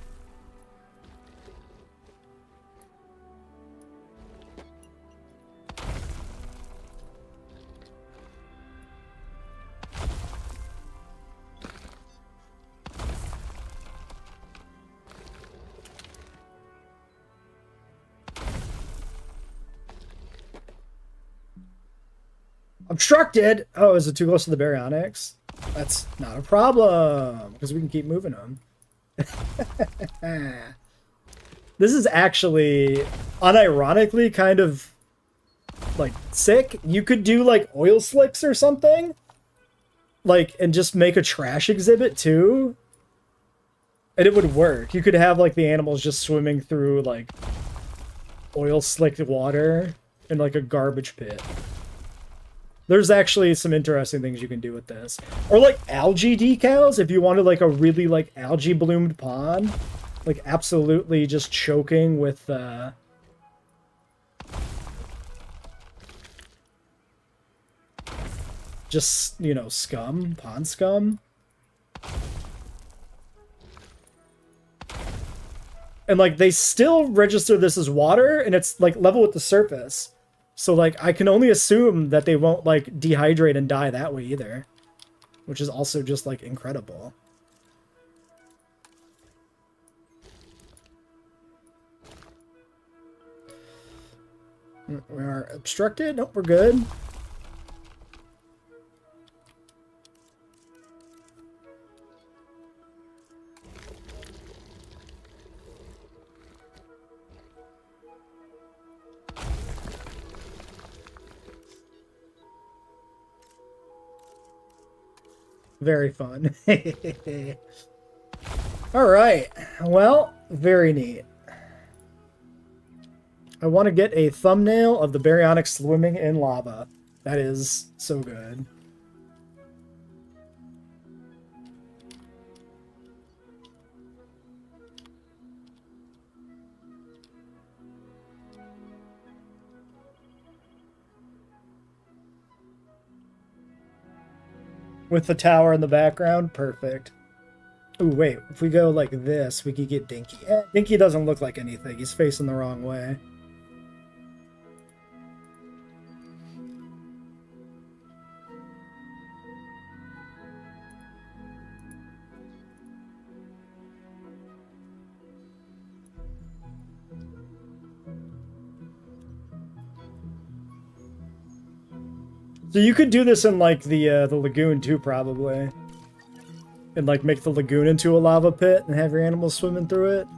Obstructed! Oh, is it too close to the Baryonyx? That's not a problem, because we can keep moving them. This is actually, unironically, kind of, like, sick. You could do, like, oil slicks or something. Like, and just make a trash exhibit, too. And it would work. You could have, like, the animals just swimming through, like, oil slicked water in, like, a garbage pit. There's actually some interesting things you can do with this. Or like algae decals, if you wanted like a really like algae bloomed pond. Like absolutely just choking with just, you know, scum, pond scum. And like they still register this as water and it's like level with the surface. So, like, I can only assume that they won't, like, dehydrate and die that way either. Which is also just, like, incredible. We are obstructed. Nope, we're good. Very fun. Alright. Well, very neat. I want to get a thumbnail of the Baryonyx swimming in lava. That is so good. With the tower in the background, perfect. Ooh, wait, if we go like this, we could get Dinky. Dinky doesn't look like anything. He's facing the wrong way. So you could do this in like the lagoon too, probably. And like make the lagoon into a lava pit and have your animals swimming through it.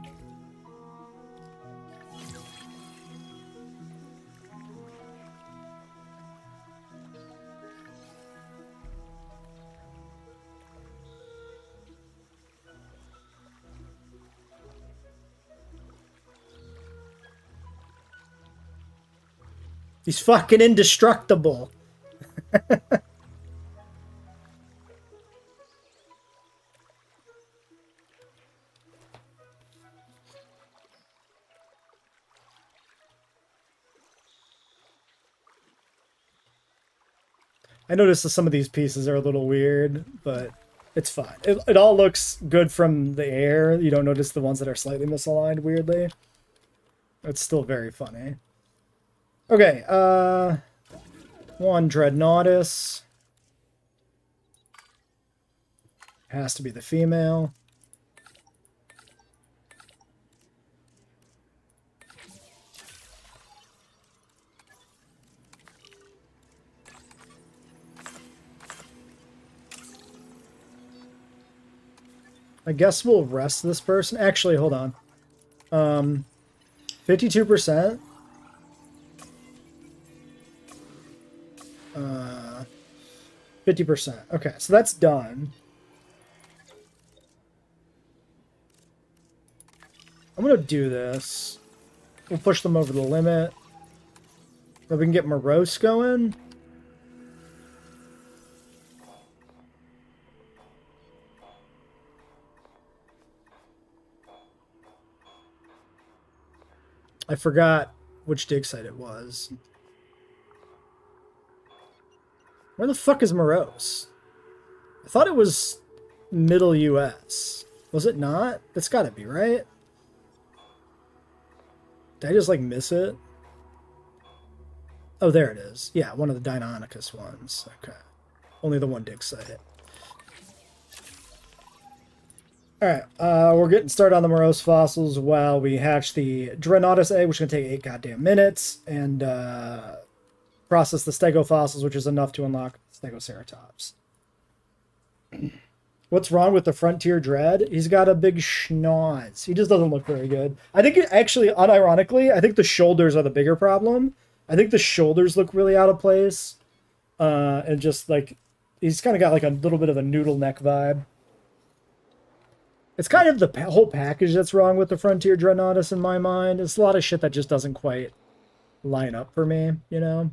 He's fucking indestructible. I noticed that some of these pieces are a little weird, but it's fine. It all looks good from the air. You don't notice the ones that are slightly misaligned weirdly. It's still very funny. Okay, one Dreadnoughtus. Has to be the female. I guess we'll rest this person. Actually, hold on. 52%. 50%. Okay, so that's done. I'm gonna do this. We'll push them over the limit. Then we can get Morose going. I forgot which dig site it was. Where the fuck is Morose? I thought it was middle US. Was it not? It's gotta be, right? Did I just, like, miss it? Oh, there it is. Yeah, one of the Deinonychus ones. Okay. Only the one dig site. Alright, we're getting started on the Morose fossils while we hatch the Dreadnoughtus egg, which is going to take 8 goddamn minutes, and process the Stego fossils, which is enough to unlock Stegoceratops. What's wrong with the Frontier Dread? He's got a big schnoz. He just doesn't look very good. I think it actually, unironically, I think the shoulders are the bigger problem. I think the shoulders look really out of place. And just like, he's kind of got like a little bit of a noodle neck vibe. It's kind of the whole package that's wrong with the Frontier Dreadnoughtus in my mind. It's a lot of shit that just doesn't quite line up for me, you know?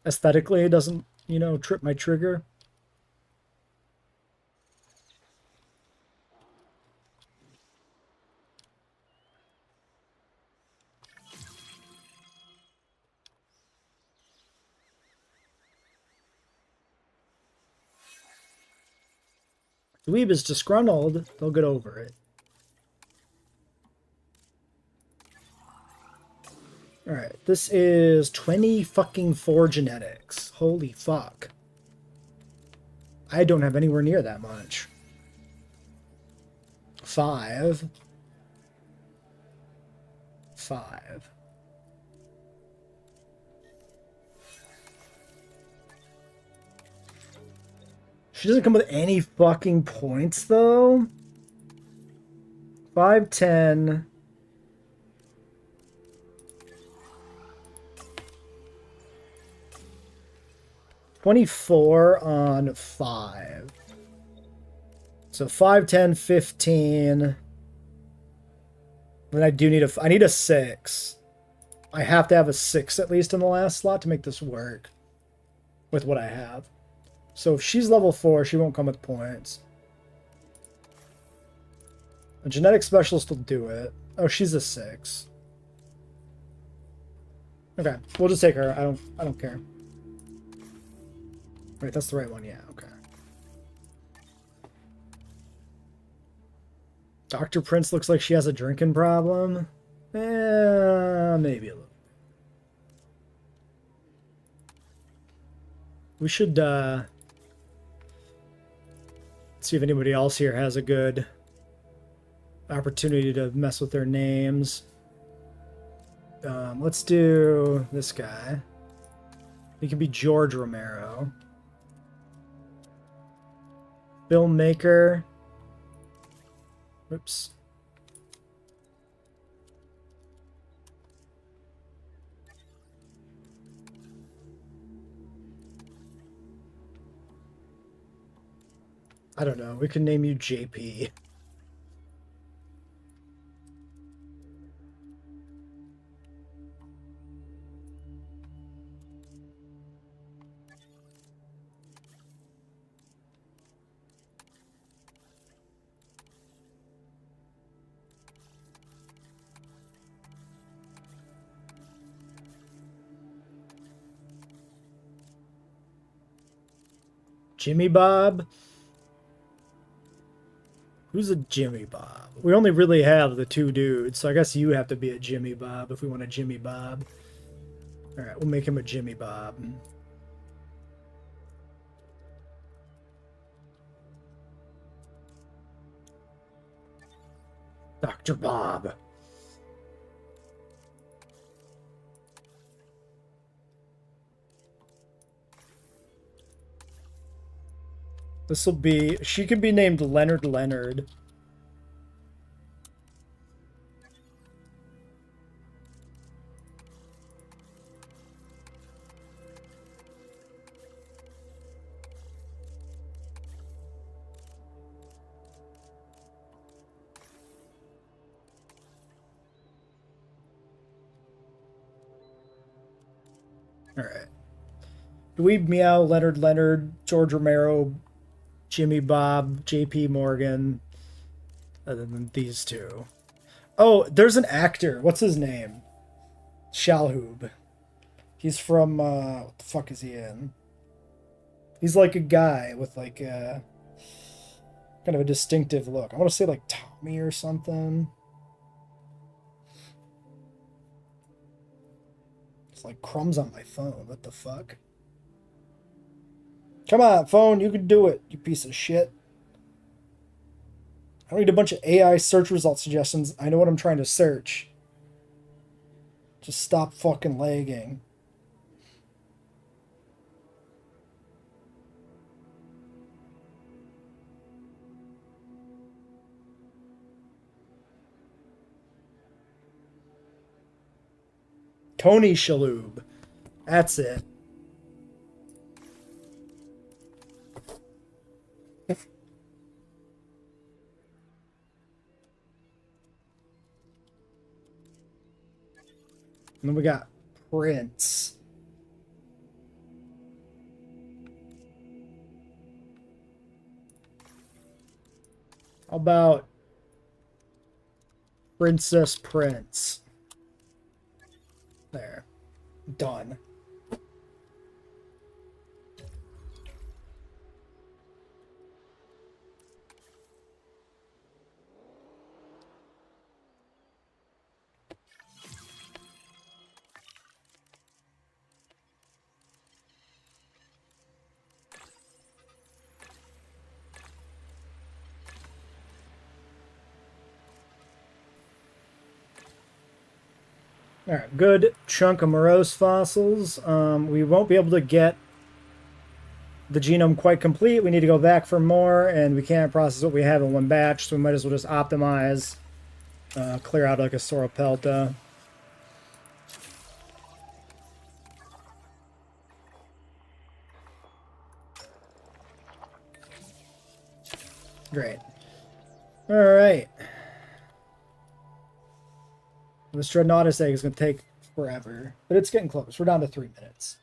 Aesthetically, it doesn't, you know, trip my trigger. Dweeb is disgruntled, they'll get over it. Alright, this is 20 fucking 4 genetics. Holy fuck. I don't have anywhere near that much. 5. 5. She doesn't come with any fucking points, though. 5, 10. $24 on 5. So 5, 10, 15. Then I do need I need a 6. I have to have a 6 at least in the last slot to make this work with what I have. So if she's level 4, she won't come with points. A genetic specialist will do it. Oh, she's a 6. Okay, we'll just take her. I don't care. Right, that's the right one. Yeah, okay. Dr. Prince looks like she has a drinking problem. Maybe a little. We should see if anybody else here has a good opportunity to mess with their names. Let's do this guy. He could be George Romero. Bill Maker. Oops. I don't know. We can name you JP. Jimmy Bob? Who's a Jimmy Bob? We only really have the two dudes, so I guess you have to be a Jimmy Bob if we want a Jimmy Bob. Alright, we'll make him a Jimmy Bob. Dr. Bob. This will be... She could be named Leonard Leonard. Alright. Dweeb Meow, Leonard Leonard, George Romero, Jimmy Bob, JP Morgan, other than these two. Oh, there's an actor. What's his name? Shalhoub. He's from, what the fuck is he in? He's like a guy with like a kind of a distinctive look. I want to say like Tommy or something. It's like crumbs on my phone. What the fuck? Come on, phone, you can do it, you piece of shit. I don't need a bunch of AI search result suggestions. I know what I'm trying to search. Just stop fucking lagging. Tony Shalhoub. That's it. And then we got Prince. How about Princess Prince? There. Done. Alright, good chunk of morose fossils. We won't be able to get the genome quite complete. We need to go back for more, and we can't process what we have in one batch, so we might as well just optimize, clear out like a Sauropelta. Great. Alright. This Dreadnoughtus egg is going to take forever, but it's getting close. We're down to 3 minutes.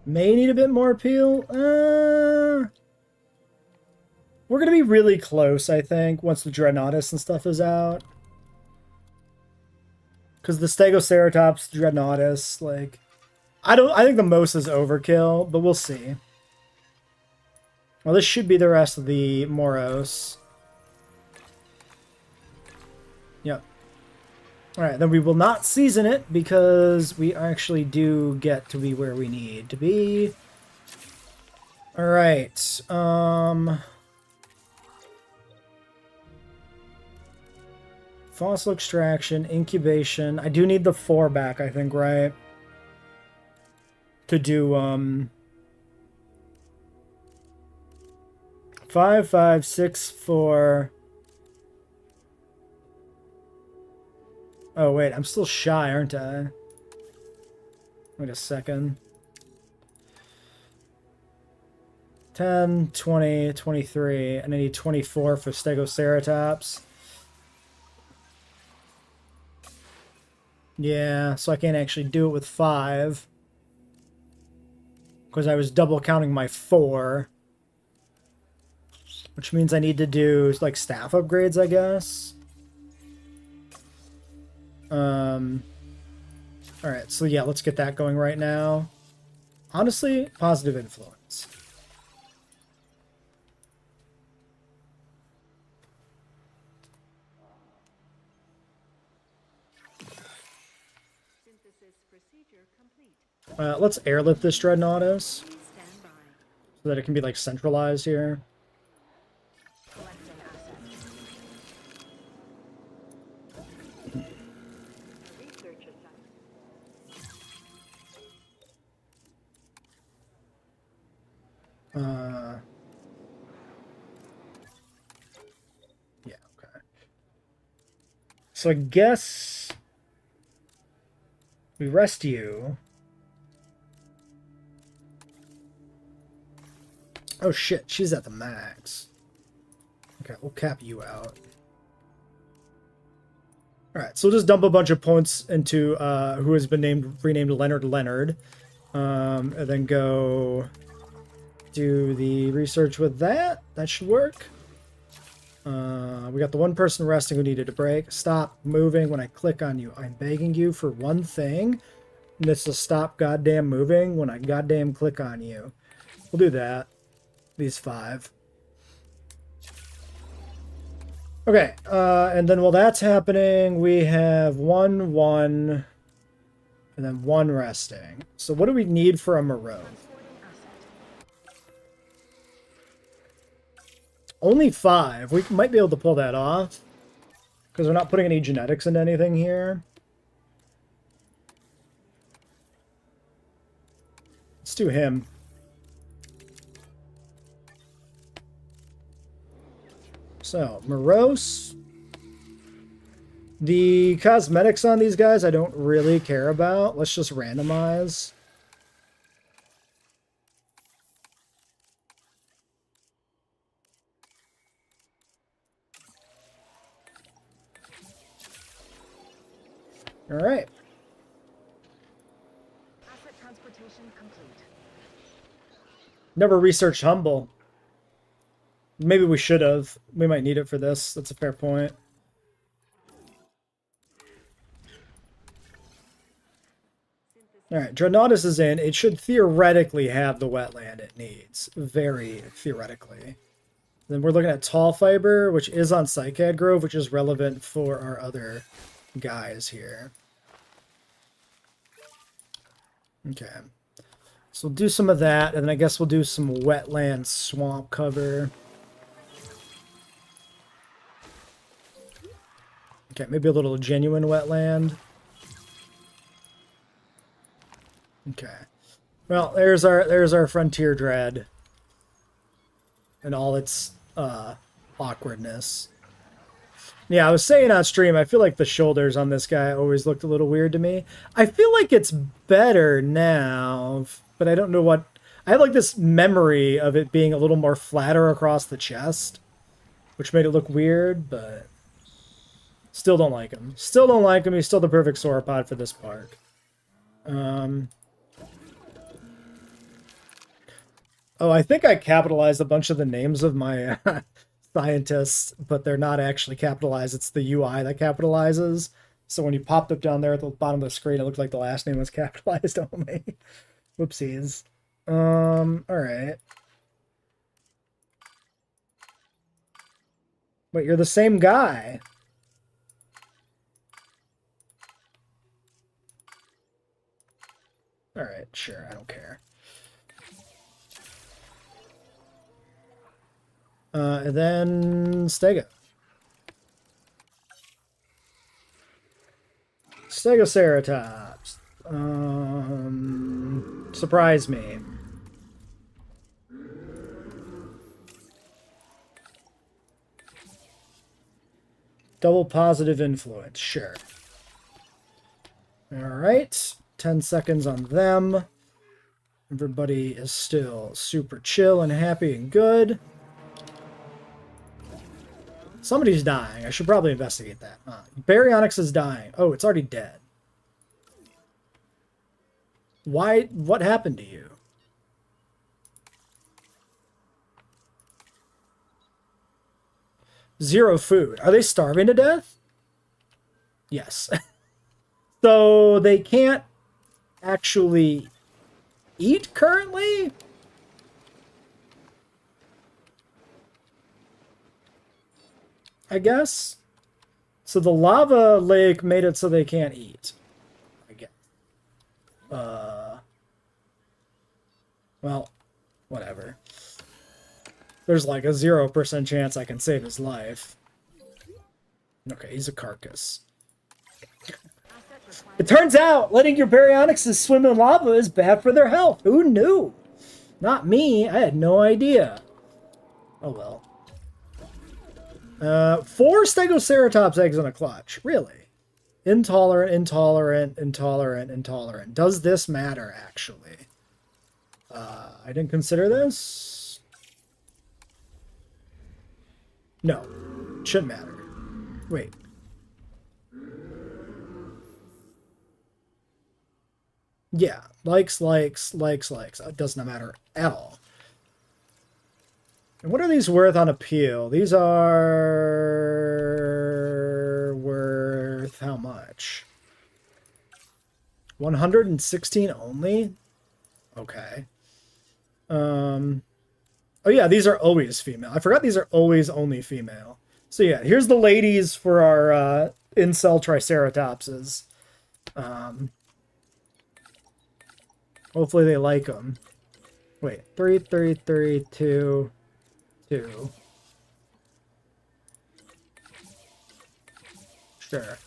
May need a bit more appeal. We're gonna be really close, I think, once the Dreadnoughtus and stuff is out. Because the Stegoceratops, Dreadnoughtus, like... I think the most is overkill, but we'll see. Well, this should be the rest of the Moros. Yep. Alright, then we will not season it, because we actually do get to be where we need to be. Alright, fossil extraction, incubation. I do need the 4 back, I think, right? To do, 5, 5, 6, 4. Oh, wait, I'm still shy, aren't I? Wait a second. 10, 20, 23, and I need 24 for Stegoceratops. Yeah, so I can't actually do it with 5. Because I was double counting my 4. Which means I need to do, like, staff upgrades, I guess. Alright, so yeah, let's get that going right now. Honestly, positive influence. Synthesis procedure complete. Let's airlift this Dreadnoughtus Stand by. so that it can be, like, centralized here. Collecting assets. Research assignment. Yeah, okay. So I guess we rest you. Oh shit, she's at the max. Okay, we'll cap you out. Alright, so we'll just dump a bunch of points into who has been renamed Leonard. And then go do the research with that. That should work. We got the one person resting who needed a break. Stop moving when I click on you. I'm begging you for one thing. And it's to stop goddamn moving when I goddamn click on you. We'll do that. These 5. Okay, and then while that's happening, we have 1, 1, and then 1 resting. So what do we need for a Moreau? Only 5. We might be able to pull that off. Because we're not putting any genetics into anything here. Let's do him. So, Morose. The cosmetics on these guys I don't really care about. Let's just randomize. All right. Asset transportation complete. Never researched Humble. Maybe we should have. We might need it for this. That's a fair point. Alright, Dreadnoughtus is in. It should theoretically have the wetland it needs. Very theoretically. Then we're looking at Tall Fiber, which is on Cycad Grove, which is relevant for our other guys here. Okay. So we'll do some of that, and then I guess we'll do some wetland swamp cover. Okay, maybe a little genuine wetland. Okay. Well, there's our Frontier Dread. And all its awkwardness. Yeah, I was saying on stream, I feel like the shoulders on this guy always looked a little weird to me. I feel like it's better now, but I don't know what... I have like this memory of it being a little more flatter across the chest, which made it look weird, but still don't like him. Still don't like him. He's still the perfect sauropod for this park. Oh, I think I capitalized a bunch of the names of my scientists, but they're not actually capitalized. It's the UI that capitalizes. So when you popped up down there at the bottom of the screen, it looked like the last name was capitalized only. Whoopsies. All right. Wait, you're the same guy. All right, sure, I don't care. And then Stego. Stegoceratops. Surprise me. Double positive influence, sure. Alright, 10 seconds on them. Everybody is still super chill and happy and good. Somebody's dying. I should probably investigate that. Baryonyx is dying. Oh, it's already dead. Why? What happened to you? Zero food. Are they starving to death? Yes. So they can't actually eat currently? I guess. So the lava lake made it so they can't eat. I guess. Well, whatever. There's like a 0% chance I can save his life. Okay, he's a carcass. It turns out letting your baryonyxes swim in lava is bad for their health. Who knew? Not me. I had no idea. Oh well. 4 Stegoceratops eggs in a clutch. Really? Intolerant, intolerant, intolerant, intolerant. Does this matter, actually? I didn't consider this. No. Shouldn't matter. Wait. Yeah. Likes. It does not matter at all. And what are these worth on appeal? These are worth how much? 116 only? Okay. Oh yeah, these are always female. I forgot these are always only female. So yeah, here's the ladies for our incel triceratopses. Hopefully they like them. Wait, 3, 3, 3, 2, 2. Sure.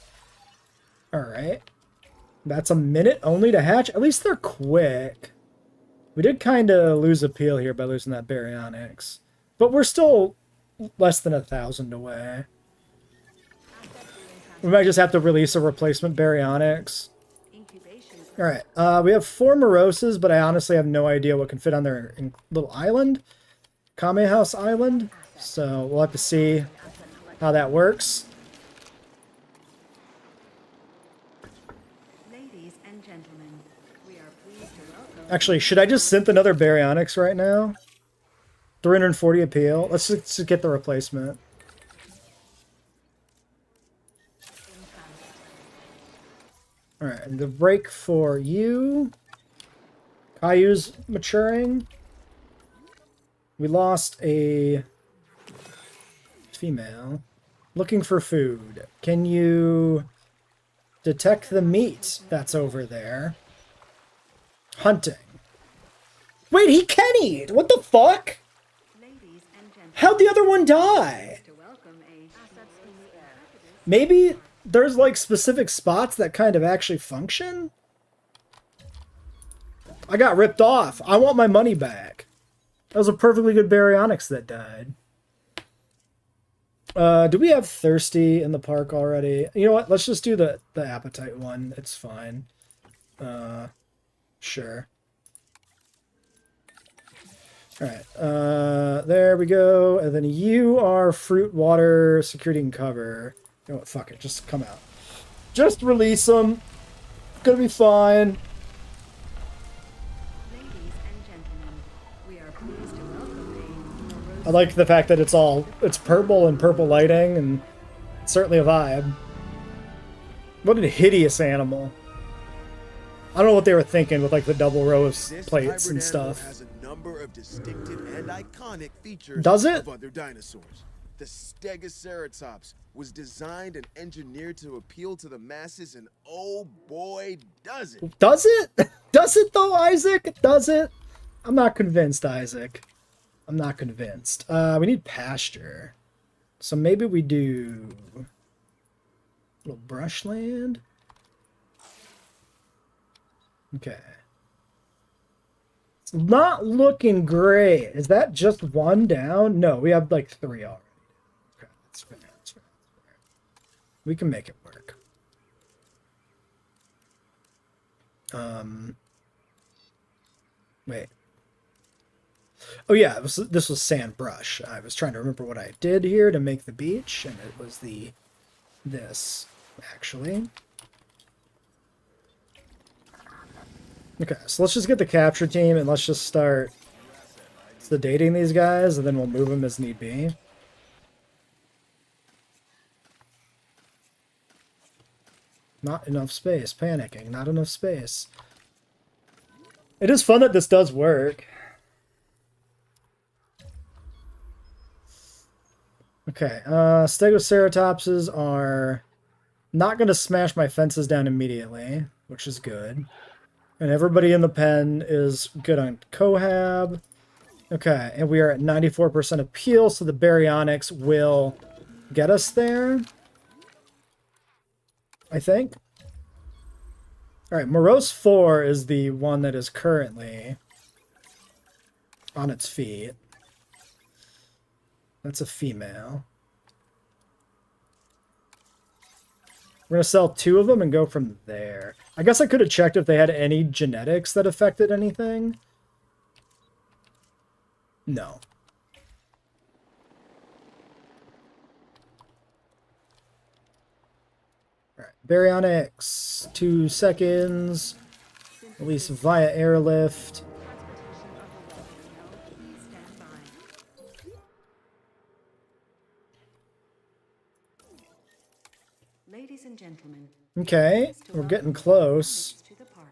Alright. That's a minute only to hatch. At least they're quick. We did kind of lose appeal here by losing that baryonyx. But we're still less than 1,000 away. We might just have to release a replacement baryonyx. Alright, we have 4 moroses, but I honestly have no idea what can fit on their little island. Kame House Island. So we'll have to see how that works. Ladies and gentlemen, we are pleased to welcome. Actually, should I just synth another baryonyx right now? 340 appeal. Let's just get the replacement. Alright, and the break for you. Caillou's maturing. We lost a female. Looking for food. Can you detect the meat that's over there? Hunting. Wait, he can eat! What the fuck? Ladies and gentlemen, How'd the other one die? to welcome a Maybe there's like specific spots that kind of actually function? I got ripped off. I want my money back. That was a perfectly good baryonyx that died. Do we have thirsty in the park already? You know what? Let's just do the appetite one. It's fine. Sure. Alright, there we go. And then you are fruit, water, security, and cover. You know what? Fuck it. Just come out. Just release them. Gonna be fine. ladies and gentlemen, we are pleased I like the fact that it's purple and purple lighting, and it's certainly a vibe. What a hideous animal. I don't know what they were thinking with like the double row of This plates hybrid and animal stuff. has a number of distinctive and iconic features Does it? of other dinosaurs. The Stegoceratops was designed and engineered to appeal to the masses, and oh boy, does it! Does it? Does it though, Isaac? Does it? I'm not convinced, Isaac. I'm not convinced. We need pasture. So maybe we do a little brushland. Okay. It's not looking great. Is that just one down? No, we have like 3 already. Okay, that's fair. That's fair. That's fair. We can make it work. Wait. Oh yeah, this was sand brush. I was trying to remember what I did here to make the beach, and it was this actually. Okay, so let's just get the capture team and let's just start sedating these guys, and then we'll move them as need be. Not enough space. Panicking. Not enough space. It is fun that this does work. Okay, Stegoceratopses are not going to smash my fences down immediately, which is good. And everybody in the pen is good on Cohab. Okay, and we are at 94% appeal, so the baryonyx will get us there, I think. Alright, Morose 4 is the one that is currently on its feet. That's a female. We're going to sell 2 of them and go from there. I guess I could have checked if they had any genetics that affected anything. No. Alright, baryonyx. 2 seconds. Release via airlift. Ladies and gentlemen, Okay, we're getting close. to the park.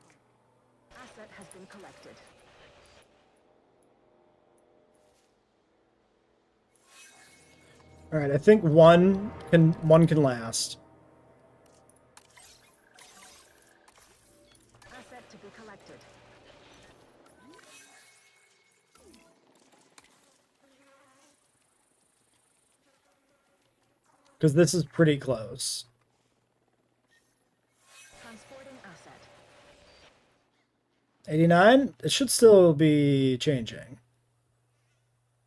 Asset has been collected. Alright, I think one can last. Asset to be collected. Because this is pretty close. Transporting asset. 89? It should still be changing.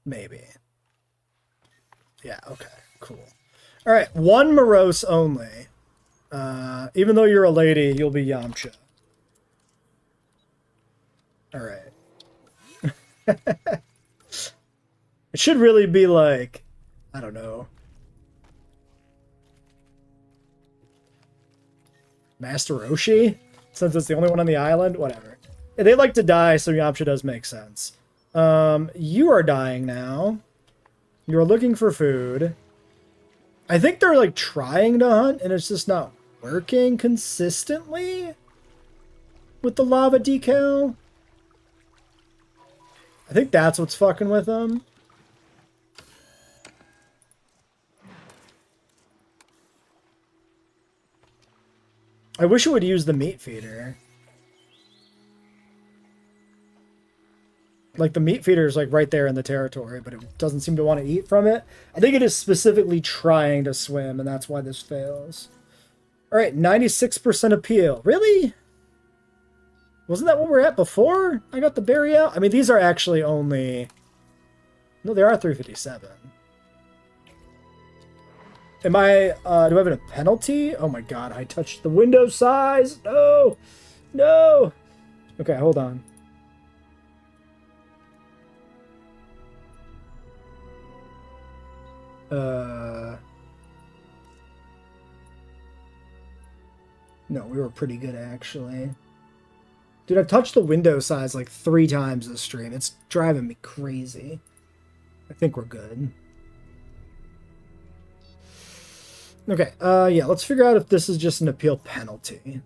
Maybe. Yeah, okay, cool. Alright, 1 Morose only. Even though you're a lady, you'll be Yamcha. Alright. It should really be like, I don't know. Master Roshi? Since it's the only one on the island? Whatever. They like to die, so Yamcha does make sense. You are dying now. You're looking for food. I think they're like trying to hunt, and it's just not working consistently with the lava decal. I think that's what's fucking with them. I wish it would use the meat feeder. Like, the meat feeder is, like, right there in the territory, but it doesn't seem to want to eat from it. I think it is specifically trying to swim, and that's why this fails. Alright, 96% appeal. Really? Wasn't that what we were at before I got the berry out? I mean, these are actually only... No, they are 357. Am I, do I have a penalty? Oh my god, I touched the window size! No! No! Okay, hold on. No, we were pretty good, actually. Dude, I've touched the window size like 3 times this stream. It's driving me crazy. I think we're good. Okay, yeah, let's figure out if this is just an appeal penalty.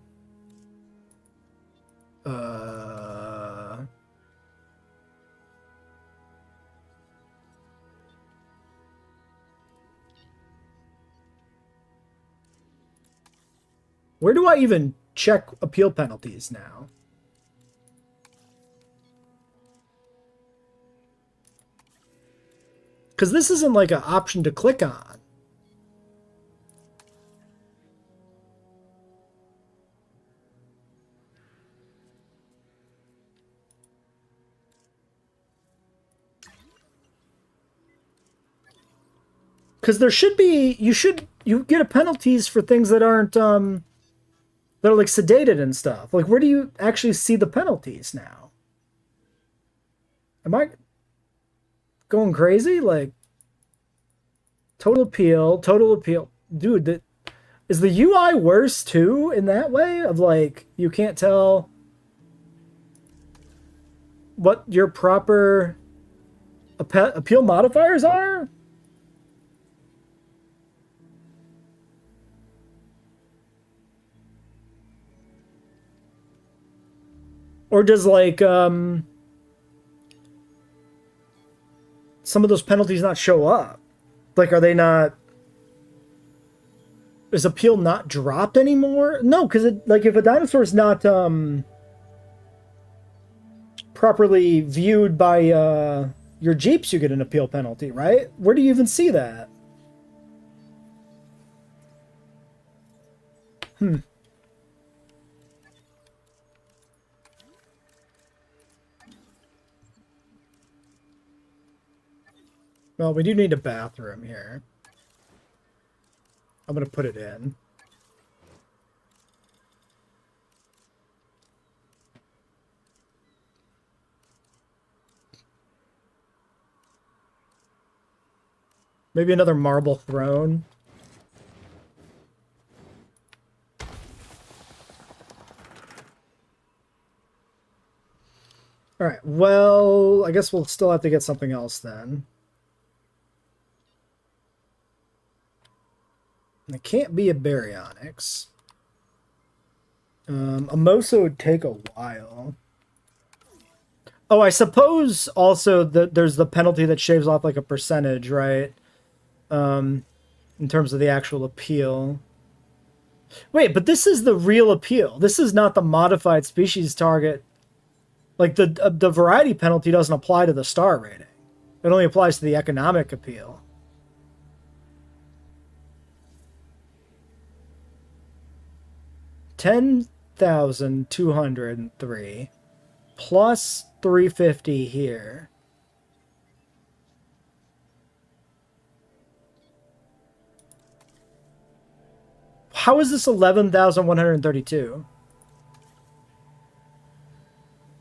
Where do I even check appeal penalties now? Because this isn't like an option to click on. Because there should be, you get a penalties for things that aren't, that are like sedated and stuff. Like, where do you actually see the penalties now? Am I going crazy? Like, total appeal. Dude, is the UI worse too in that way? Of like, you can't tell what your proper appeal modifiers are? Or does like some of those penalties not show up? Like, are they not? Is appeal not dropped anymore? No, because like if a dinosaur is not properly viewed by your Jeeps, you get an appeal penalty, right? Where do you even see that? Well, we do need a bathroom here. I'm going to put it in. Maybe another marble throne. All right, well, I guess we'll still have to get something else then. It can't be a baryonyx. A Mosa would take a while. Oh, I suppose also that there's the penalty that shaves off like a percentage, right? In terms of the actual appeal. Wait, but this is the real appeal. This is not the modified species target. Like the variety penalty doesn't apply to the star rating. It only applies to the economic appeal. $10,203 plus 350 here. How is this 11,132?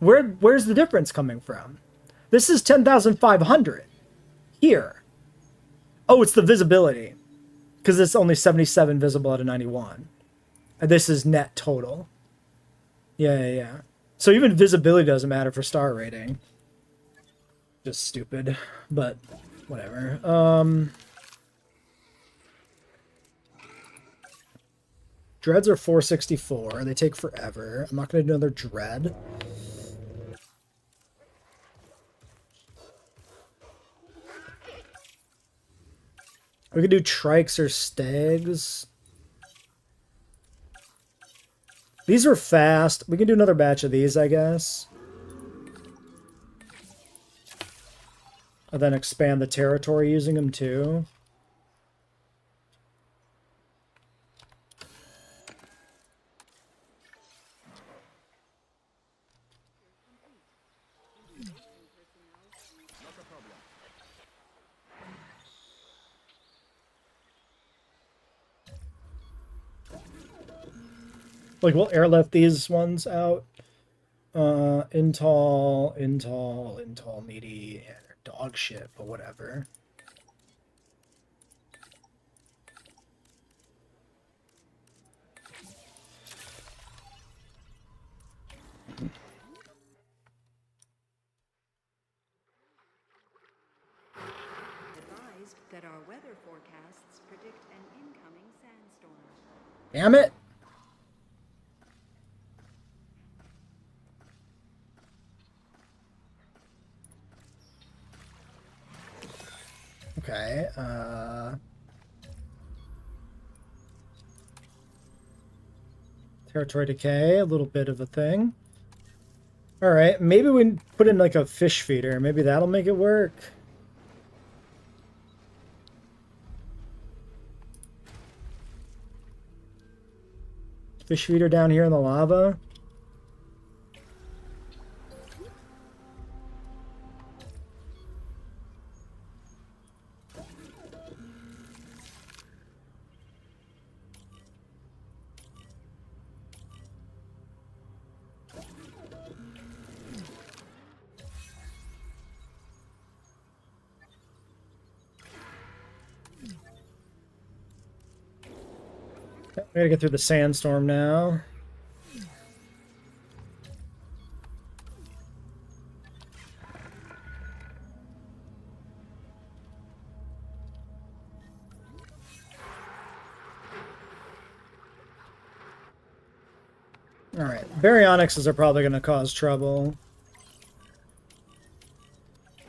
Where's the difference coming from? This is 10,500 here. Oh, it's the visibility, because it's only 77 visible out of 91. And this is net total. Yeah. So even visibility doesn't matter for star rating. Just stupid, but whatever. Dreads are 464. They take forever. I'm not going to do another dread. We could do trikes or stags. These are fast. We can do another batch of these, I guess. And then expand the territory using them too. Like, we'll airlift these ones out. Intol, meaty, and dog shit, but whatever. weather forecasts predict an incoming sandstorm. Damn it! Okay, territory decay, a little bit of a thing. Alright, maybe we put in like a fish feeder. Maybe that'll make it work. Fish feeder down here in the lava. We gotta get through the sandstorm now. Alright, baryonyxes are probably going to cause trouble.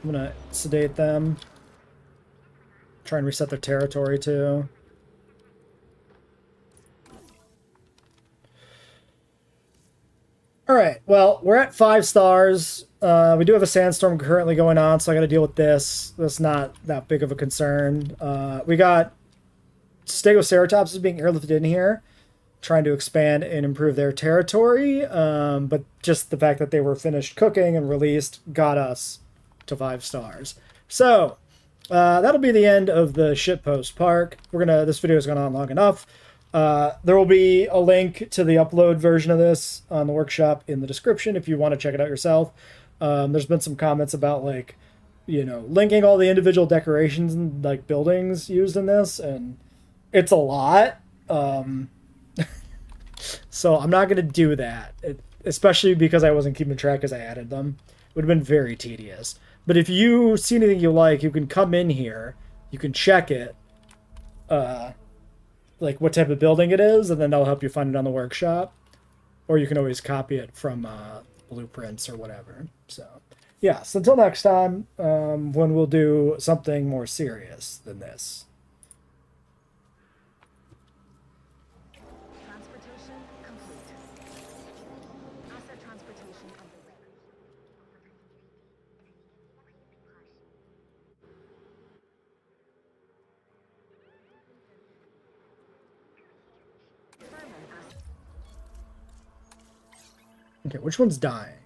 I'm going to sedate them. Try and reset their territory too. Alright, well, we're at 5 stars. We do have a sandstorm currently going on, so I gotta deal with this. That's not that big of a concern. We got Stegoceratops being airlifted in here, trying to expand and improve their territory, but just the fact that they were finished cooking and released got us to 5 stars. So, that'll be the end of the Shitpost Park. This video has gone on long enough. There will be a link to the upload version of this on the workshop in the description if you want to check it out yourself. There's been some comments about, like, you know, linking all the individual decorations and, like, buildings used in this, and it's a lot. So I'm not going to do that, especially because I wasn't keeping track as I added them. It would have been very tedious. But if you see anything you like, you can come in here, you can check it, like what type of building it is, and then that'll help you find it on the workshop. Or you can always copy it from blueprints or whatever. So, yeah, so until next time, when we'll do something more serious than this. Transportation complete. Asset transportation underway. Okay, which one's dying?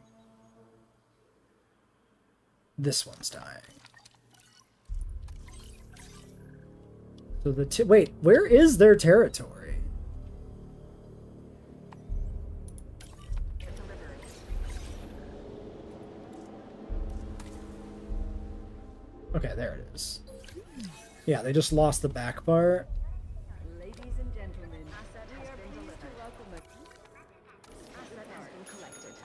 This one's dying. So wait, where is their territory? Okay, there it is. Yeah, they just lost the back part. Ladies and gentlemen, Asset we has are been pleased to delivered. welcome a Asset has been collected.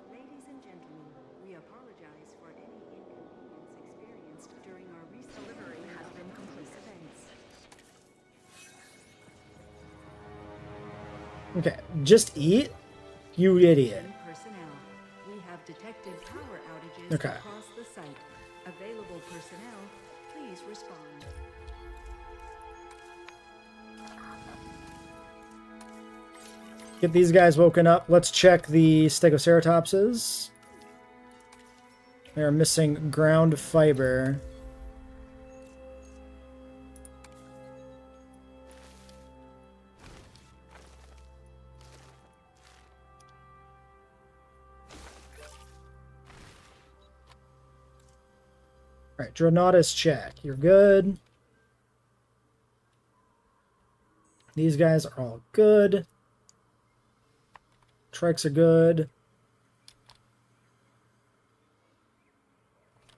Ladies and gentlemen, we apologize for any inconvenience experienced during our recent Delivery has been completed. events. Okay, just eat? You idiot. Personnel, we have detected power outages Okay. across the site. Available personnel, please respond. Get these guys woken up. Let's check the Stegoceratopses. They're missing ground fiber. Alright, Dronatus check. You're good. These guys are all good. Trikes are good.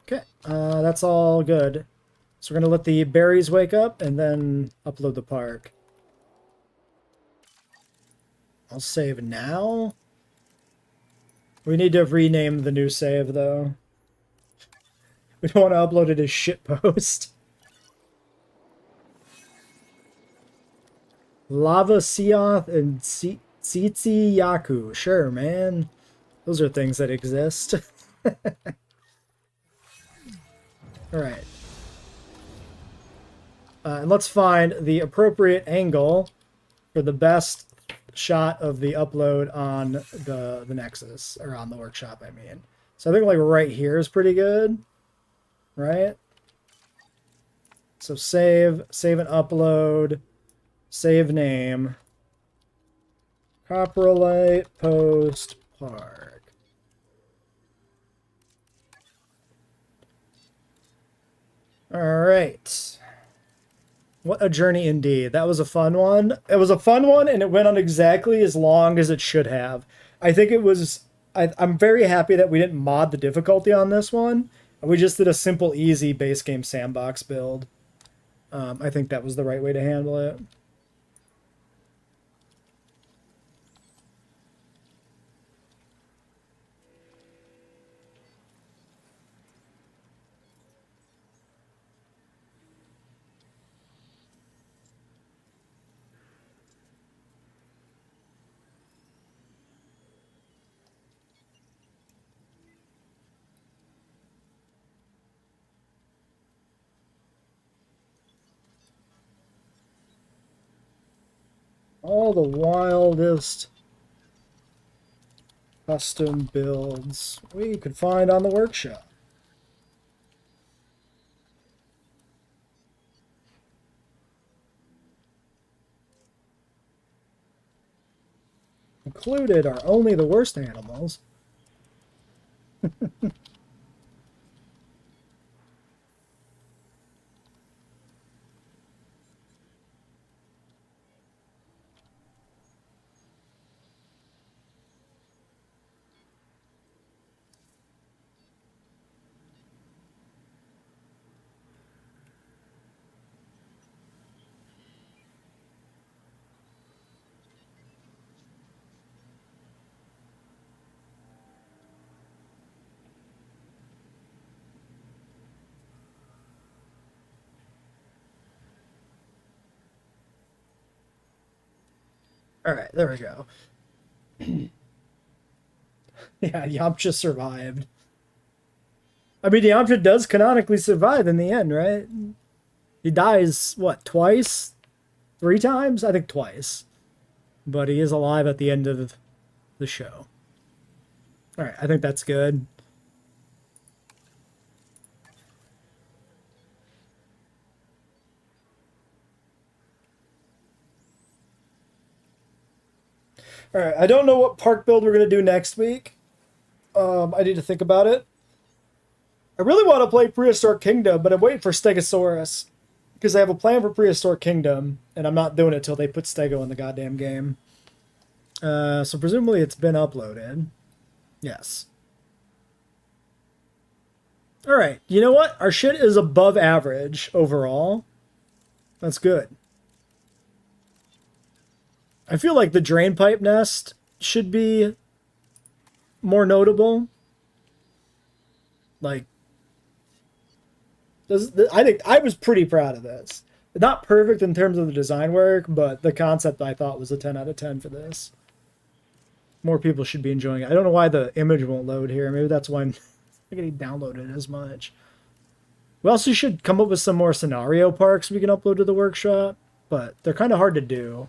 Okay, that's all good. So we're going to let the berries wake up and then upload the park. I'll save now. We need to rename the new save, though. We don't want to upload it as shitpost. Lava Seoth and Tsitsi Yaku. Sure, man. Those are things that exist. Alright. And let's find the appropriate angle for the best shot of the upload on the Nexus, or on the workshop, I mean. So I think like right here is pretty good, right? So save and upload, save name, Coprolite-Post Park. All right. What a journey indeed. That was a fun one. It was a fun one, and it went on exactly as long as it should have. I think it was... I'm very happy that we didn't mod the difficulty on this one. We just did a simple, easy base game sandbox build. I think that was the right way to handle it. All the wildest custom builds we could find on the workshop. Included are only the worst animals. All right, there we go. Yeah, Yamcha survived. I mean, Yamcha does canonically survive in the end, right? He dies, what, twice? 3 times? I think twice. But he is alive at the end of the show. All right, I think that's good. All right, I don't know what park build we're going to do next week. I need to think about it. I really want to play Prehistoric Kingdom, but I'm waiting for Stegosaurus. Because I have a plan for Prehistoric Kingdom, and I'm not doing it till they put Stego in the goddamn game. So presumably it's been uploaded. Yes. Alright, you know what? Our shit is above average overall. That's good. I feel like the drain pipe nest should be more notable. Like, I think I was pretty proud of this. Not perfect in terms of the design work, but the concept I thought was a 10 out of 10 for this. More people should be enjoying it. I don't know why the image won't load here. Maybe that's why I'm not getting downloaded as much. We also should come up with some more scenario parks we can upload to the workshop, but they're kind of hard to do.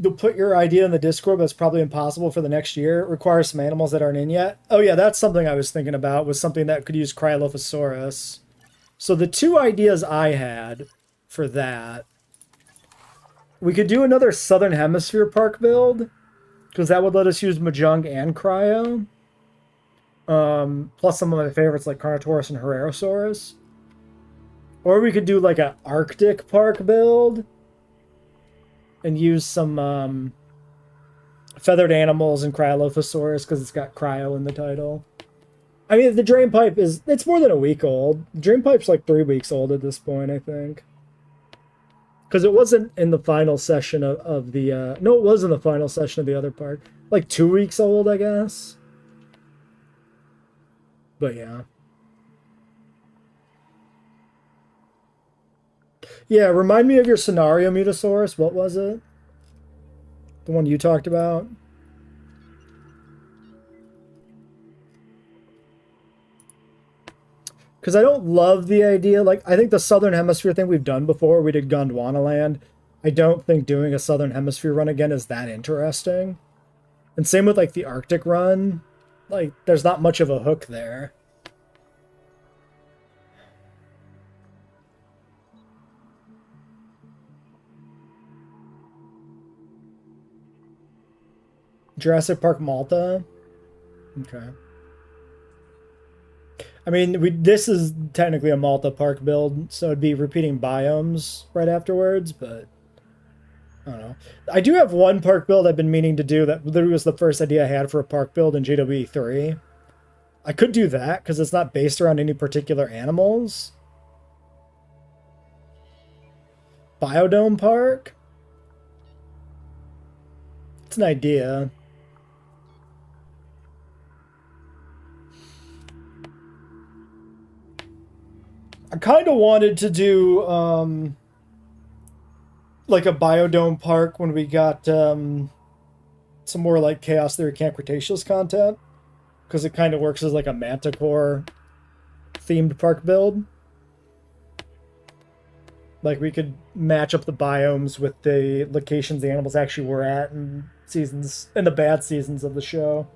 You'll put your idea in the Discord, but it's probably impossible for the next year. It requires some animals that aren't in yet. Oh yeah, that's something I was thinking about, was something that could use Cryolophosaurus. So the 2 ideas I had for that, we could do another Southern Hemisphere park build, because that would let us use Majung and Cryo. Plus some of my favorites like Carnotaurus and Herrerasaurus. Or we could do like an Arctic park build and use some feathered animals and Cryolophosaurus because it's got cryo in the title. I mean, the drain pipe it's more than a week old. The drain pipe's like 3 weeks old at this point, I think. Because it wasn't in the final session of the, no, it was in the final session of the other part. Like 2 weeks old, I guess. But yeah. Yeah, remind me of your scenario, Mutasaurus. What was it? The one you talked about? Because I don't love the idea. Like, I think the Southern Hemisphere thing we've done before, we did Gondwana Land. I don't think doing a Southern Hemisphere run again is that interesting. And same with, like, the Arctic run. Like, there's not much of a hook there. Jurassic Park Malta? Okay. I mean, this is technically a Malta Park build, so it'd be repeating biomes right afterwards, but I don't know. I do have one park build I've been meaning to do that literally was the first idea I had for a park build in JWE3. I could do that because it's not based around any particular animals. Biodome Park? It's an idea. I kind of wanted to do like a biodome park when we got some more like Chaos Theory Camp Cretaceous content, because it kind of works as like a Manticore themed park build. Like we could match up the biomes with the locations the animals actually were at in seasons, in the bad seasons of the show.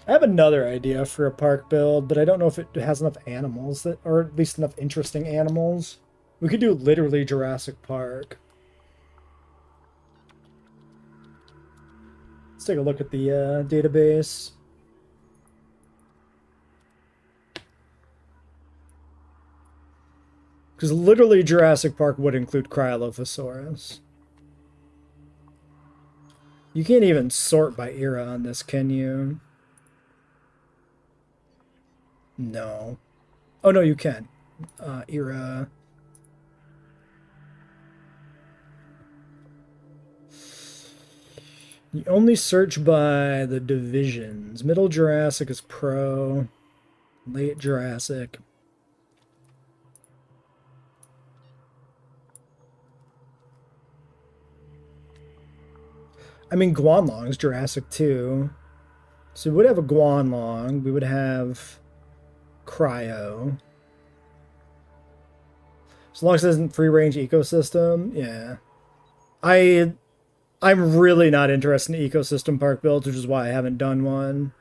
I have another idea for a park build, but I don't know if it has enough animals, that, or at least enough interesting animals. We could do literally Jurassic Park. Let's take a look at the database. Because literally Jurassic Park would include Cryolophosaurus. You can't even sort by era on this, can you? No. Oh, no, you can. Era. You only search by the divisions. Middle Jurassic is Pro. Late Jurassic. I mean, Guanlong's Jurassic too. So we would have a Guanlong. We would have Cryo. As long as it isn't free range ecosystem, yeah. I'm really not interested in ecosystem park builds, which is why I haven't done one.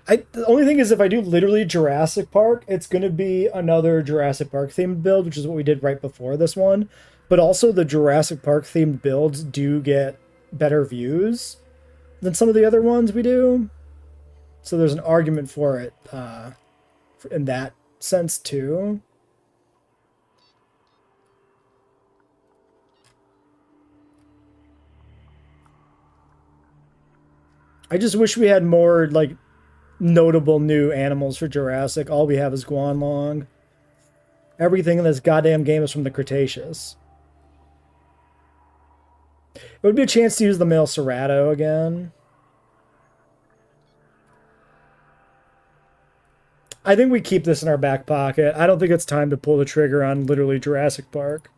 The only thing is, if I do literally Jurassic Park, it's going to be another Jurassic Park themed build, which is what we did right before this one. But also the Jurassic Park themed builds do get better views than some of the other ones we do. So there's an argument for it in that sense too. I just wish we had more like notable new animals for Jurassic. All we have is Guanlong. Everything in this goddamn game is from the Cretaceous. It would be a chance to use the male Cerato again. I think we keep this in our back pocket. I don't think it's time to pull the trigger on literally Jurassic Park.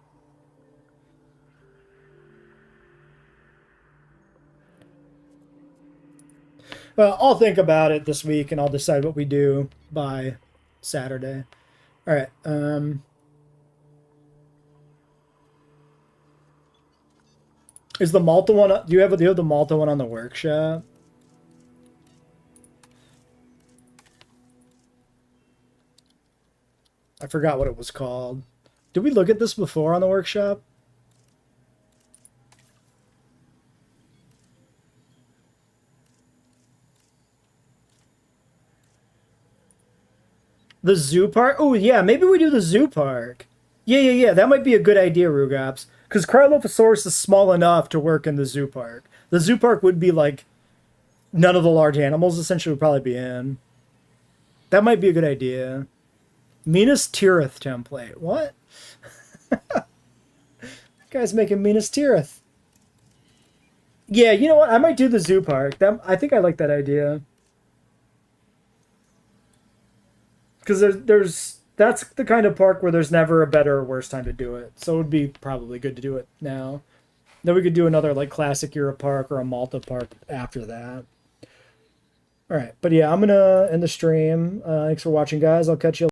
Well, I'll think about it this week and I'll decide what we do by Saturday. All right. Is the Malta one? Do you have the Malta one on the workshop? I forgot what it was called. Did we look at this before on the workshop? The zoo park? Oh, yeah, maybe we do the zoo park. Yeah. That might be a good idea, Rugaps. Because Cryolophosaurus is small enough to work in the zoo park. The zoo park would be like none of the large animals essentially would probably be in. That might be a good idea. Minas Tirith template. What? Guy's making Minas Tirith. Yeah, you know what? I might do the zoo park. I think I like that idea. Because that's the kind of park where there's never a better or worse time to do it. So it would be probably good to do it now. Then we could do another like classic era park or a Malta park after that. All right, but yeah, I'm gonna end the stream. Thanks for watching, guys. I'll catch you